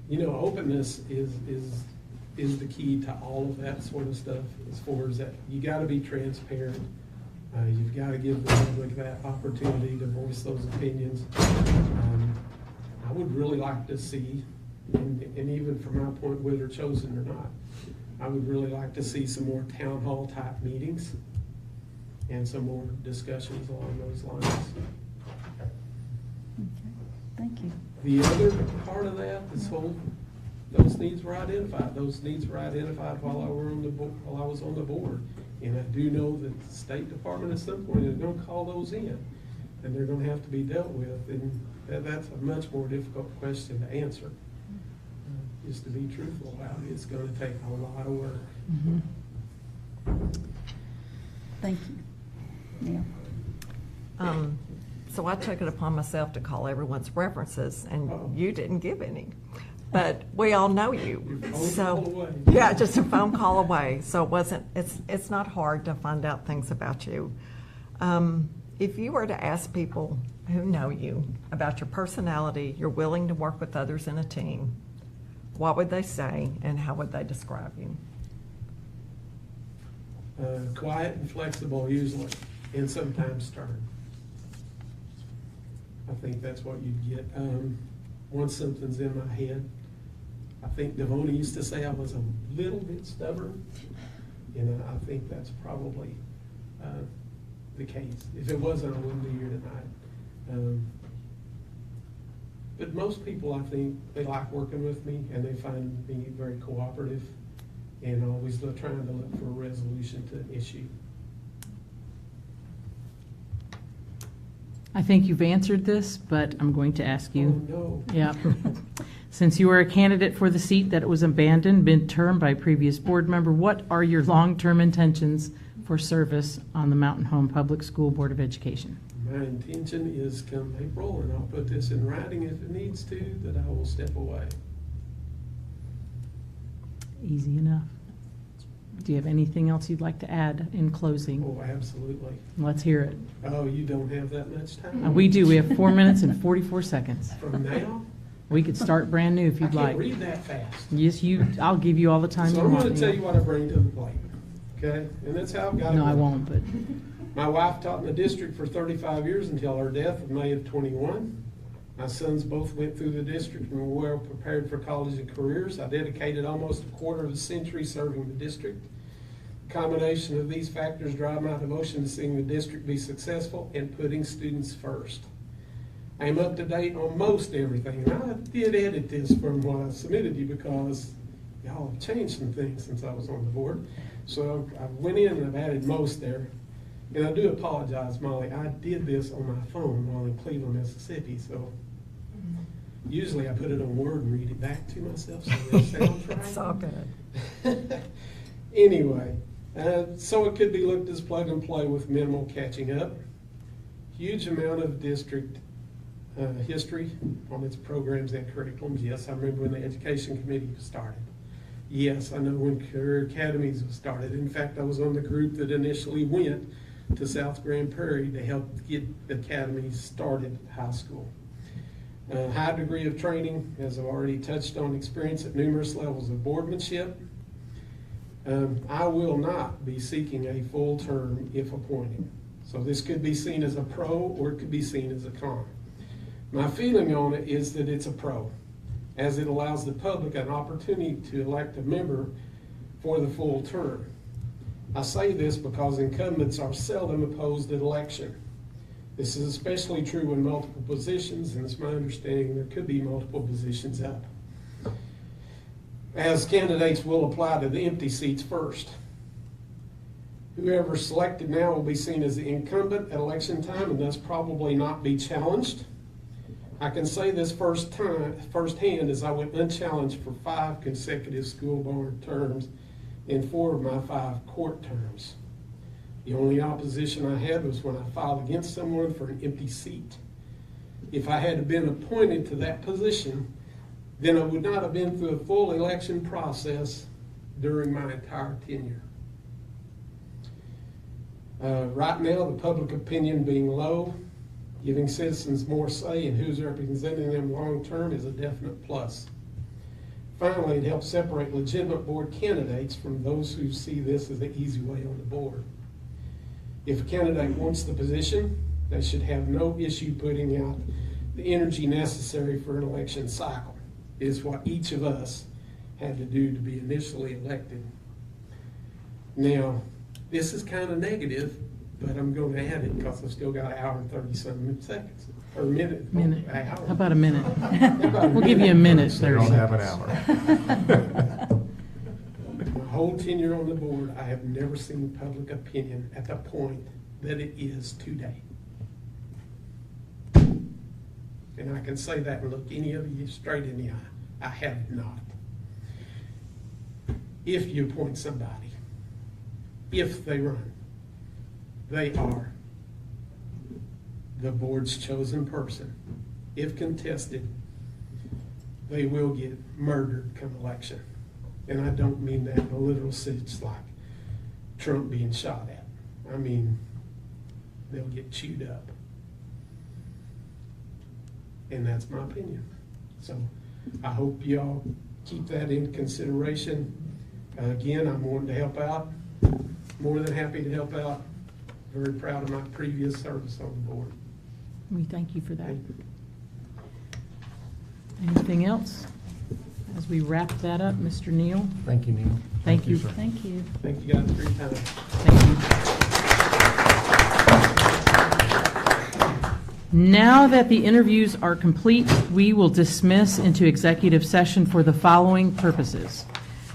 You know, openness is the key to all of that sort of stuff. As far as that, you got to be transparent. You've got to give the public that opportunity to voice those opinions. I would really like to see, and even from my point, whether chosen or not, I would really like to see some more town hall type meetings and some more discussions along those lines. Okay, thank you. The other part of that, those needs were identified. Those needs were identified while I was on the board. And I do know that the State Department at some point is going to call those in, and they're going to have to be dealt with. And that's a much more difficult question to answer. Just to be truthful about it, it's going to take a lot of work. Mm-hmm. Thank you. Yeah. So I took it upon myself to call everyone's references, and you didn't give any. But we all know you. So yeah, just a phone call away. So it's not hard to find out things about you. If you were to ask people who know you about your personality, you're willing to work with others in a team, what would they say, and how would they describe you? Quiet and flexible usually, and sometimes stern. I think that's what you'd get. Once something's in my head, I think Devona used to say I was a little bit stubborn, and I think that's probably the case. If it wasn't, I wouldn't be here tonight. But most people, I think, they like working with me and they find me very cooperative and always trying to look for a resolution to an issue. I think you've answered this, but I'm going to ask you. Oh, no. Yep. Since you are a candidate for the seat that was abandoned midterm by a previous board member, what are your long-term intentions for service on the Mountain Home Public School Board of Education? My intention is come April, and I'll put this in writing if it needs to, that I will step away. Easy enough. Do you have anything else you'd like to add in closing? Oh, absolutely. Let's hear it. Oh, you don't have that much time? We do. We have 4 minutes and 44 seconds. From now? We could start brand new if you'd I like. can't read that fast. Yes, I'll give you all the time So you I'm want. going to tell you what I bring to the plate, okay? And that's how I've got it. No, I won't, but My wife taught in the district for 35 years until her death in May of 21. My sons both went through the district and were well prepared for college and careers. I dedicated almost a quarter of a century serving the district. The combination of these factors drive my devotion to seeing the district be successful and putting students first. I am up to date on most everything, and I did edit this from what I submitted you because y'all have changed some things since I was on the board. So I went in and I've added most there. And I do apologize, Molly, I did this on my phone while in Cleveland, Mississippi, so usually I put it on Word and read it back to myself so it sounds right. It's all good. Anyway, so it could be looked as plug and play with minimal catching up. Huge amount of district history on its programs and curriculums. Yes, I remember when the education committee was started. Yes, I know when career academies was started. In fact, I was on the group that initially went to South Grand Prairie to help get academies started at high school. High degree of training, as I've already touched on, experience at numerous levels of boardmanship. I will not be seeking a full term if appointed. So this could be seen as a pro or it could be seen as a con. My feeling on it is that it's a pro, as it allows the public an opportunity to elect a member for the full term. I say this because incumbents are seldom opposed at election. This is especially true when multiple positions, and it's my understanding there could be multiple positions up, as candidates will apply to the empty seats first. Whoever's selected now will be seen as the incumbent at election time and thus probably not be challenged. I can say this firsthand as I went unchallenged for 5 consecutive school board terms and 4 of my 5 court terms. The only opposition I had was when I filed against someone for an empty seat. If I had been appointed to that position, then I would not have been through a full election process during my entire tenure. Right now, the public opinion being low, giving citizens more say in who's representing them long-term is a definite plus. Finally, it helps separate legitimate board candidates from those who see this as the easy way on the board. If a candidate wants the position, they should have no issue putting out the energy necessary for an election cycle. It is what each of us had to do to be initially elected. Now, this is kind of negative, but I'm going to add it because I've still got an hour and 30-some seconds. Or a minute. minute. An hour. How about a minute? About a We'll give you a minute. So you don't have an hour. My whole tenure on the board, I have never seen public opinion at the point that it is today. And I can say that and look any of you straight in the eye. I have not. If you appoint somebody, if they run, they are the board's chosen person. If contested, they will get murdered come election. And I don't mean that in a literal sense like Trump being shot at. I mean, they'll get chewed up. And that's my opinion. So I hope y'all keep that in consideration. Again, I'm wanting to help out. More than happy to help out. Very proud of my previous service on the board. We thank you for that. Anything else? As we wrap that up, Mr. Neal? Thank you, Neil. Thank you. sir. Thank you. Thank you guys for your time. Thank you. Now that the interviews are complete, we will dismiss into executive session for the following purposes: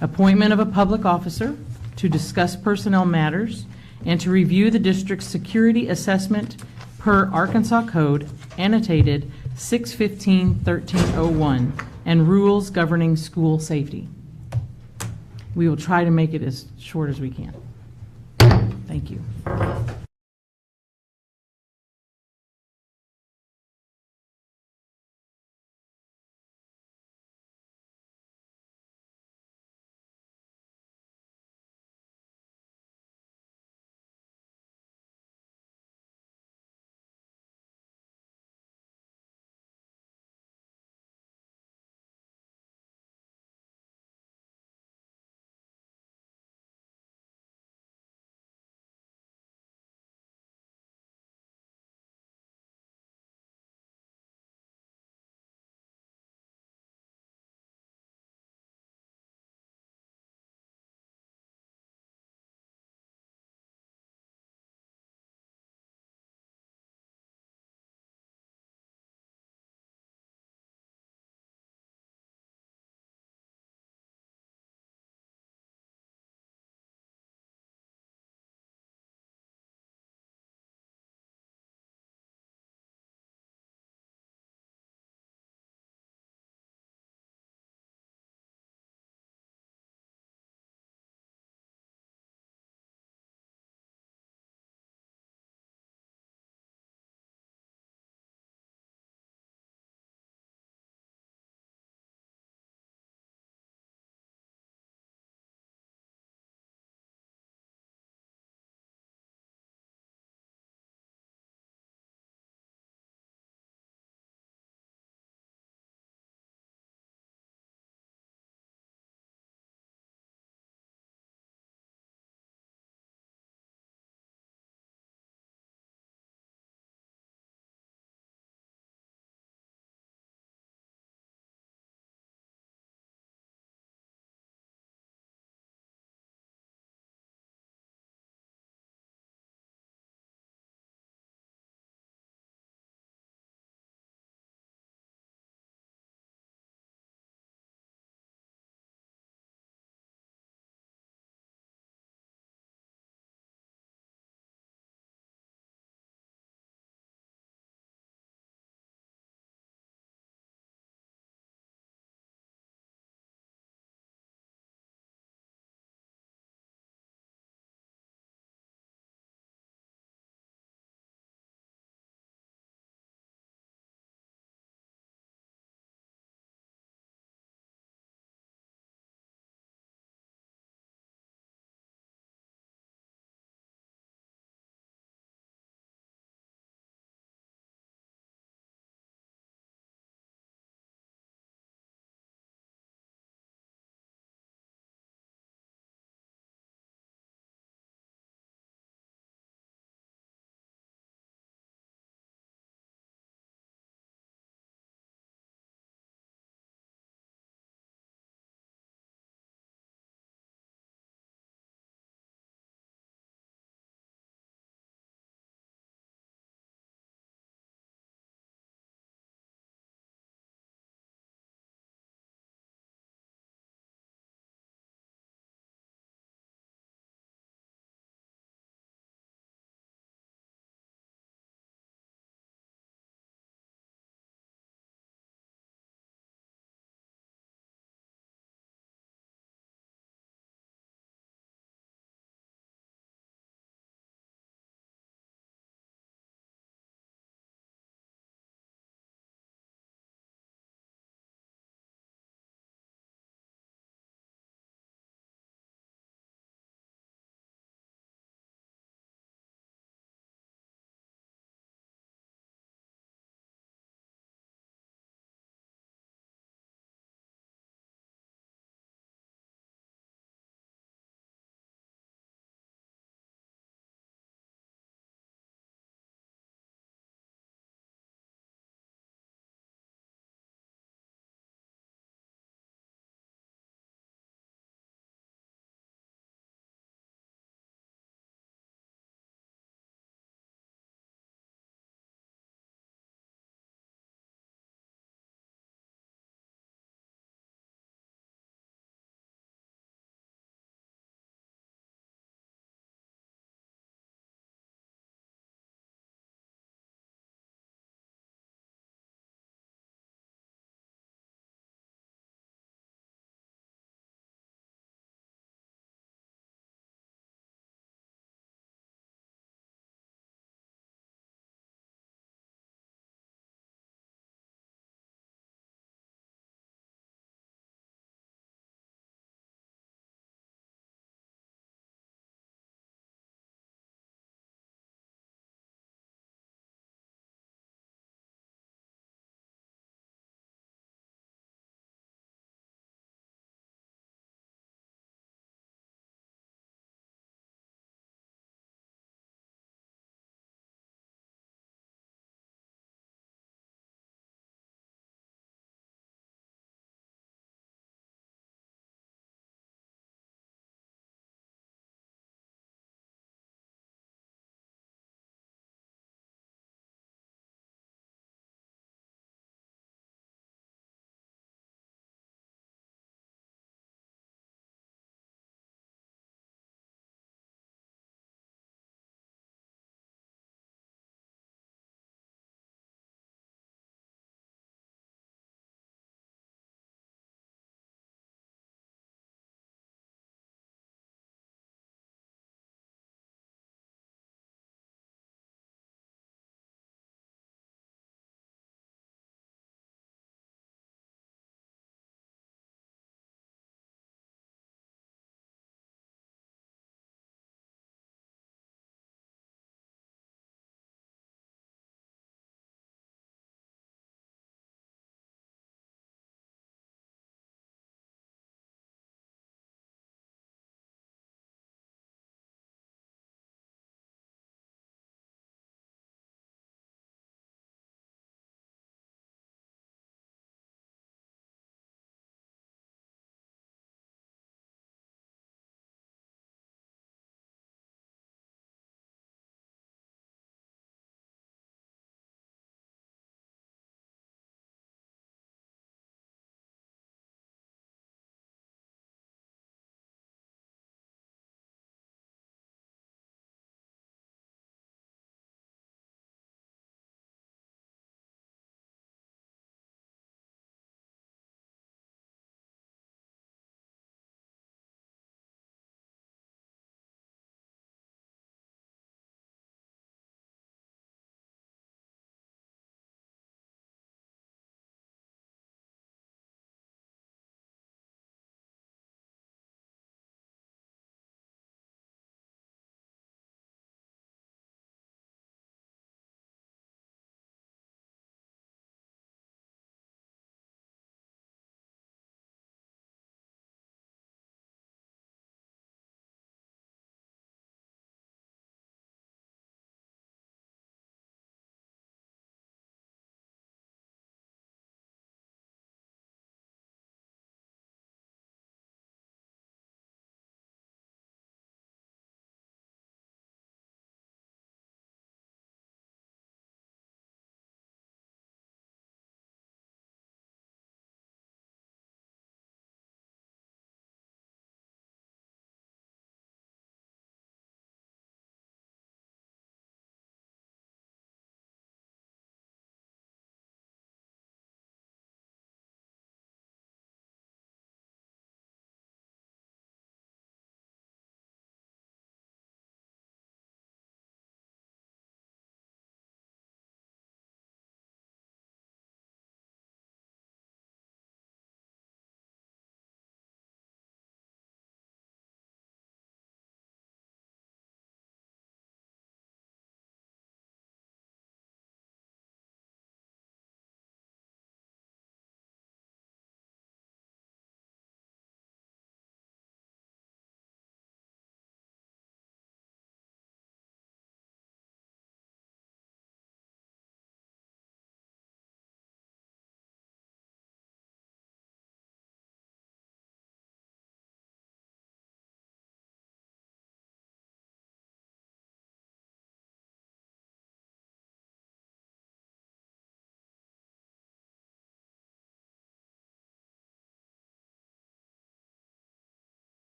appointment of a public officer, to discuss personnel matters, and to review the district's security assessment per Arkansas Code annotated 615-1301 and rules governing school safety. We will try to make it as short as we can. Thank you.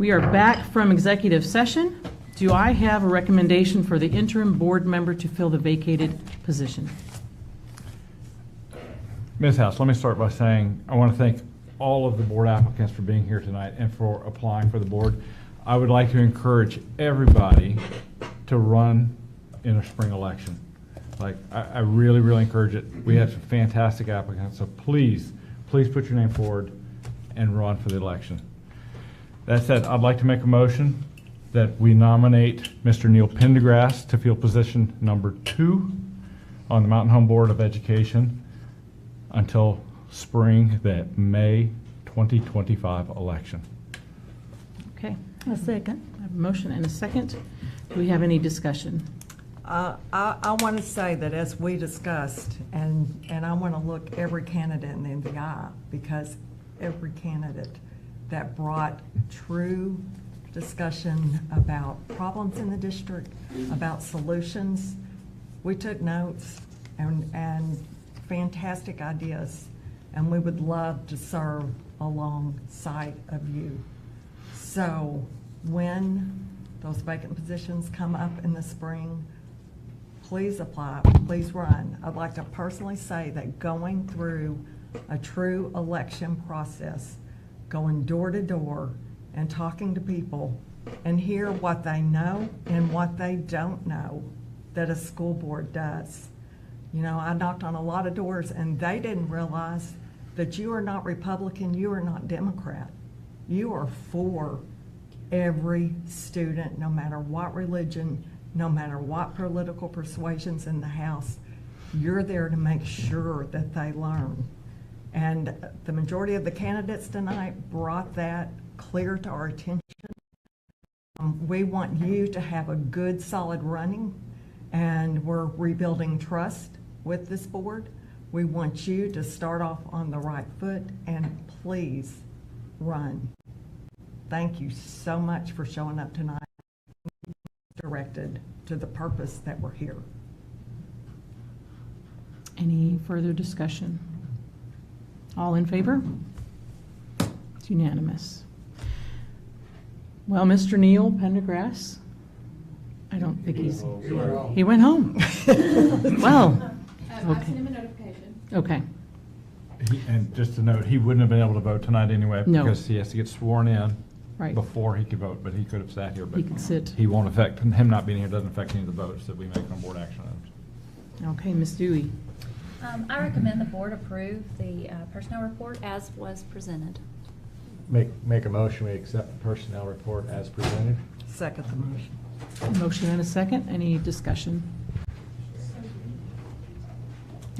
We are back from executive session. Do I have a recommendation for the interim board member to fill the vacated position? Ms. House, let me start by saying I want to thank all of the board applicants for being here tonight and for applying for the board. I would like to encourage everybody to run in a spring election. Like, I really, really encourage it. We have some fantastic applicants, so please put your name forward and run for the election. That said, I'd like to make a motion that we nominate Mr. Neil Pendergrass to fill position number 2 on the Mountain Home Board of Education until spring, the May 2025 election. Okay. A second. I have a motion and a second. Do we have any discussion? I want to say that as we discussed, and I want to look every candidate in the eye, because every candidate that brought true discussion about problems in the district, about solutions, we took notes and fantastic ideas, and we would love to serve alongside of you. So when those vacant positions come up in the spring, please apply, please run. I'd like to personally say that going through a true election process, going door to door and talking to people and hear what they know and what they don't know that a school board does. You know, I knocked on a lot of doors and they didn't realize that you are not Republican, you are not Democrat. You are for every student, no matter what religion, no matter what political persuasions in the House. You're there to make sure that they learn. And the majority of the candidates tonight brought that clear to our attention. We want you to have a good, solid running, and we're rebuilding trust with this board. We want you to start off on the right foot, and please run. Thank you so much for showing up tonight, directed to the purpose that we're here. Any further discussion? All in favor? It's unanimous. Well, Mr. Neil Pendergrass, I don't think he's... He went home. Well, I okay. sent him a notification. Okay. And just to note, he wouldn't have been able to vote tonight anyway No. because he has to get sworn in Right. before he could vote, but he could have sat here. But He could sit. He won't affect, him not being here doesn't affect any of the votes that we make on board action items. Okay, Ms. Dewey. I recommend the board approve the personnel report as was presented. Make a motion, we accept the personnel report as presented. Second the motion. A motion and a second. Any discussion?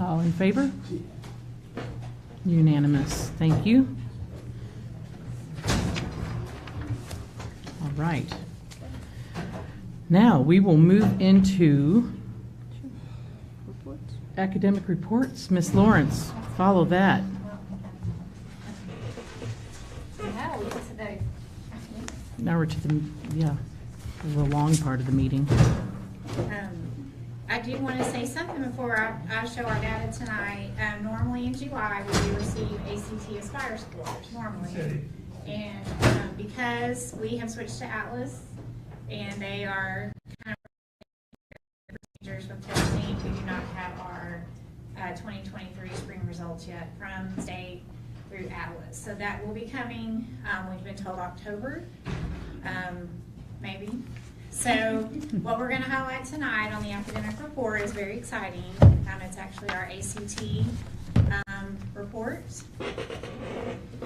All in favor? Unanimous. Thank you. All right. Now, we will move into academic reports. Ms. Lawrence, follow that. Now we're to the, the long part of the meeting. I do want to say something before I show our data tonight. Normally in July, we do receive ACT Aspire scores, normally. And because we have switched to Atlas, and they are kind of procedures with testing, we do not have our 2023 spring results yet from state through Atlas. So that will be coming, we've been told October, maybe. So what we're going to highlight tonight on the academic report is very exciting. It's actually our ACT report.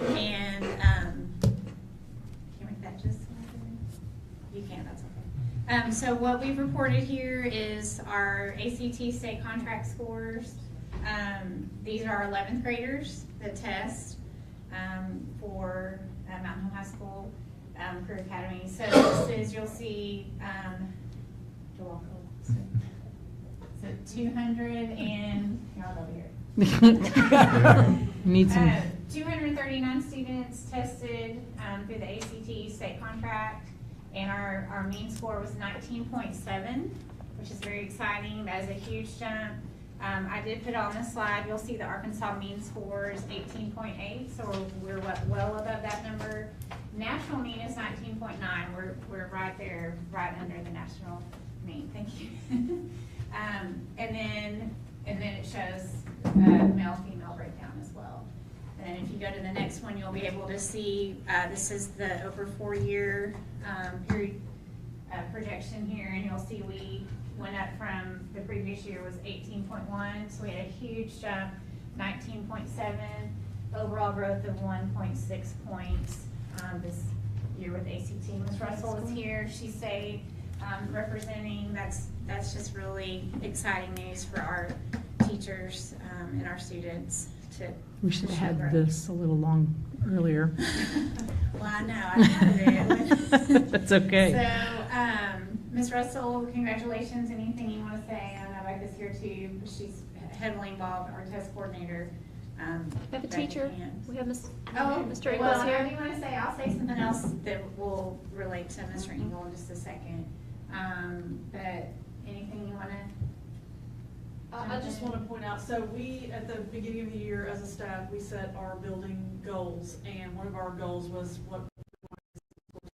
And can you make that just you can, that's okay. So what we've reported here is our ACT state contract scores. These are our 11th graders that test for Mountain Home High School Career Academy. So this is, you'll see, you're welcome. So 200 and, y'all over here. Need some. 239 students tested through the ACT state contract, and our mean score was 19.7, which is very exciting. That is a huge jump. I did put on this slide, you'll see the Arkansas mean score is 18.8, so we're well above that number. National mean is 19.9. We're right there, right under the national mean. Thank you. And then it shows male-female breakdown as well. And if you go to the next one, you'll be able to see this is the over 4-year period projection here, and you'll see we went up from the previous year was 18.1, so we had a huge jump, 19.7, overall growth of 1.6 points this year with ACT. Ms. Russell is here. She stayed representing. That's just really exciting news for our teachers and our students. We should have had this a little long earlier. Well, I know, I had it. That's okay. So, Ms. Russell, congratulations. Anything you want to say? I know Becca's here too, but she's heavily involved, our test coordinator. We have a teacher. We have Mr. Ingles well, here. I do want to say, I'll say something else that will relate to Mr. Engel in just a second. But anything you want to? I just want to point out, so we, at the beginning of the year as a staff, we set our building goals, and one of our goals was what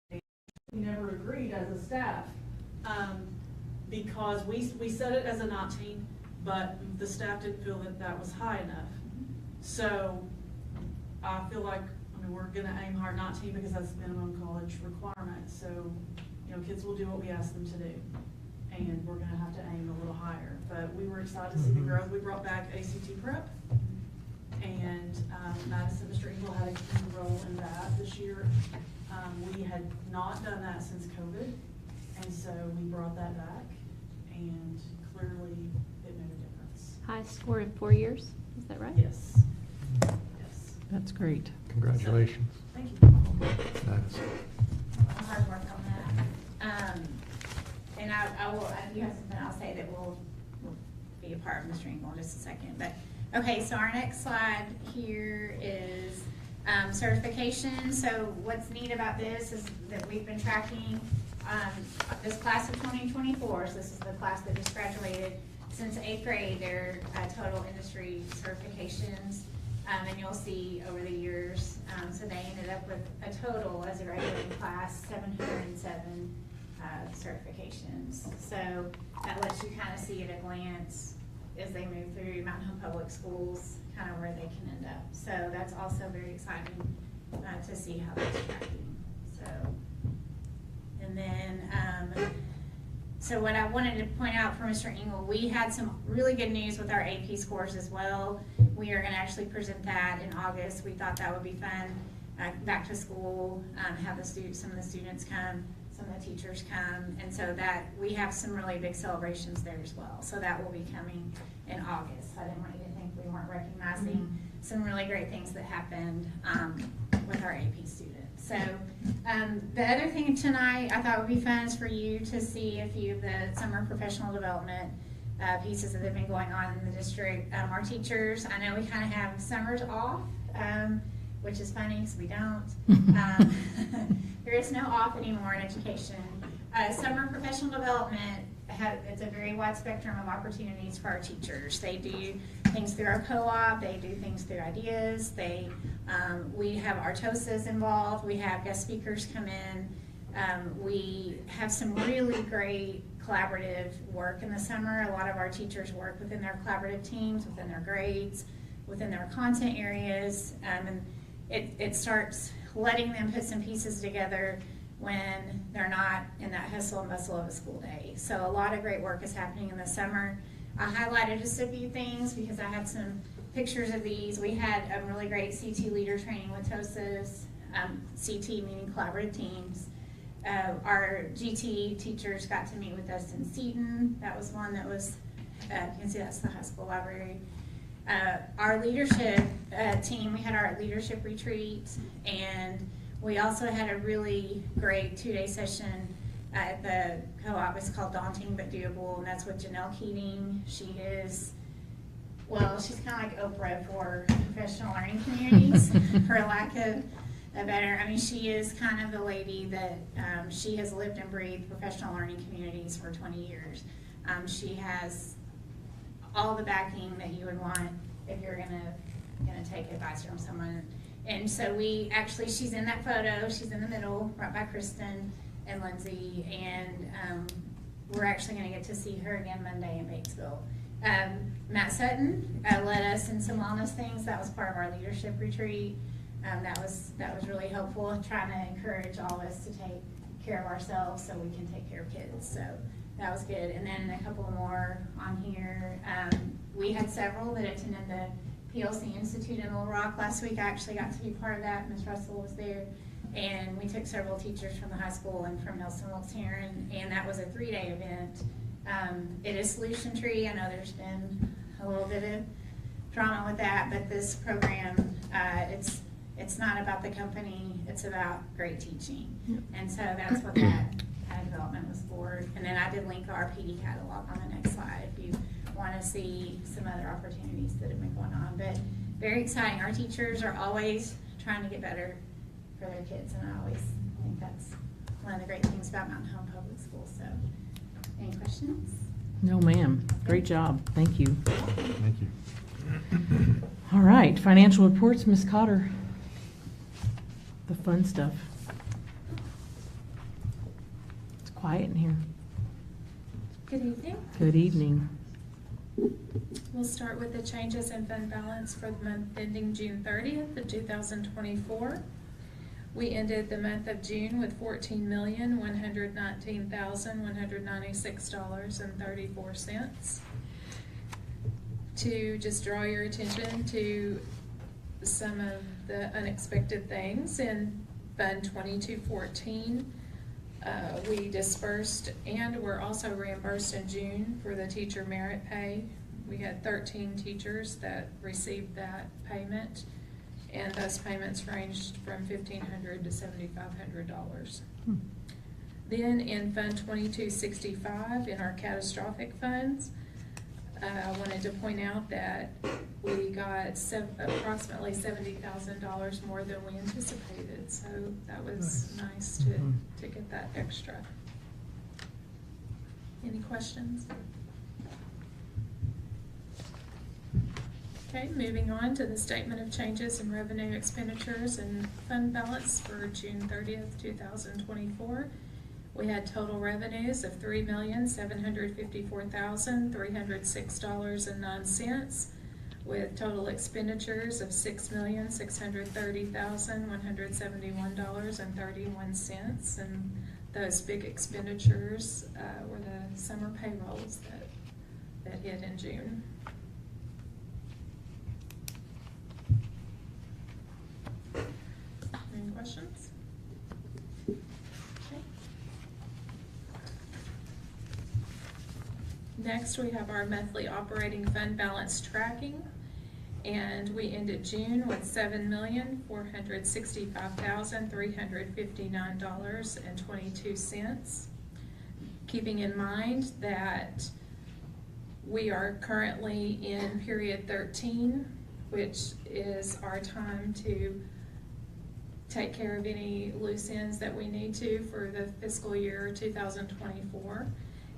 we never agreed as a staff, because we set it as a 19, but the staff didn't feel that that was high enough. So I feel like, I mean, we're going to aim higher 19 because that's minimum college requirement. So, you know, kids will do what we ask them to do. And we're gonna have to aim a little higher. But we were excited to see the growth. We brought back ACT prep. And Madison, Mr. Engel had a key role in that this year. We had not done that since COVID. And so we brought that back. And clearly it made a difference. Highest score in 4 years, is that right? Yes. Yes. That's great. Congratulations. Thank you. That's Hard work on that. And I do have something I'll say that will be a part of Mr. Engel in just a second. But okay, so our next slide here is certification. So what's neat about this is that we've been tracking this class of 2024. So this is the class that just graduated since 8th grade. Their total industry certifications, and you'll see over the years. So they ended up with a total as a graduating class 707. Certifications. So that lets you kind of see at a glance as they move through Mountain Home Public Schools, kind of where they can end up. So that's also very exciting to see how that's tracking. So, and then, so what I wanted to point out for Mr. Engel, we had some really good news with our AP scores as well. We are going to actually present that in August. We thought that would be fun. Back to school, have some of the students come. Some of the teachers come, and so that we have some really big celebrations there as well. So that will be coming in August. I didn't want you to think we weren't recognizing some really great things that happened with our AP students. So the other thing tonight I thought would be fun is for you to see a few of the summer professional development pieces that have been going on in the district. Our teachers, I know we kind of have summers off, which is funny because we don't. There is no off anymore in education. Summer professional development, it's a very wide spectrum of opportunities for our teachers. They do things through our co-op, they do things through ideas, we have our TOSAs involved, we have guest speakers come in, we have some really great collaborative work in the summer. A lot of our teachers work within their collaborative teams, within their grades, within their content areas, and it starts letting them put some pieces together when they're not in that hustle and bustle of a school day. So a lot of great work is happening in the summer. I highlighted just a few things because I had some pictures of these. We had a really great CT leader training with TOSAs, CT meaning collaborative teams. Our GT teachers got to meet with us in Seton. That was one that was, you can see that's the high school library. Our leadership team, we had our leadership retreat, and we also had a really great 2-day session at the co-op. It's called Daunting But Doable, and that's with Janelle Keating. She is, well, she's kind of like Oprah for professional learning communities, for lack of a better, I mean, she is kind of the lady that she has lived and breathed professional learning communities for 20 years. She has all the backing that you would want if you're gonna take advice from someone. And so she's in that photo, she's in the middle, right by Kristen and Lindsay, and we're actually gonna get to see her again Monday in Batesville. Matt Sutton led us in some wellness things. That was part of our leadership retreat. That was really helpful, trying to encourage all of us to take care of ourselves so we can take care of kids. So that was good. And then a couple more on here. We had several that attended the PLC Institute in Little Rock last week. I actually got to be part of that. Ms. Russell was there. And we took several teachers from the high school and from Nelson Wilkes Heron, and that was a 3-day event. It is Solution Tree. I know there's been a little bit of drama with that, but this program, it's not about the company, it's about great teaching. And so that's what that development was for. And then I did link our PD catalog on the next slide if you want to see some other opportunities that have been going on. But very exciting. Our teachers are always trying to get better for their kids, and I always think that's one of the great things about Mountain Home Public Schools. So, any questions? No, ma'am. Great job. Thank you. Thank you. All right, financial reports, Ms. Cotter. The fun stuff. It's quiet in here. Good evening. Good evening. We'll start with the changes in fund balance for the month ending June 30th of 2024. We ended the month of June with $14,119,196.34. To just draw your attention to some of the unexpected things, in Fund 2214, we dispersed and were also reimbursed in June for the teacher merit pay. We had 13 teachers that received that payment, and those payments ranged from $1,500 to $7,500. Then in Fund 2265, in our catastrophic funds, I wanted to point out that we got approximately $70,000 more than we anticipated, so that was nice to get that extra. Any questions? Okay, moving on to the statement of changes in revenue, expenditures, and fund balance for June 30th, 2024. We had total revenues of $3,754,306.09, with total expenditures of $6,630,171.31, and those big expenditures were the summer payrolls that hit in June. Any questions? Okay. Next, we have our monthly operating fund balance tracking, and we ended June with $7,465,359.22. Keeping in mind that we are currently in period 13, which is our time to take care of any loose ends that we need to for the fiscal year 2024.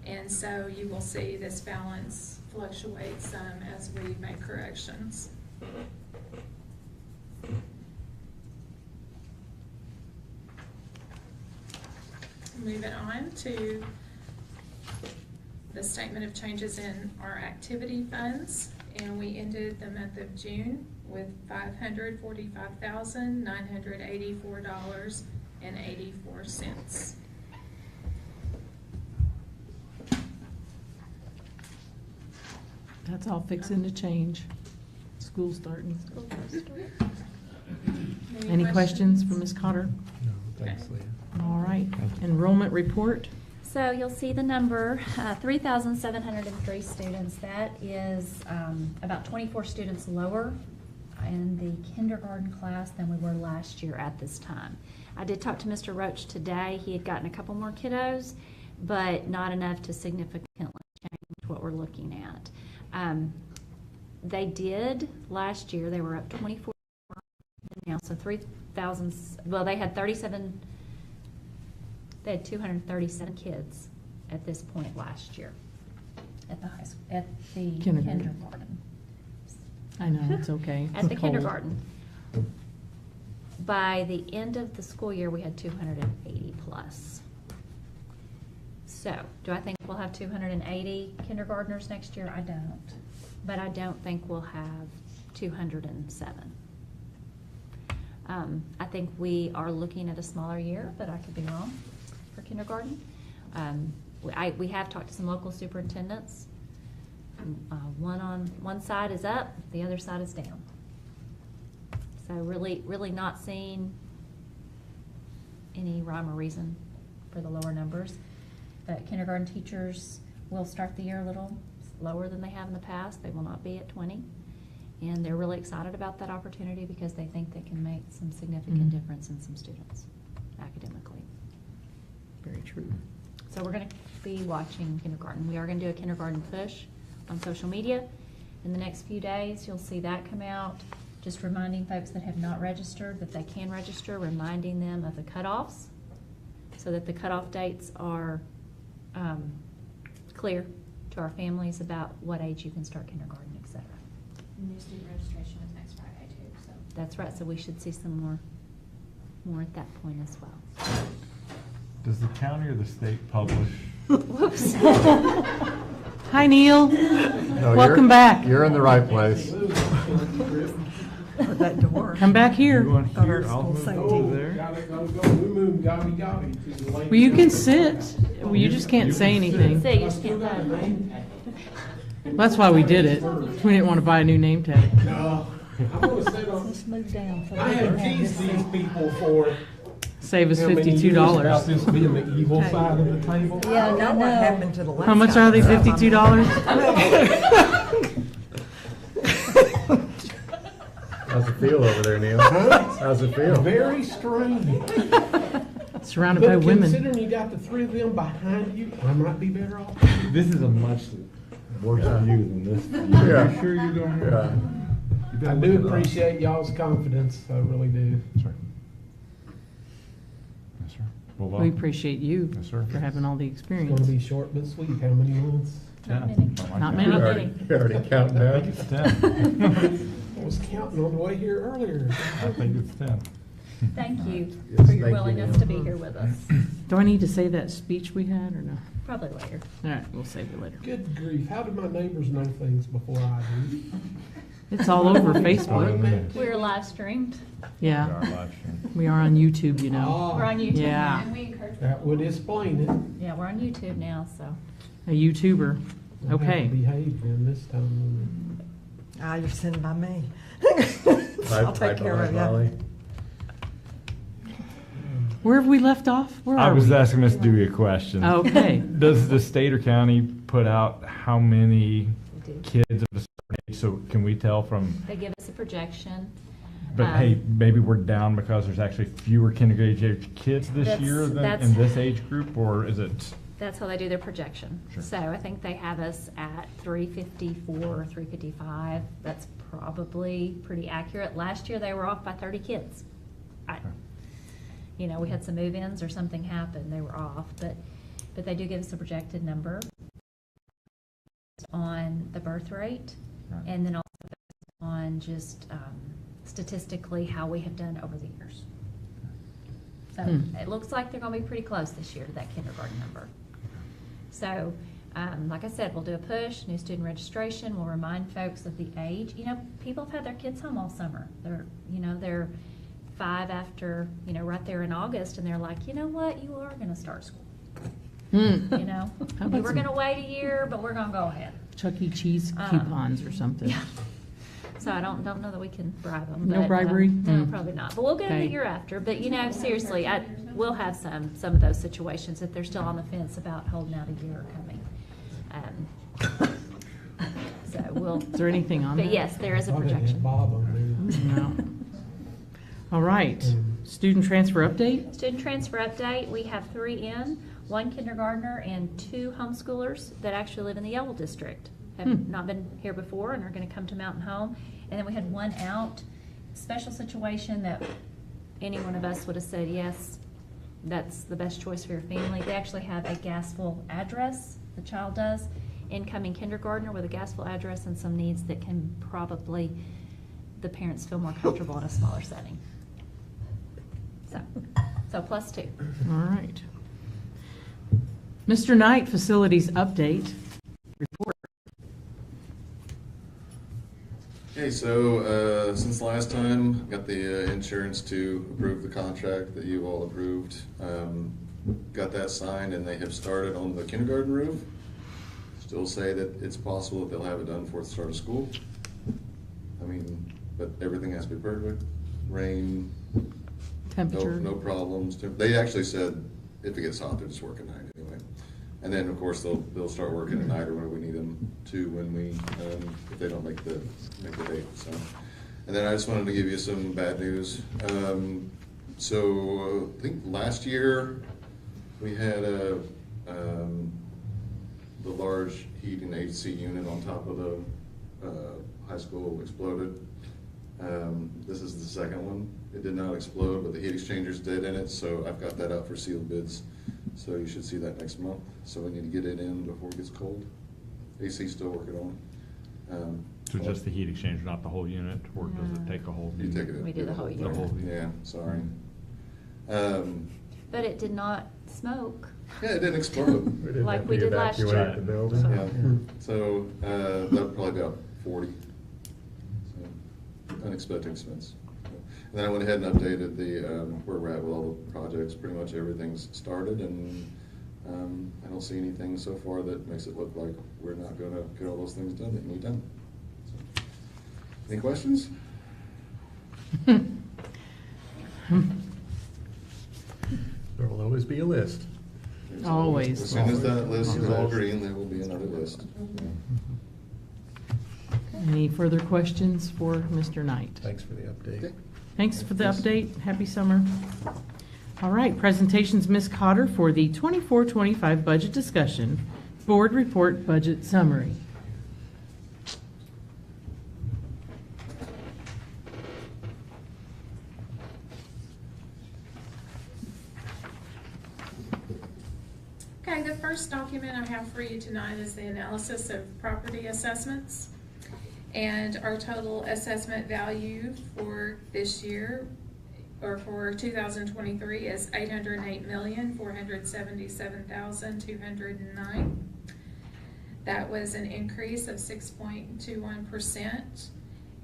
And so you will see this balance fluctuate some as we make corrections. Moving on to the statement of changes in our activity funds, and we ended the month of June with $545,984.84. That's all fixing to change. School's starting. Any questions for Ms. Cotter? No, thanks, Leah. All right, enrollment report. So you'll see the number, 3,703 students. That is about 24 students lower in the kindergarten class than we were last year at this time. I did talk to Mr. Roach today. He had gotten a couple more kiddos, but not enough to significantly change what we're looking at. They did last year, they were up 24 now, so 3,000, well, they had 237 kids at this point last year. at the high school, at the Kindergarten. kindergarten. I know, it's okay. At the It's cold. kindergarten. By the end of the school year, we had 280 plus. So, do I think we'll have 280 kindergartners next year? I don't. But I don't think we'll have 207. I think we are looking at a smaller year, but I could be wrong for kindergarten. We have talked to some local superintendents. One on one side is up, the other side is down. So really not seeing any rhyme or reason for the lower numbers. But kindergarten teachers will start the year a little lower than they have in the past. They will not be at 20. And they're really excited about that opportunity because they think they can make some significant difference in some students academically. Very true. So we're going to be watching kindergarten. We are going to do a kindergarten push on social media. In the next few days, you'll see that come out. Just reminding folks that have not registered that they can register, reminding them of the cutoffs so that the cutoff dates are clear to our families about what age you can start kindergarten, et cetera. New student registration is next Friday too, so. That's right, so we should see some more at that point as well. Does the county or the state publish? Whoops. Hi, Neil. No, Welcome back. You're in the right place. That door. Come back here. You want Thought here? our I'll school move safety. over there. Gotta go, we moved gobby gobby to the lake. Well, you can sit. Well, you just can't say anything. So you just can't vote. That's why we did it. We didn't want to buy a new name tag. No, I'm gonna sit on, Let's move down. so I we have can have teased this these people for Save us how many years $52. about this being the evil side of the table. Yeah, I know what happened to the last How much guy. are they? $52? How's it feel over there, Neil? How's it feel? Very strange. Surrounded by But women. considering you got the three of them behind you, I might be better off. This is a much worse view than this. Yeah. You sure you don't? Yeah. I do appreciate y'all's confidence, I really do. Sir. Yes, sir. Well, We appreciate you Yes, sir. for having all the It's gonna experience. be short but sweet. How many months? Not many. Not You're many. already counting I down. think it's 10. I was counting on the way here earlier. I think it's 10. Thank you Yes, for your thank you, willingness Neil. to be here with us. Do I need to say that speech we had or no? Probably later. All right, we'll save it later. Good grief, how do my neighbors know things before I do? It's all over All in Facebook. the news. We're live streamed. Yeah, Our live stream. we are on YouTube, you know. Ah, We're on YouTube. Yeah, And we encourage. that would explain it. Yeah, we're on YouTube now, so. a YouTuber. I'll have to Okay. behave then this time. Ah, you're sitting by me. Hi- I'll take hi, care of you. Molly. Where have we left off? Where I are was we? asking Miss Dewey a question. Okay. Does the state or county put out how many We do. kids of a certain age? So can we tell from, They give us a projection. but hey, maybe we're down because there's actually fewer kindergarten age kids this That's- year than that's- in this age group, or is it? That's how they do their projection. Sure. So I think they have us at 354 or 355. That's probably pretty accurate. Last year, they were off by 30 kids. You know, we had some move-ins or something happened, they were off, but they do give us a projected number on the birth rate, Right. and then also on just statistically how we have done over the years. So it looks like they're gonna be pretty close this year to that kindergarten number. So, like I said, we'll do a push, new student registration, we'll remind folks of the age. You know, people have had their kids home all summer. They're 5 after, right there in August, and they're like, you know what, you are gonna start school. You know, How we about were some gonna wait a year, but we're gonna go ahead. Chuck E. Cheese coupons or something? Yeah. So I don't know that we can bribe them. No but, bribery? No, probably not. But we'll get them Okay. the year after. But, seriously, we'll have some of those situations if they're still on the fence about holding out a year or coming. So we'll. Is there anything on But that? yes, there is a Thought it had projection. Bob on there. No. All right. Student transfer update? Student transfer update, we have 3 in, 1 kindergartner and 2 homeschoolers that actually live in the Yellow District. Have not been here before and are gonna come to Mountain Home. And then we had 1 out, special situation that any one of us would have said, yes, that's the best choice for your family. They actually have a Gasville address, the child does, incoming kindergartner with a Gassville address and some needs that can probably, the parents feel more comfortable in a smaller setting. So +2. All right. Mr. Knight, facilities update report. Okay, so since last time, got the insurance to approve the contract that you all approved. Got that signed, and they have started on the kindergarten roof. Still say that it's possible that they'll have it done before the start of school. I mean, but everything has to be perfect. Rain, Temperature. no problems. They actually said if it gets hot, they're just working night anyway. And then, of course, they'll start working at night or when we need them to, when we, if they don't make the date, so. And then I just wanted to give you some bad news. So I think last year, we had the large heat and AC unit on top of the high school exploded. This is the second one. It did not explode, but the heat exchangers did in it, so I've got that out for sealed bids. So you should see that next month. So we need to get it in before it gets cold. AC still working on it. So just the heat exchanger, not the whole unit, or does it take a whole? You take it. We did the whole unit. Yeah, sorry. But it did not smoke. Yeah, it didn't explode. We didn't Like have we to did last evacuate year. the building. Yeah, so that'll probably be about 40. So unexpected expense. And then I went ahead and updated the where we're at with all the projects. Pretty much everything's started, and I don't see anything so far that makes it look like we're not going to get all those things done that need done. So, any questions? There will always be a list. Always. As soon as that list is all green, there will be another list. Any further questions for Mr. Knight? Thanks for the update. Okay. Thanks for the update. Happy summer. All right, presentations, Ms. Cotter, for the 24-25 budget discussion, board report, budget summary. Okay, the first document I have for you tonight is the analysis of property assessments. And our total assessment value for this year, or for 2023, is $808,477,209. That was an increase of 6.21%.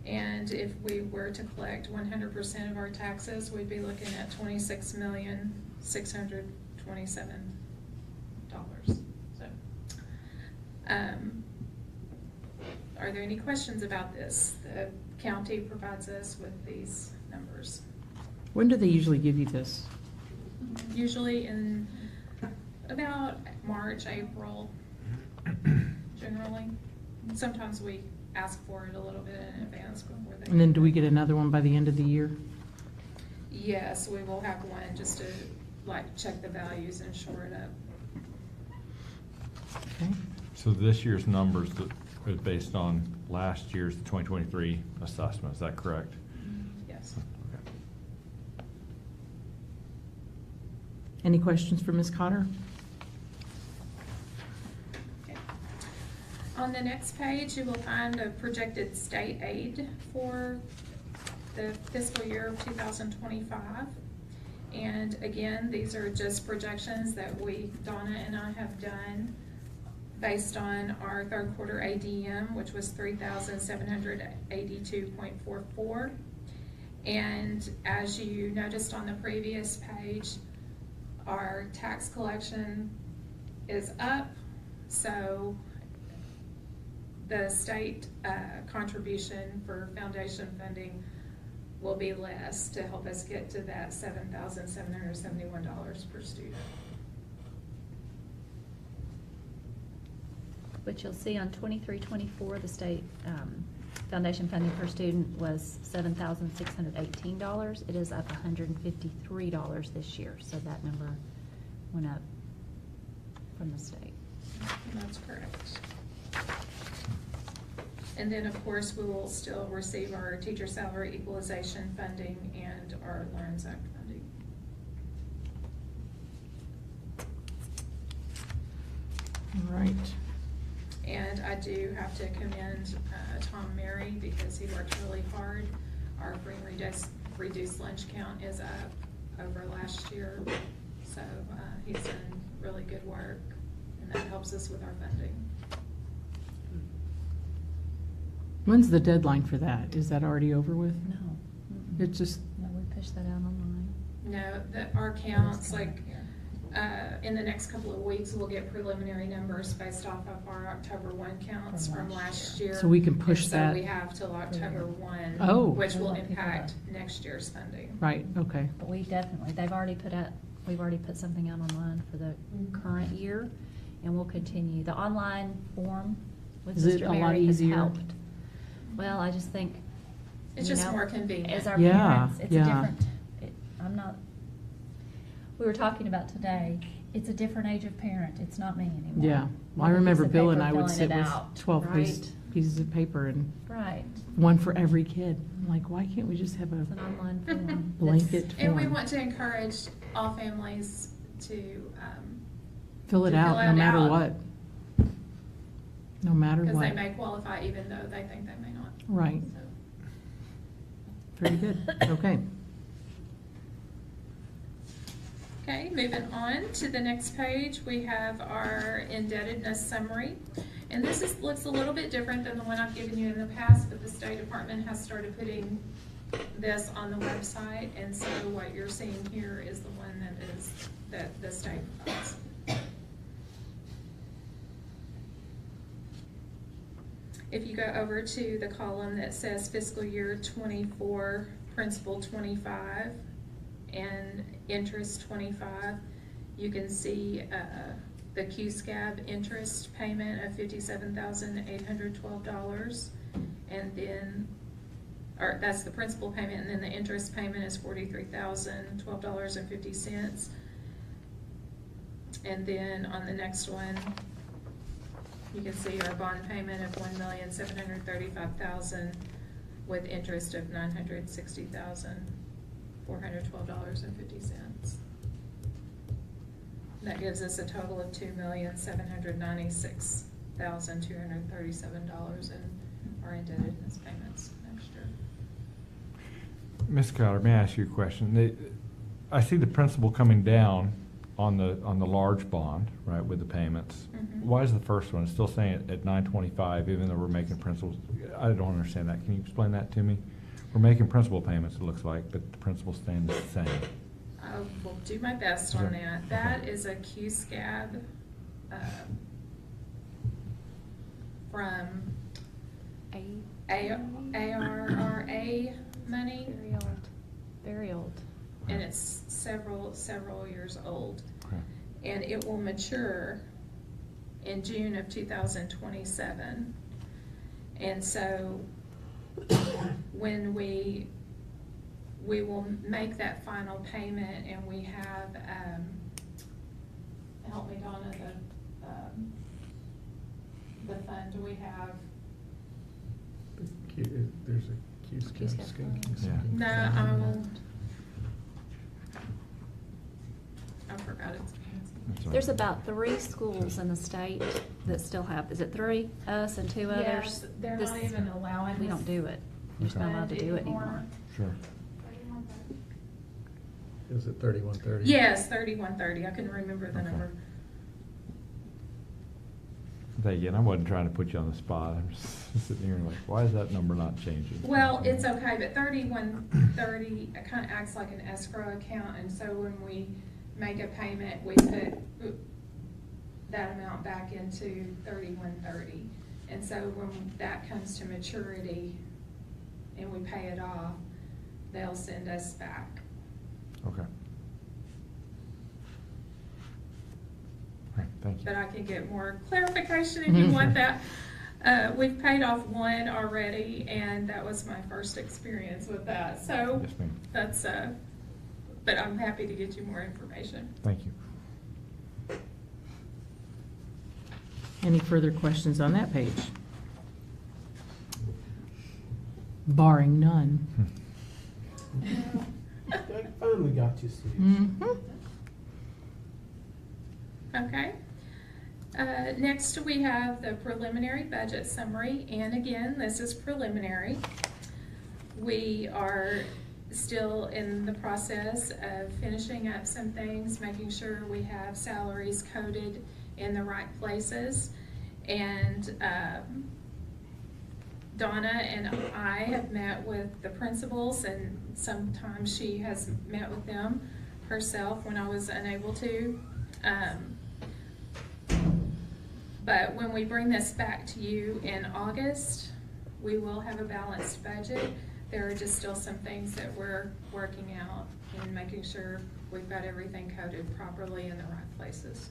And if we were to collect 100% of our taxes, we'd be looking at $26,627. So, are there any questions about this? The county provides us with these numbers. When do they usually give you this? Usually in about March, April, generally. Sometimes we ask for it a little bit in advance before they. And then do we get another one by the end of the year? Yes, we will have one just to check the values and shore it up. Okay. So this year's numbers is based on last year's 2023 assessment, is that correct? Yes. Okay. Any questions for Ms. Cotter? Okay. On the next page, you will find a projected state aid for the fiscal year of 2025. And again, these are just projections that Donna and I have done based on our third quarter ADM, which was 3,782.44. And as you noticed on the previous page, our tax collection is up, so the state contribution for foundation funding will be less to help us get to that $7,771 per student. Which you'll see on 23-24, the state foundation funding per student was $7,618. It is up $153 this year, so that number went up from the state. That's correct. And then, of course, we will still receive our teacher salary equalization funding and our Learns Act funding. All right. And I do have to commend Tom Mary because he worked really hard. Our free and reduced lunch count is up over last year. So he's done really good work, and that helps us with our funding. When's the deadline for that? Is that already over with? No. It just, No, we pushed that out online. No, our counts, like, in the next couple of weeks, we'll get preliminary numbers based off of our October 1 counts from last year. So we can push And that. So we have till October 1. Oh. Which will impact next year's funding. right, okay. But we've already put something out online for the current year, and we'll continue. The online form with Is it Mr. a lot Mary has easier? helped. Well, I just think. It's you just know, more convenient. As our Yeah, parents, it's a yeah. different, we were talking about today, it's a different age of parent. It's not me anymore. Yeah. Well, I With a remember piece of Bill and paper I would filling sit it with out, 12 right? pieces of paper and Right. one for every kid. I'm like, why can't we just have a It's an online form. blanket And we form? want to encourage all families to, Fill it to out, fill no it matter out. what. No matter because they what. may qualify even though they think they may not. Right. So. Very good, okay. Okay, moving on to the next page, we have our indebtedness summary. And this looks a little bit different than the one I've given you in the past, but the State Department has started putting this on the website. And so what you're seeing here is the one that the state provides. If you go over to the column that says fiscal year 24, principal 25, and interest 25, you can see the QSCAB interest payment of $57,812, and then, or that's the principal payment, and then the interest payment is $43,012.50. And then on the next one, you can see our bond payment of $1,735,000 with interest of $960,412.50. That gives us a total of $2,796,237 in our indebtedness payments next year. Ms. Cowder, may I ask you a question? I see the principal coming down on the large bond, right, with the payments. Mhm. Why is the first one still saying at 925, even though we're making principals? I don't understand that. Can you explain that to me? We're making principal payments, it looks like, but the principal's staying the same. I will do my best on that. That is a QSCAB from ARRA money. Very old. Very old. And it's several years old. Okay. And it will mature in June of 2027. And so when we will make that final payment, and we have, help me Donna, the fund we have. There's a QSCAB scheme. No, I will. I forgot it's. There's about 3 schools in the state that still have, is it 3? Us and 2 others? Yes, they're not even allowing We us don't do it. We're just not allowed to do it anymore. Sure. Is it 3130? Yes, 3130. I couldn't remember the number. Again, I wasn't trying to put you on the spot. I'm just sitting here like, why is that number not changing? Well, it's okay, but 3130 kind of acts like an escrow account, and so when we make a payment, we put that amount back into 3130. And so when that comes to maturity and we pay it off, they'll send us back. Okay. All right, thank you. But I can get more clarification if you want that. We've paid off one already, and that was my first experience with that. So Yes, ma'am. that's, but I'm happy to get you more information. Thank you. Any further questions on that page? Barring none. I finally got you, Steve. Mhm. Okay. Next, we have the preliminary budget summary, and again, this is preliminary. We are still in the process of finishing up some things, making sure we have salaries coded in the right places. And Donna and I have met with the principals, and sometimes she has met with them herself when I was unable to. But when we bring this back to you in August, we will have a balanced budget. There are just still some things that we're working out and making sure we've got everything coded properly in the right places.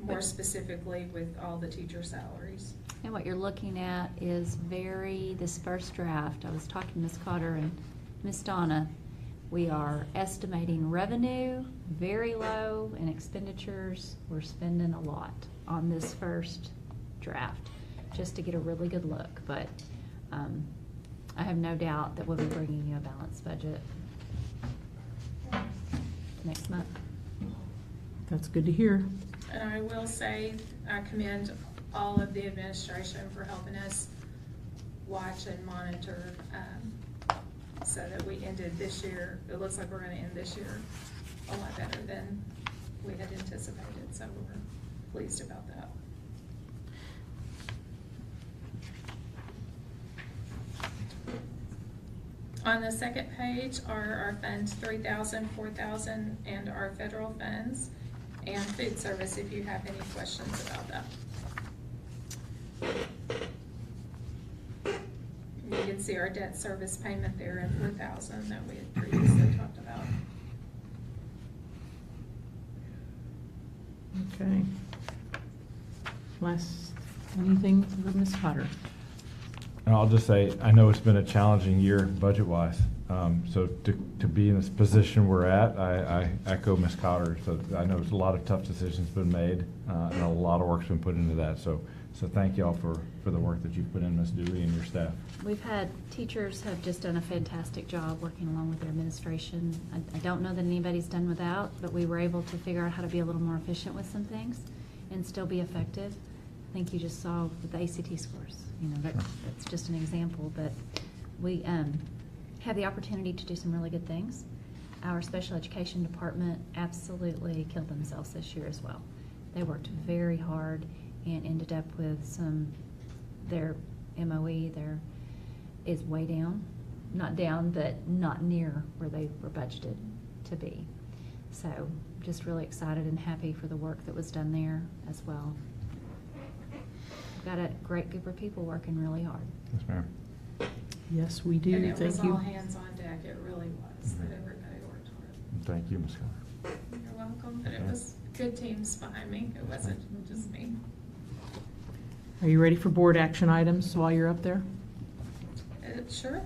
More specifically with all the teacher salaries. And what you're looking at is this first draft. I was talking to Ms. Cotter and Ms. Donna. We are estimating revenue very low, and expenditures, we're spending a lot on this first draft just to get a really good look. But I have no doubt that we'll be bringing you a balanced budget next month. That's good to hear. And I will say, I commend all of the administration for helping us watch and monitor, so that we ended this year, it looks like we're gonna end this year a lot better than we had anticipated, so we're pleased about that. On the second page are our funds, 3,000, 4,000, and our federal funds, and food service, if you have any questions about that. You can see our debt service payment there at 4,000 that we had previously talked about. Okay. Anything for Ms. Potter? And I'll just say, I know it's been a challenging year budget-wise. So to be in this position we're at, I echo Ms. Cotter. So I know there's a lot of tough decisions been made, and a lot of work's been put into that. So thank y'all for the work that you've put in, Ms. Dewey, and your staff. Teachers have just done a fantastic job working along with their administration. I don't know that anybody's done without, but we were able to figure out how to be a little more efficient with some things and still be effective. I think you just saw with the ACT scores. That's just an example, but we have the opportunity to do some really good things. Our special education department absolutely killed themselves this year as well. They worked very hard and ended up with their MOE is way down. Not down, but not near where they were budgeted to be. So just really excited and happy for the work that was done there as well. We've got a great group of people working really hard. Yes, ma'am. Yes, we do. And it was Thank you. all hands on deck. It really was, that everybody worked hard. Thank you, Ms. Cotter. You're welcome, but it was good teams behind me. It wasn't just me. Are you ready for board action items while you're up there? Sure.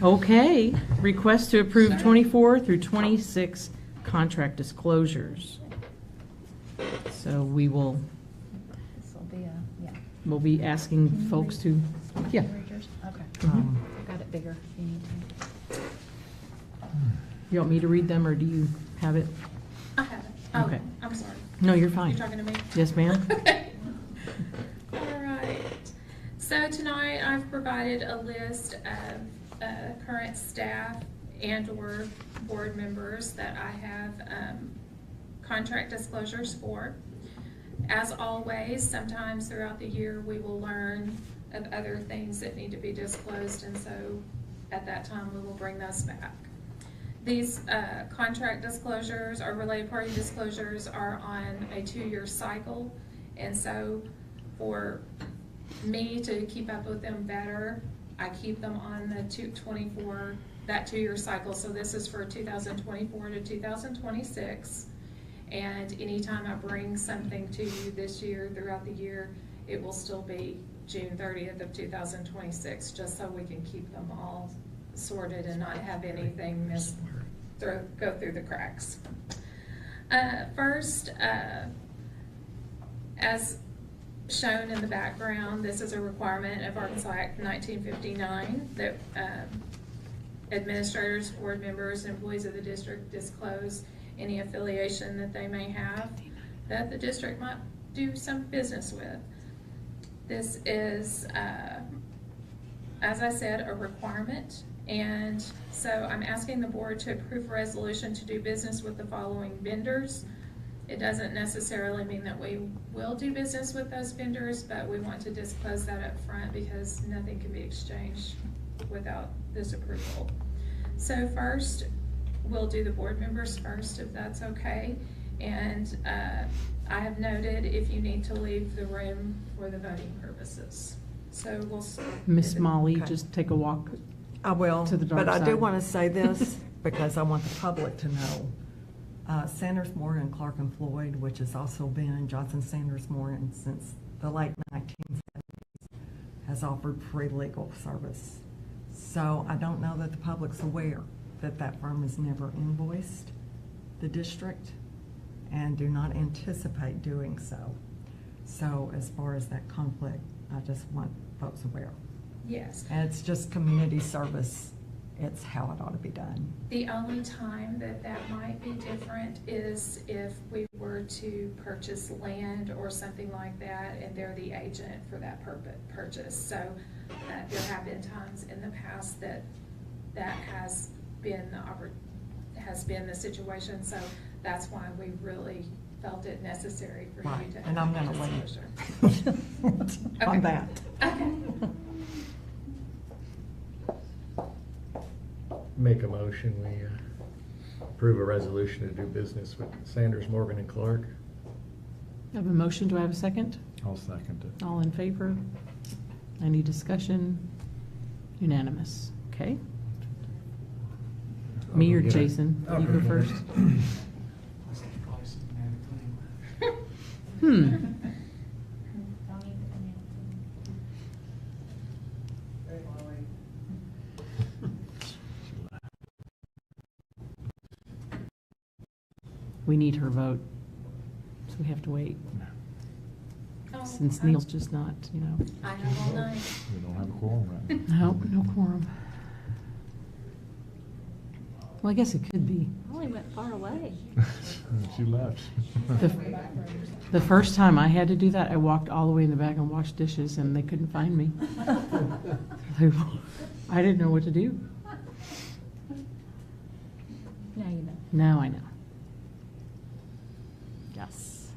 Okay. Request to approve 24 through 26 contract disclosures. So we will, we'll be asking folks to, yeah. Okay. Um, I've got it bigger if you need to. You want me to read them, or do you have it? I have it. Oh, Okay. I'm sorry. No, you're fine. You're talking to me? Yes, ma'am. Okay. All right. So tonight I've provided a list of current staff and/or board members that I have contract disclosures for. As always, sometimes throughout the year we will learn of other things that need to be disclosed, and so at that time we will bring those back. These contract disclosures or related party disclosures are on a 2-year cycle, and so for me to keep up with them better, I keep them on the 2-year cycle. So this is for 2024 to 2026. And anytime I bring something to you this year, throughout the year, it will still be June 30th of 2026, just so we can keep them all sorted and not have anything go through the cracks. First, as shown in the background, this is a requirement of Arkansas Act 1959 that administrators, board members, and employees of the district disclose any affiliation that they may have that the district might do some business with. This is, as I said, a requirement, and so I'm asking the board to approve a resolution to do business with the following vendors. It doesn't necessarily mean that we will do business with those vendors, but we want to disclose that up front because nothing can be exchanged without this approval. So first, we'll do the board members first, if that's okay. And I have noted if you need to leave the room for the voting purposes. So we'll start. Miss Molly, Okay. just take a walk. I will, To the dark but I do side. want to say this because I want the public to know. Sanders, Morgan, Clark and Floyd, which has also been Johnson Sanders Morgan since the late 1970s, has offered free legal service. So I don't know that the public's aware that that firm has never invoiced the district and do not anticipate doing so. So as far as that conflict, I just want folks aware. Yes. And it's just community service. It's how it ought to be done. The only time that that might be different is if we were to purchase land or something like that, and they're the agent for that purchase. So there have been times in the past that has been the situation. So that's why we really felt it necessary for Right, you to. and I'm have gonna wait disclosure. on that. Okay. Make a motion, we approve a resolution to do business with Sanders, Morgan and Clark. I have a motion. Do I have a second? I'll second it. All in favor? Any discussion? Unanimous. Okay. Me or Jason? You go first. We need her vote, so we have to wait. Oh, Since Neil's just not, I have all night. We don't have a quorum right now. No quorum. Well, I guess it could be. Molly went far away. She left. The first time I had to do that, I walked all the way in the back and washed dishes, and they couldn't find me. I didn't know what to do. Now you know. Now I know. Yes.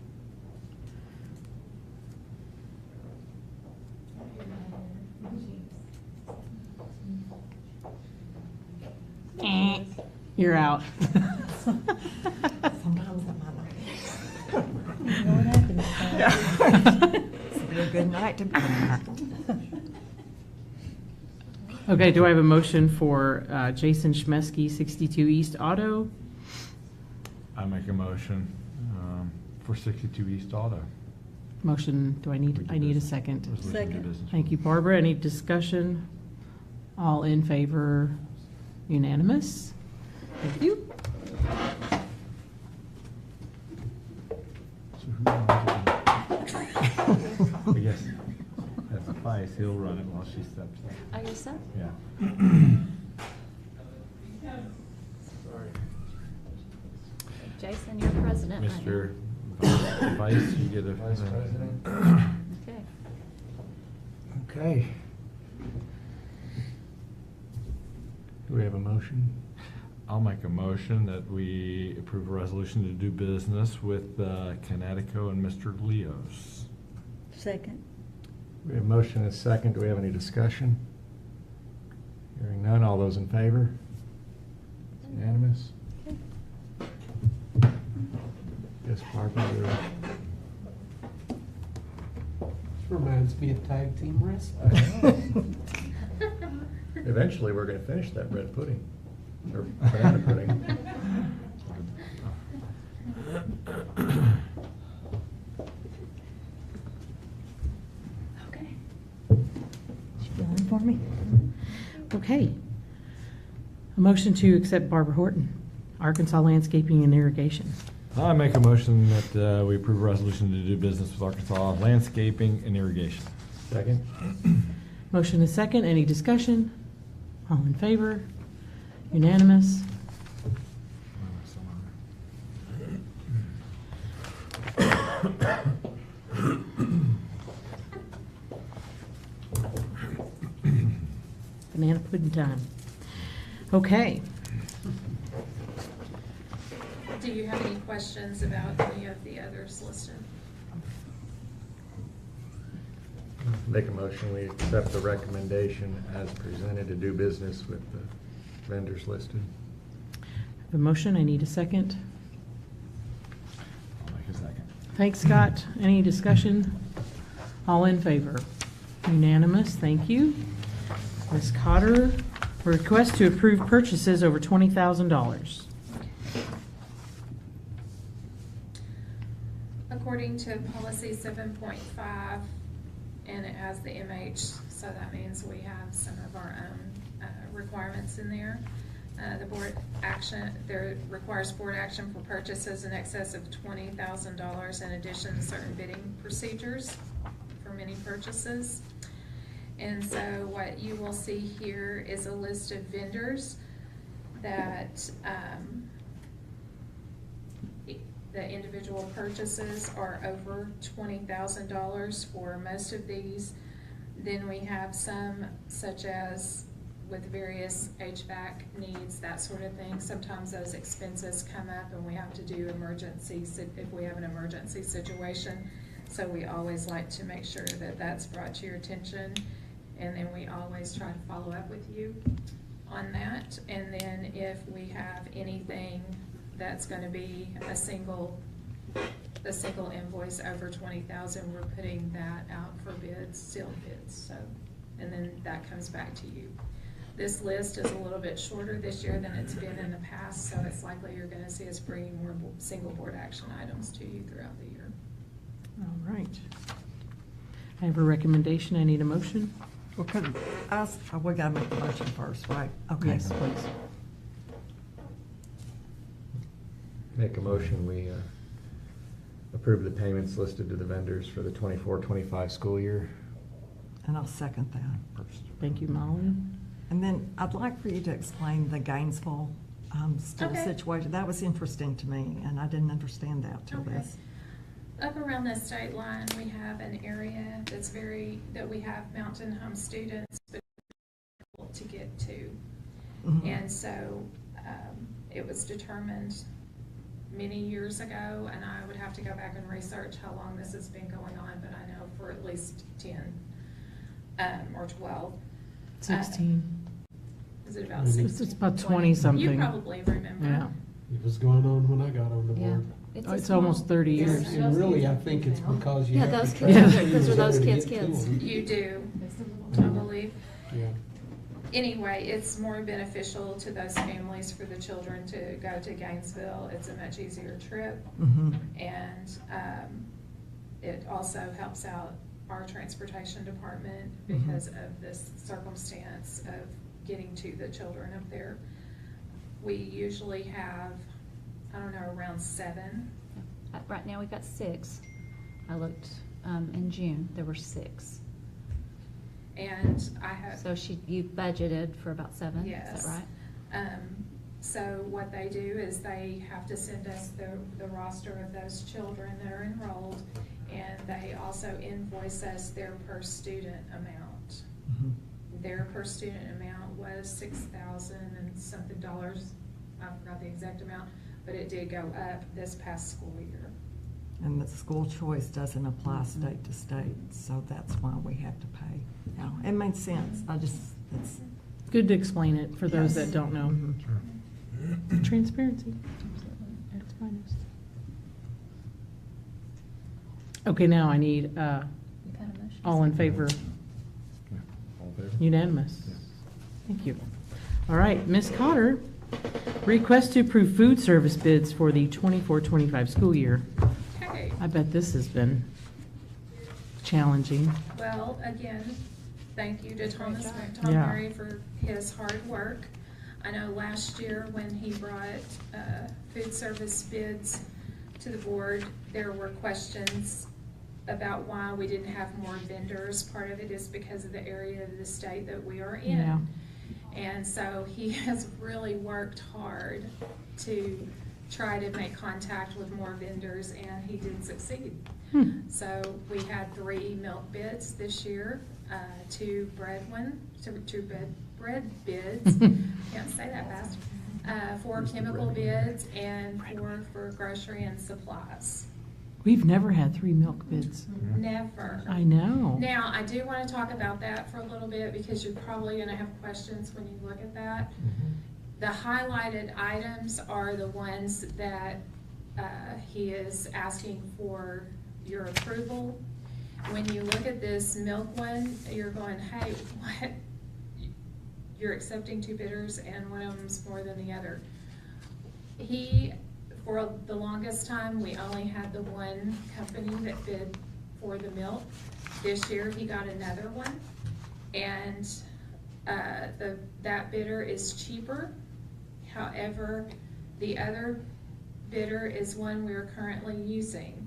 You're out. Sometimes that might You know what happens. It's a real good night to be back. Okay, do I have a motion for Jason Schmesky, 62 East Auto? I make a motion for 62 East Auto. Motion, I need a business. second. Resolution to do Second. business. Thank you, Barbara. Any discussion? All in favor? Unanimous? Thank you. So who runs it? I guess that's Vice. He'll run it while she steps in. I guess so. Yeah. Jason, you're president right now. Mr. Vice, you get a. Vice President. Okay. Okay. Do we have a motion? I'll make a motion that we approve a resolution to do business with Connecticut and Mr. Leos. Second. We have a motion and a second. Do we have any discussion? Hearing none. All those in favor? It's unanimous. Yes, Barbara, you're up. Reminds me of tag team wrestling. Eventually, we're going to finish that bread pudding, or banana pudding. Okay. Filling for me? Okay. A motion to accept Barbara Horton, Arkansas Landscaping and Irrigation. I make a motion that we approve a resolution to do business with Arkansas Landscaping and Irrigation. Second? Motion is second. Any discussion? All in favor? Unanimous? Banana pudding time. Okay. Do you have any questions about any of the others listed? Make a motion, we accept the recommendation as presented to do business with the vendors listed. I have a motion. I need a second. I'll make a second. Thanks, Scott. Any discussion? All in favor? Unanimous. Thank you. Ms. Cotter, request to approve purchases over $20,000. According to policy 7.5, and it has the MH, so that means we have some of our own requirements in there. The board action, there requires board action for purchases in excess of $20,000 in addition to certain bidding procedures for many purchases. And so what you will see here is a list of vendors that the individual purchases are over $20,000 for most of these. Then we have some such as with various HVAC needs, that sort of thing. Sometimes those expenses come up and we have to do emergencies if we have an emergency situation. So we always like to make sure that that's brought to your attention. And then we always try to follow up with you on that. And then if we have anything that's going to be a single invoice over $20,000, we're putting that out for bids, sealed bids. So, and then that comes back to you. This list is a little bit shorter this year than it's been in the past, so it's likely you're going to see us bringing more single board action items to you throughout the year. All right. I have a recommendation. I need a motion. Well, we gotta make the motion first, right? Okay. Yes, please. Make a motion, we approve the payments listed to the vendors for the 24-25 school year. And I'll second that. Thank you, Molly. And then I'd like for you to explain the Gainesville school Okay. situation. That was interesting to me, and I didn't understand that till Okay. this. Up around the state line, we have an area that we have mountain home students but difficult to get to. Mhm. And so it was determined many years ago, and I would have to go back and research how long this has been going on, but I know for at least 10 or 12. 16. Is it about 16? It's about 20 something. You probably remember. Yeah. It was going on when I got on the board. Oh, it's almost 30 years. And really, I think it's because you Yeah, have those to kids track are- those are students those to kids' get to kids. them. You do, I believe. Yeah. Anyway, it's more beneficial to those families for the children to go to Gainesville. It's a much easier trip. Mhm. And it also helps out our transportation department because of this circumstance of getting to the children up there. We usually have, I don't know, around 7. Right now, we've got 6. I looked in June, there were 6. And I have. So you budgeted for about 7, Yes. is that right? So what they do is they have to send us the roster of those children that are enrolled, and they also invoice us their per student amount. Mhm. Their per student amount was $6,000 and something dollars. I forgot the exact amount, but it did go up this past school year. And the school choice doesn't apply state to state, so that's why we have to pay. Now, it makes sense. It's. Good to explain it for those Yes. that don't know. Transparency. At its finest. Okay, now I need, You've had a motion. all in favor? All in favor? Unanimous. Thank you. All right, Ms. Cotter, request to approve food service bids for the 24-25 school year. Okay. I bet this has been challenging. Well, again, thank you to Tom Yeah. Murray for his hard work. I know last year when he brought food service bids to the board, there were questions about why we didn't have more vendors. Part of it is because of the area of the state that we are in. Yeah. And so he has really worked hard to try to make contact with more vendors, and he did succeed. So we had 3 milk bids this year, 2 bread bids, can't say that fast, 4 chemical bids, and 4 for grocery and supplies. We've never had 3 milk bids. Never. I know. Now, I do want to talk about that for a little bit because you're probably going to have questions when you look at that. The highlighted items are the ones that he is asking for your approval. When you look at this milk one, you're going, hey, what? You're accepting 2 bidders and one of them's more than the other. For the longest time, we only had the one company that bid for the milk. This year, he got another one, and that bidder is cheaper. However, the other bidder is one we're currently using,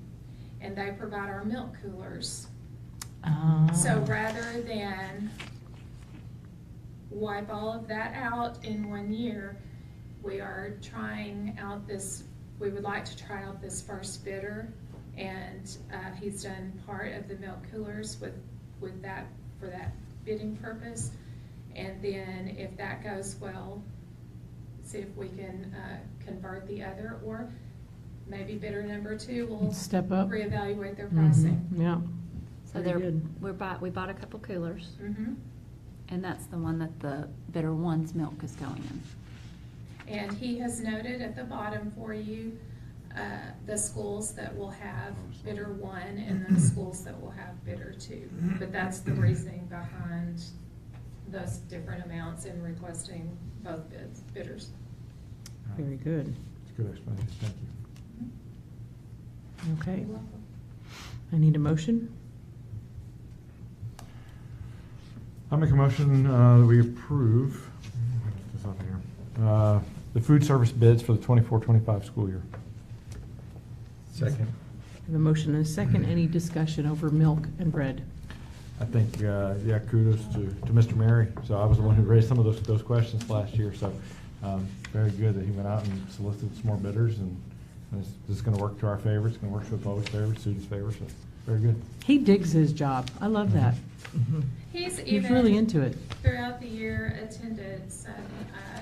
and they provide our milk coolers. So rather than wipe all of that out in 1 year, we are trying out this. We would like to try out this first bidder, and he's done part of the milk coolers with that for that bidding purpose. And then if that goes well, see if we can convert the other, or maybe bidder number 2 will step up, reevaluate their pricing. Yeah. So we bought a couple coolers, and that's the one that the bidder 1's milk is going in. And he has noted at the bottom for you the schools that will have bidder 1 and the schools that will have bidder 2. But that's the reasoning behind those different amounts in requesting both bidders. Very good. It's a good explanation, thank you. Okay. You're welcome. I need a motion. I'll make a motion that we approve get this off of here. The food service bids for the 24-25 school year. Second. The motion and a second. Any discussion over milk and bread? I think, kudos to Mr. Mary. So I was the one who raised some of those questions last year. So very good that he went out and solicited some more bidders, and this is going to work to our favor. It's going to work to the public's favor, students' favor. So very good. He digs his job. I love that. He's really into it. Throughout the year attended some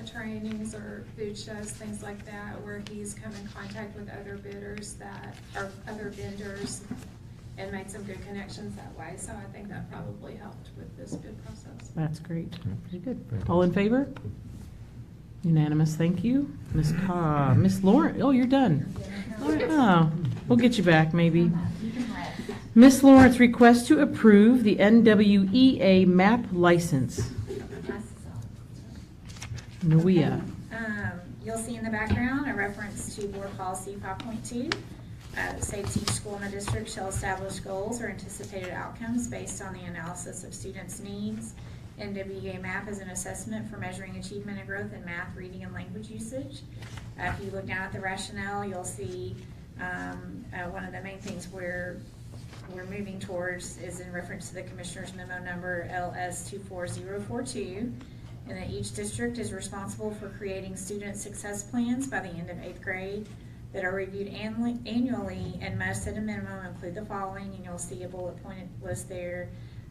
trainings or food shows, things like that, where he's come in contact with other bidders that are other vendors and made some good connections that way. So I think that probably helped with this bid process. That's great. Very good. All in favor? Unanimous, thank you. Miss Lauren, oh, you're done. Oh, we'll get you back maybe. Miss Lawrence requests to approve the NWEA MAP license. Nawia. You'll see in the background a reference to Board Policy 5.2. That states each school in the district shall establish goals or anticipated outcomes based on the analysis of students' needs. NWEA MAP is an assessment for measuring achievement and growth in math, reading, and language usage. If you look down at the rationale, you'll see one of the main things we're moving towards is in reference to the Commissioner's Memo Number LS24042, and that each district is responsible for creating student success plans by the end of 8th grade that are reviewed annually and must at a minimum include the following, and you'll see a bullet point list there.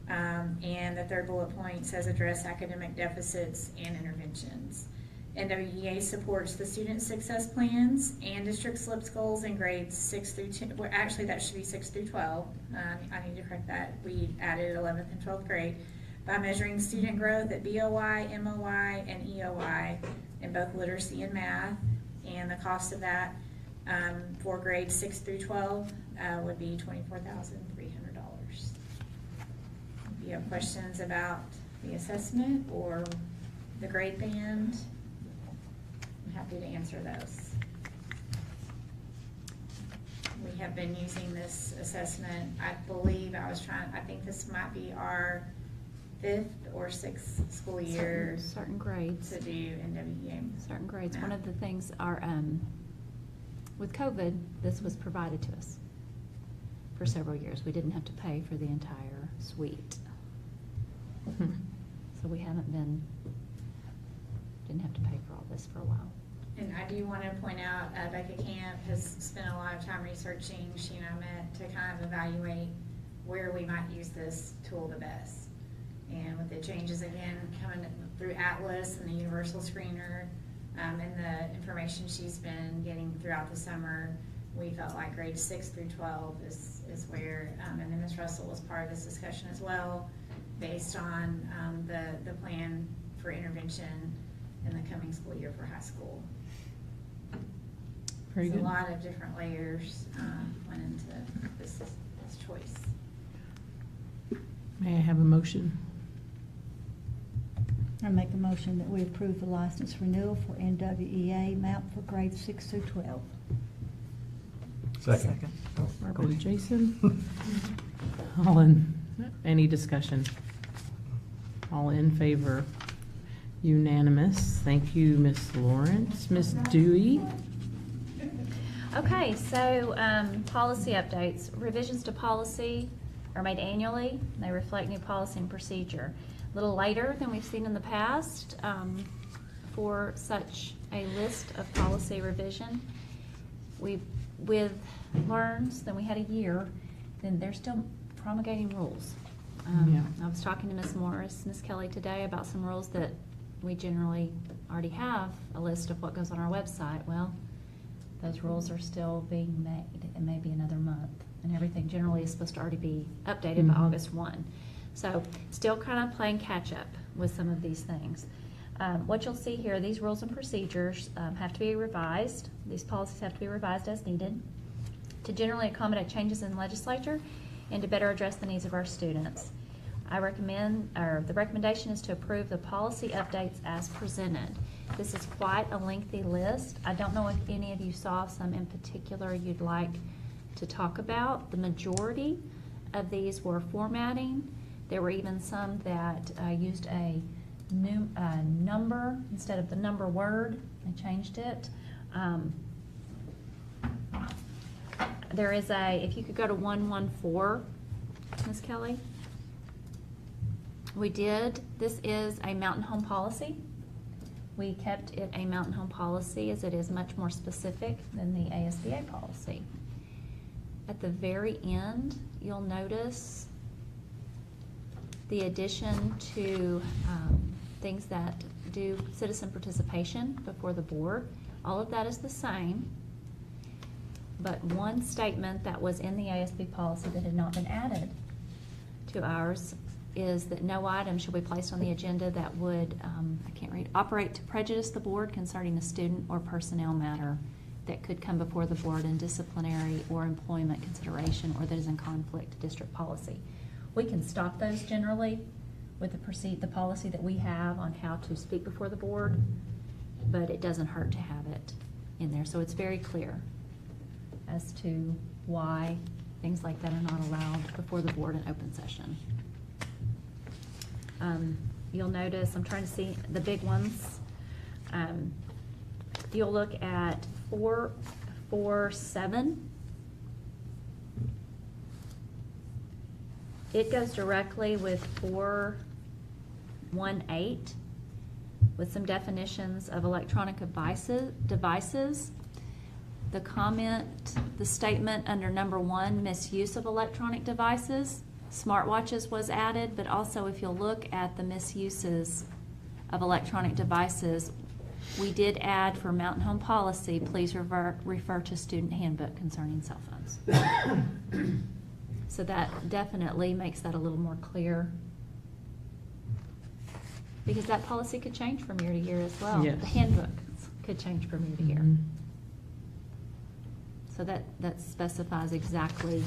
And the third bullet point says address academic deficits and interventions. NWEA supports the student success plans and district slips goals in grades 6 through 10. Well, actually, that should be 6 through 12. I need to correct that. We added 11th and 12th grade by measuring student growth at BOI, MOI, and EOI in both literacy and math. And the cost of that for grades 6 through 12 would be $24,300. If you have questions about the assessment or the grade band, I'm happy to answer those. We have been using this assessment, I believe I think this might be our 5th or 6th school year. Certain grades. To do NWEA. Certain grades. One of the things are, with COVID, this was provided to us for several years. We didn't have to pay for the entire suite. So we didn't have to pay for all this for a while. And I do want to point out, Becca Camp has spent a lot of time researching, she and I met to kind of evaluate where we might use this tool the best. And with the changes again coming through Atlas and the universal screener, and the information she's been getting throughout the summer, we felt like grades 6 through 12 is where, and then Ms. Russell was part of this discussion as well, based on the plan for intervention in the coming school year for high school. Very good. A lot of different layers went into this choice. May I have a motion? I make a motion that we approve the license renewal for NWEA MAP for grades 6 through 12. Second. Barbara and Jason. Any discussion? All in favor? Unanimous. Thank you, Ms. Lawrence. Ms. Dewey? Okay, so policy updates. Revisions to policy are made annually. They reflect new policy and procedure. A little later than we've seen in the past for such a list of policy revision. With LEARNs, then we had a year, then they're still promulgating rules. I was talking to Ms. Morris, Ms. Kelly today about some rules that we generally already have a list of what goes on our website. Well, those rules are still being made in maybe another month, and everything generally is supposed to already be updated by August 1. So still kind of playing catch up with some of these things. What you'll see here, these rules and procedures have to be revised. These policies have to be revised as needed to generally accommodate changes in legislature and to better address the needs of our students. I recommend, or the recommendation is to approve the policy updates as presented. This is quite a lengthy list. I don't know if any of you saw some in particular you'd like to talk about. The majority of these were formatting. There were even some that used a new number instead of the number word. I changed it. There is if you could go to 114, Ms. Kelly. This is a Mountain Home policy. We kept it a Mountain Home policy as it is much more specific than the ASBA policy. At the very end, you'll notice the addition to things that do citizen participation before the board. All of that is the same, but one statement that was in the ASB policy that had not been added to ours is that no item shall be placed on the agenda that would, operate to prejudice the board concerning a student or personnel matter that could come before the board in disciplinary or employment consideration or that is in conflict to district policy. We can stop those generally with the policy that we have on how to speak before the board, but it doesn't hurt to have it in there. So it's very clear as to why things like that are not allowed before the board in open session. You'll notice, I'm trying to see the big ones. You'll look at 447. It goes directly with 418 with some definitions of electronic devices. The statement under number 1, misuse of electronic devices, smartwatches was added, but also if you'll look at the misuses of electronic devices, we did add for Mountain Home policy, please refer to student handbook concerning cell phones. So that definitely makes that a little more clear. Because that policy could change from year to year as well. Yes. The handbook could change from year to year. So that specifies exactly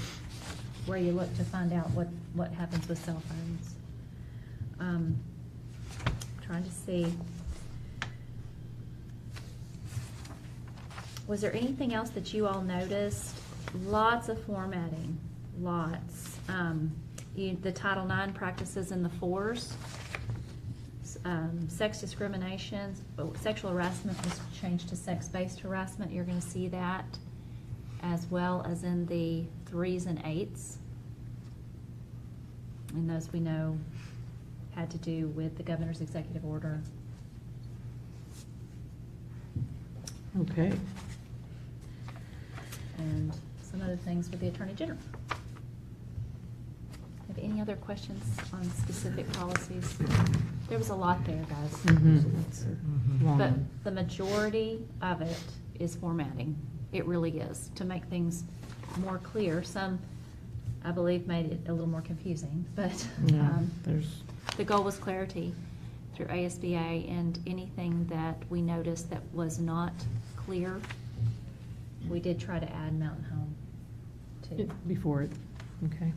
where you look to find out what happens with cell phones. Trying to see. Was there anything else that you all noticed? Lots of formatting, lots. The Title IX practices in the 4s. Sex discrimination, sexual harassment was changed to sex-based harassment. You're going to see that, as well as in the 3s and 8s. And those we know had to do with the governor's executive order. Okay. And some other things with the Attorney General. Have any other questions on specific policies? There was a lot there, guys. Long But one. the majority of it is formatting. It really is, to make things more clear. Some, I believe, made it a little more confusing, but Yeah, there's, the goal was clarity through ASBA, and anything that we noticed that was not clear, we did try to add Mountain Home to. before it, okay.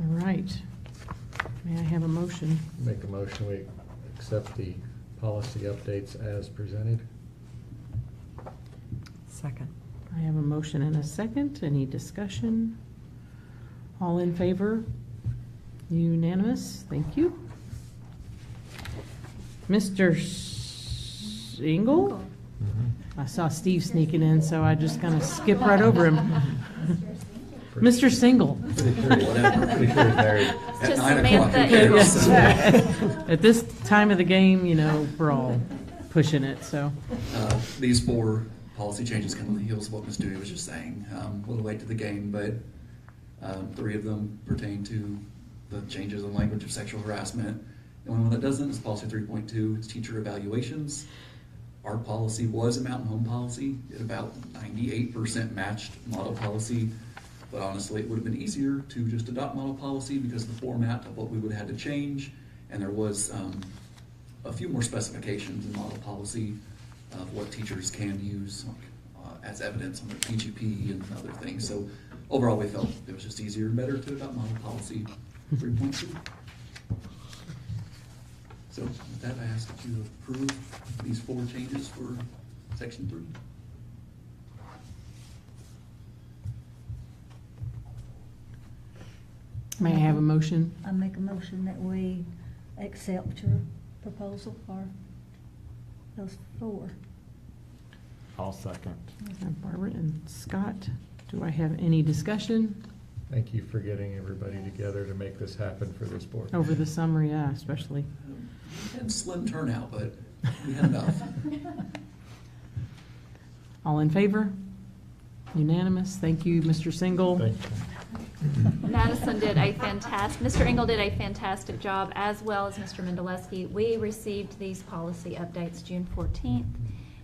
All right. May I have a motion? Make a motion, we accept the policy updates as presented. Second. I have a motion and a second. Any discussion? All in favor? Unanimous. Thank you. Mr. Engel? I saw Steve sneaking in, so I just kind of skipped right over him. Mr. Single. Pretty sure he's married. To Samantha Yes. At this time of the game, you know, we're all pushing it, so. These 4 policy changes come on the heels of what Ms. Dewey was just saying. A little late to the game, but 3 of them pertain to the changes in language of sexual harassment. The only one that doesn't is policy 3.2, it's teacher evaluations. Our policy was a Mountain Home policy. It about 98% matched model policy, but honestly, it would have been easier to just adopt model policy because of the format of what we would have had to change, and there was a few more specifications in model policy of what teachers can use as evidence on their PGP and other things. So overall, we felt it was just easier and better to adopt model policy 3.2. So with that, I ask that you approve these 4 changes for section 3. May I have a motion? I make a motion that we accept your proposal for those 4. I'll second. Barbara and Scott, do I have any discussion? Thank you for getting everybody together to make this happen for this board. Over the summer, yeah, especially. We had a slim turnout, but we had enough. All in favor? Unanimous. Thank you, Mr. Single. Thank Madison did a Mr. Engel did a fantastic job, as well as Mr. Mendelewski. We received these policy updates June 14th.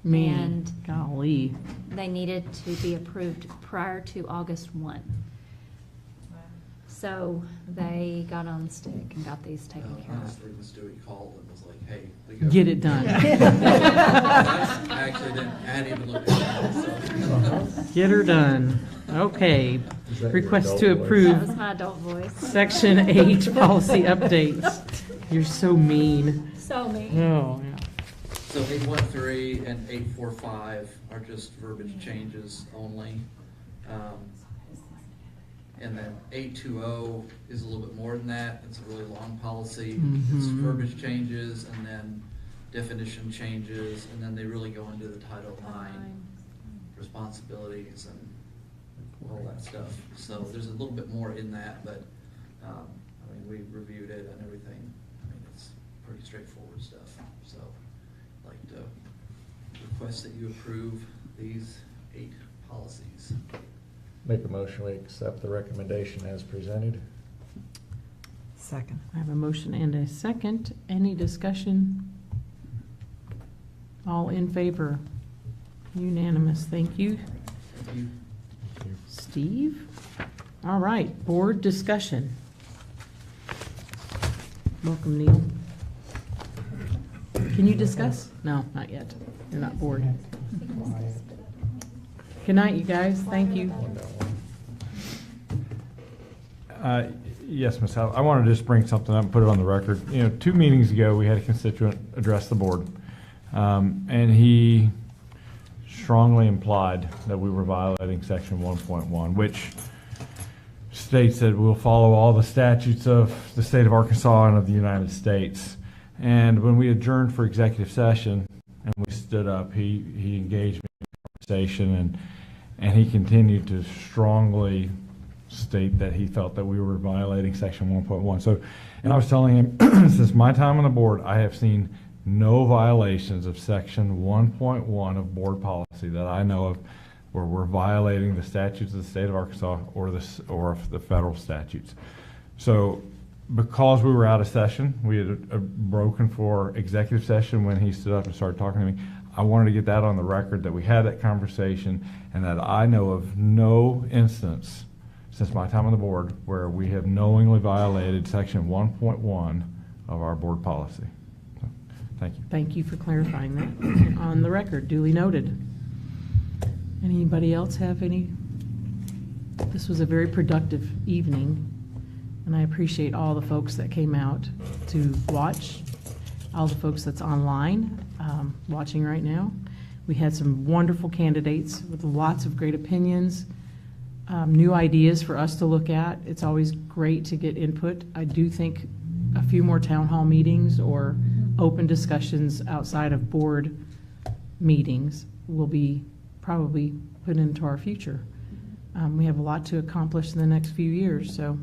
Man, And golly. they needed to be approved prior to August 1. So they got on the stick and got these taken care of. Honestly, Ms. Dewey called and was like, hey. we Get it done. I actually didn't, I hadn't even looked at it, so. Get her done. Okay. Is that your Request adult to voice? approve. That was my adult voice. Section 8 policy updates. You're so mean. So mean. Oh, yeah. So 813 and 845 are just verbiage changes only. And then 820 is a little bit more than that. It's a really long policy. It's Mhm. verbiage changes and then definition changes, and then they really go into the Title IX responsibilities and all that stuff. So there's a little bit more in that, but I mean, we reviewed it and everything. I mean, it's pretty straightforward stuff. So I'd like to request that you approve these 8 policies. Make a motion, we accept the recommendation as presented. Second. I have a motion and a second. Any discussion? All in favor? Unanimous. Thank you. Thank you. Steve? All right, board discussion. Welcome, Neil. Can you discuss? No, not yet. You're not bored. Good night, you guys. Thank you. Yes, Ms. Howe, I want to just bring something up and put it on the record. 2 meetings ago, we had a constituent address the board, and he strongly implied that we were violating section 1.1, which states that we'll follow all the statutes of the state of Arkansas and of the United States. And when we adjourned for executive session and we stood up, he engaged me in conversation, and he continued to strongly state that he felt that we were violating section 1.1. So, and I was telling him, since my time on the board, I have seen no violations of section 1.1 of board policy that I know of where we're violating the statutes of the state of Arkansas or the federal statutes. So because we were out of session, we had broken for executive session when he stood up and started talking to me. I wanted to get that on the record that we had that conversation and that I know of no instance since my time on the board where we have knowingly violated section 1.1 of our board policy. So, thank you. Thank you for clarifying that. On the record, duly noted. Anybody else have any? This was a very productive evening, and I appreciate all the folks that came out to watch, all the folks that's online watching right now. We had some wonderful candidates with lots of great opinions, new ideas for us to look at. It's always great to get input. I do think a few more town hall meetings or open discussions outside of board meetings will be probably put into our future. We have a lot to accomplish in the next few years, so.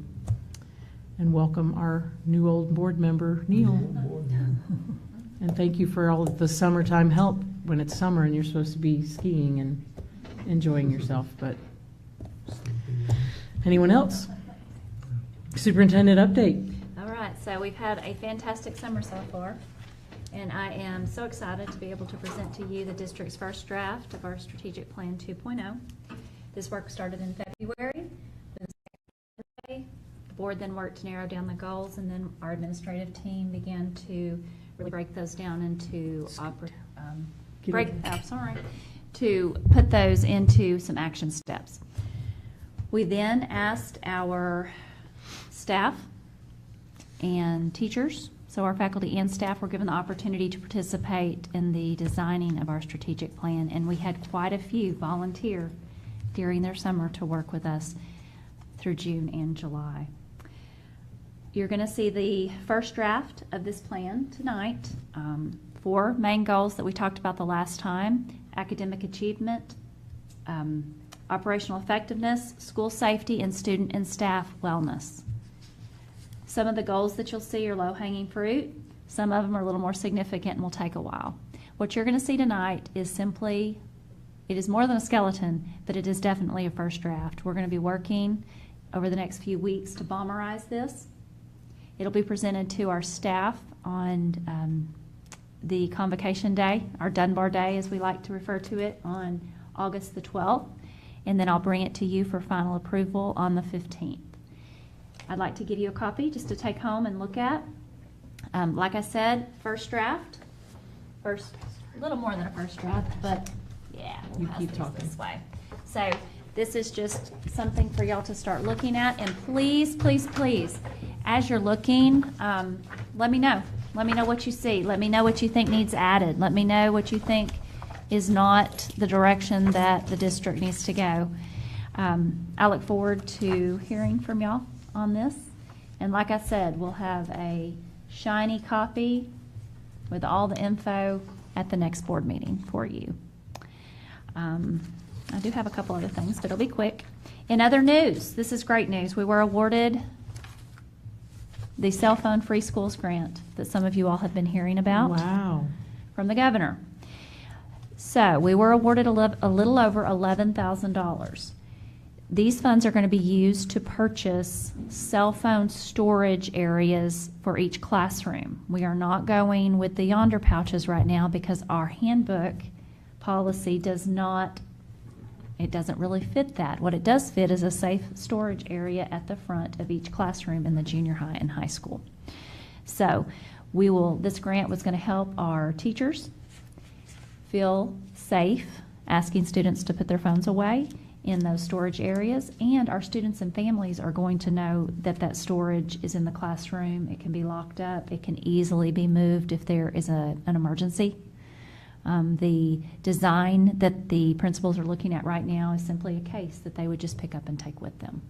And welcome our new old board member, Neil. And thank you for all of the summertime help when it's summer and you're supposed to be skiing and enjoying yourself, but. Anyone else? Superintendent update. All right, so we've had a fantastic summer so far, and I am so excited to be able to present to you the district's first draft of our strategic plan 2.0. This work started in February. The board then worked to narrow down the goals, and then our administrative team began to really break those down into to put those into some action steps. We then asked our staff and teachers, so our faculty and staff were given the opportunity to participate in the designing of our strategic plan, and we had quite a few volunteer during their summer to work with us through June and July. You're going to see the first draft of this plan tonight. 4 main goals that we talked about the last time: academic achievement, operational effectiveness, school safety, and student and staff wellness. Some of the goals that you'll see are low-hanging fruit. Some of them are a little more significant and will take a while. What you're going to see tonight is simply, it is more than a skeleton, but it is definitely a first draft. We're going to be working over the next few weeks to bomberize this. It'll be presented to our staff on the convocation day, our Dunbar Day as we like to refer to it, on August the 12th, and then I'll bring it to you for final approval on the 15th. I'd like to give you a copy just to take home and look at. Like I said, first draft, a little more than a first draft, but yeah, you keep talking this way. So this is just something for y'all to start looking at, and please, please, please, as you're looking, let me know. Let me know what you see. Let me know what you think needs added. Let me know what you think is not the direction that the district needs to go. I look forward to hearing from y'all on this. And like I said, we'll have a shiny copy with all the info at the next board meeting for you. I do have a couple other things, but it'll be quick. In other news, this is great news. We were awarded the cell phone free schools grant that some of you all have been hearing about. Wow. From the governor. So we were awarded a little over $11,000. These funds are going to be used to purchase cell phone storage areas for each classroom. We are not going with the yonder pouches right now because our handbook policy doesn't really fit that. What it does fit is a safe storage area at the front of each classroom in the junior high and high school. So this grant was going to help our teachers feel safe asking students to put their phones away in those storage areas, and our students and families are going to know that that storage is in the classroom. It can be locked up. It can easily be moved if there is an emergency. The design that the principals are looking at right now is simply a case that they would just pick up and take with them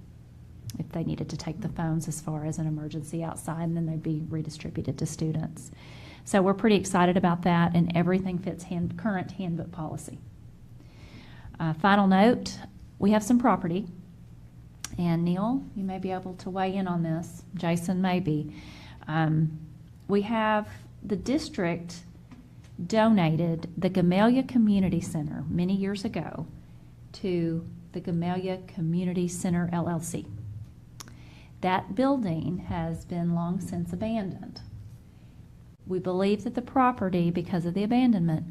if they needed to take the phones as far as an emergency outside, and then they'd be redistributed to students. So we're pretty excited about that, and everything fits current handbook policy. Final note, we have some property, and Neil, you may be able to weigh in on this. Jason, maybe. We have the district donated the Gamelia Community Center many years ago to the Gamelia Community Center LLC. That building has been long since abandoned. We believe that the property, because of the abandonment,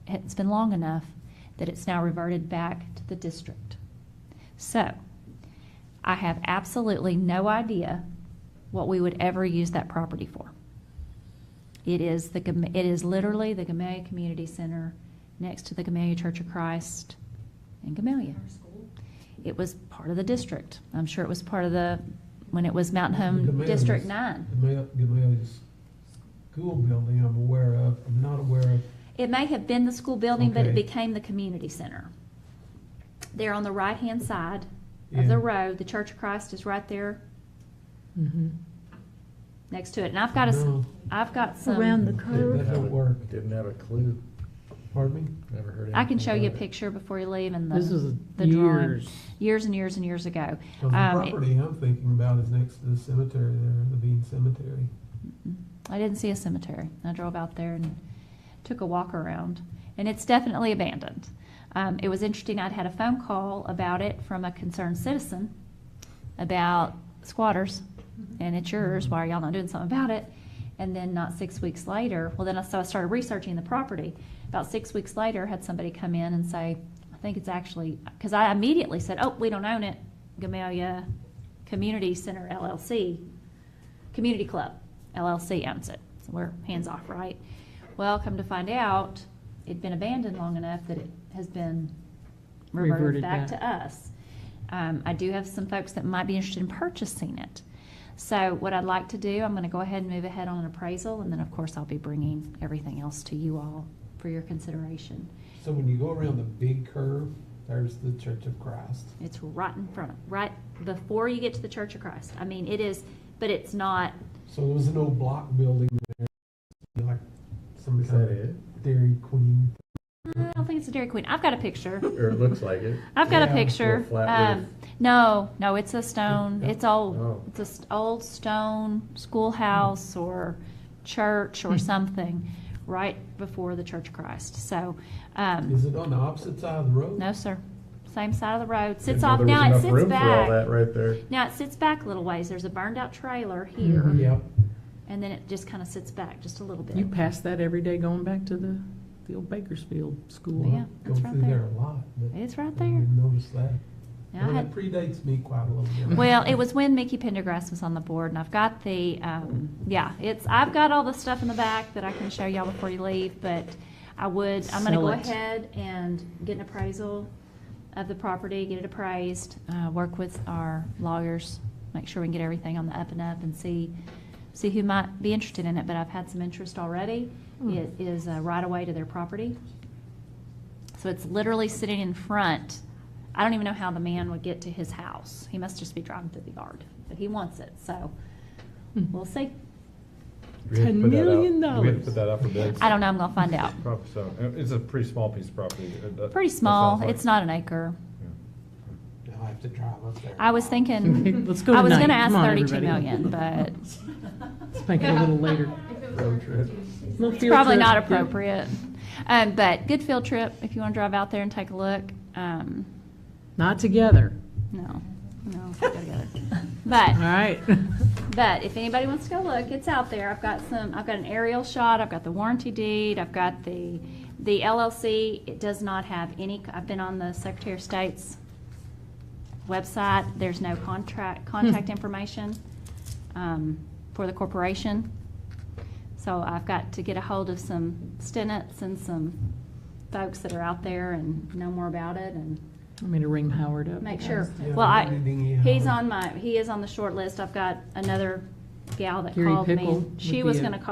it's been long enough that it's now reverted back to the district. So, I have absolutely no idea what we would ever use that property for. It is literally the Gamelia Community Center next to the Gamelia Church of Christ in Gamelia. It was part of the district. I'm sure it was part of when it was Mountain Home District 9. Gamalia's school building I'm not aware of. It may have been the school building, but it Okay. became the community center. There on the right-hand side of Yeah. the road, the Church of Christ is right there next to it. And I've got some. Around the curve. That don't work. Didn't have a clue. Pardon me? Never heard I can anything show you a about it. picture before you leave and This is the drawing. years. And years and years ago. 'Cause the It- property I'm thinking about is next to the cemetery there, the Bean Cemetery. I didn't see a cemetery. I drove out there and took a walk around, and it's definitely abandoned. It was interesting. I'd had a phone call about it from a concerned citizen about squatters, and it's yours. Why are y'all not doing something about it? And then not 6 weeks later, so I started researching the property. About 6 weeks later, had somebody come in and say, I think it's actually, because I immediately said, oh, we don't own it. Gamelia Community Center LLC, Community Club LLC owns it. So we're hands off, right? Well, come to find out, it'd been abandoned long enough that it has been reverted Reverted back back. to us. I do have some folks that might be interested in purchasing it. So what I'd like to do, I'm going to go ahead and move ahead on an appraisal, and then of course I'll be bringing everything else to you all for your consideration. So when you go around the big curve, there's the Church of Christ. It's right in front, right before you get to the Church of Christ. I mean, it is, but it's not. So there was an old block building there, like some Is kind that of it? Dairy Queen. I don't think it's a Dairy Queen. I've got a picture. Or it looks like it. I've got Yeah. a picture. Little flat roof. No, it's a stone. It's old. Oh. It's a old stone schoolhouse or church or something right before the Church of Christ. So, Is it on the opposite side of the road? no, sir. Same side of the road. Sits Didn't know off. there was Now it enough sits room for all back. that right there. Now it sits back a little ways. There's a burned out trailer here, Mhm. Yep. and then it just kind of sits back just a little bit. You pass that every day going back to the old Bakersfield school. Yeah, Go it's through right there there. a lot. But It's right I there. didn't notice that. Now, I Well, had- that predates me quite a little bit. Well, it was when Mickey Pendergrass was on the board, and I've got I've got all the stuff in the back that I can show y'all before you leave, but I'm gonna Sell go it. ahead and get an appraisal of the property, get it appraised, work with our lawyers, make sure we can get everything on the up and up and see who might be interested in it, but I've had some interest already. It is right away to their property. So it's literally sitting in front. I don't even know how the man would get to his house. He must just be driving through the yard, but he wants it, so we'll see. We have to $10 put that out- million. We have to put that out for bids. I don't know, I'm gonna find out. Probably so. It's a pretty small piece of property. Pretty small, it's not an acre. Now I have to drive up there. I was thinking, Let's go I was tonight. gonna ask Come on, 32 everybody. million, but Let's make it a little later. Road trip. Little it's field probably trip. not appropriate. But good field trip if you wanna drive out there and take a look. Not together. No, go together. But. All right. But if anybody wants to go look, it's out there. I've got an aerial shot, I've got the warranty deed, I've got the LLC. It does not have any, I've been on the Secretary of State's website. There's no contact information for the corporation. So I've got to get a hold of some Stennetts and some folks that are out there and know more about it and Want me to ring Howard up? make sure. Yeah, Well, everything he he is on the short list. I've got another gal that Gary called Pickle me. She would was be a- gonna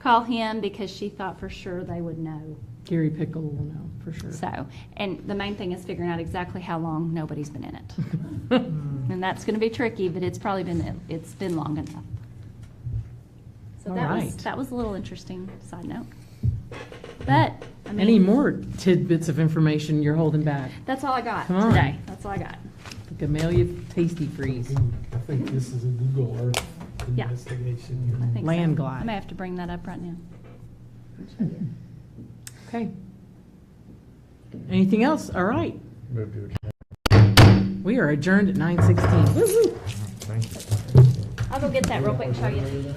call him because she thought for sure they would know. Gary Pickle will know for sure. So, and the main thing is figuring out exactly how long nobody's been in it. And that's gonna be tricky, but it's been long enough. So All that was, right. that was a little interesting side note. But, I mean. Any more tidbits of information you're holding back? That's all I got Come on. today. That's all I got. The Gamelia Tasty Freeze. I think this is a Google Earth Yeah. investigation. I think so. Land I glide. may have to bring that up right now. Okay. Anything else? All right. Move to adjourn. We are adjourned at 9:16. Thank you. I'll go get that real quick and show you.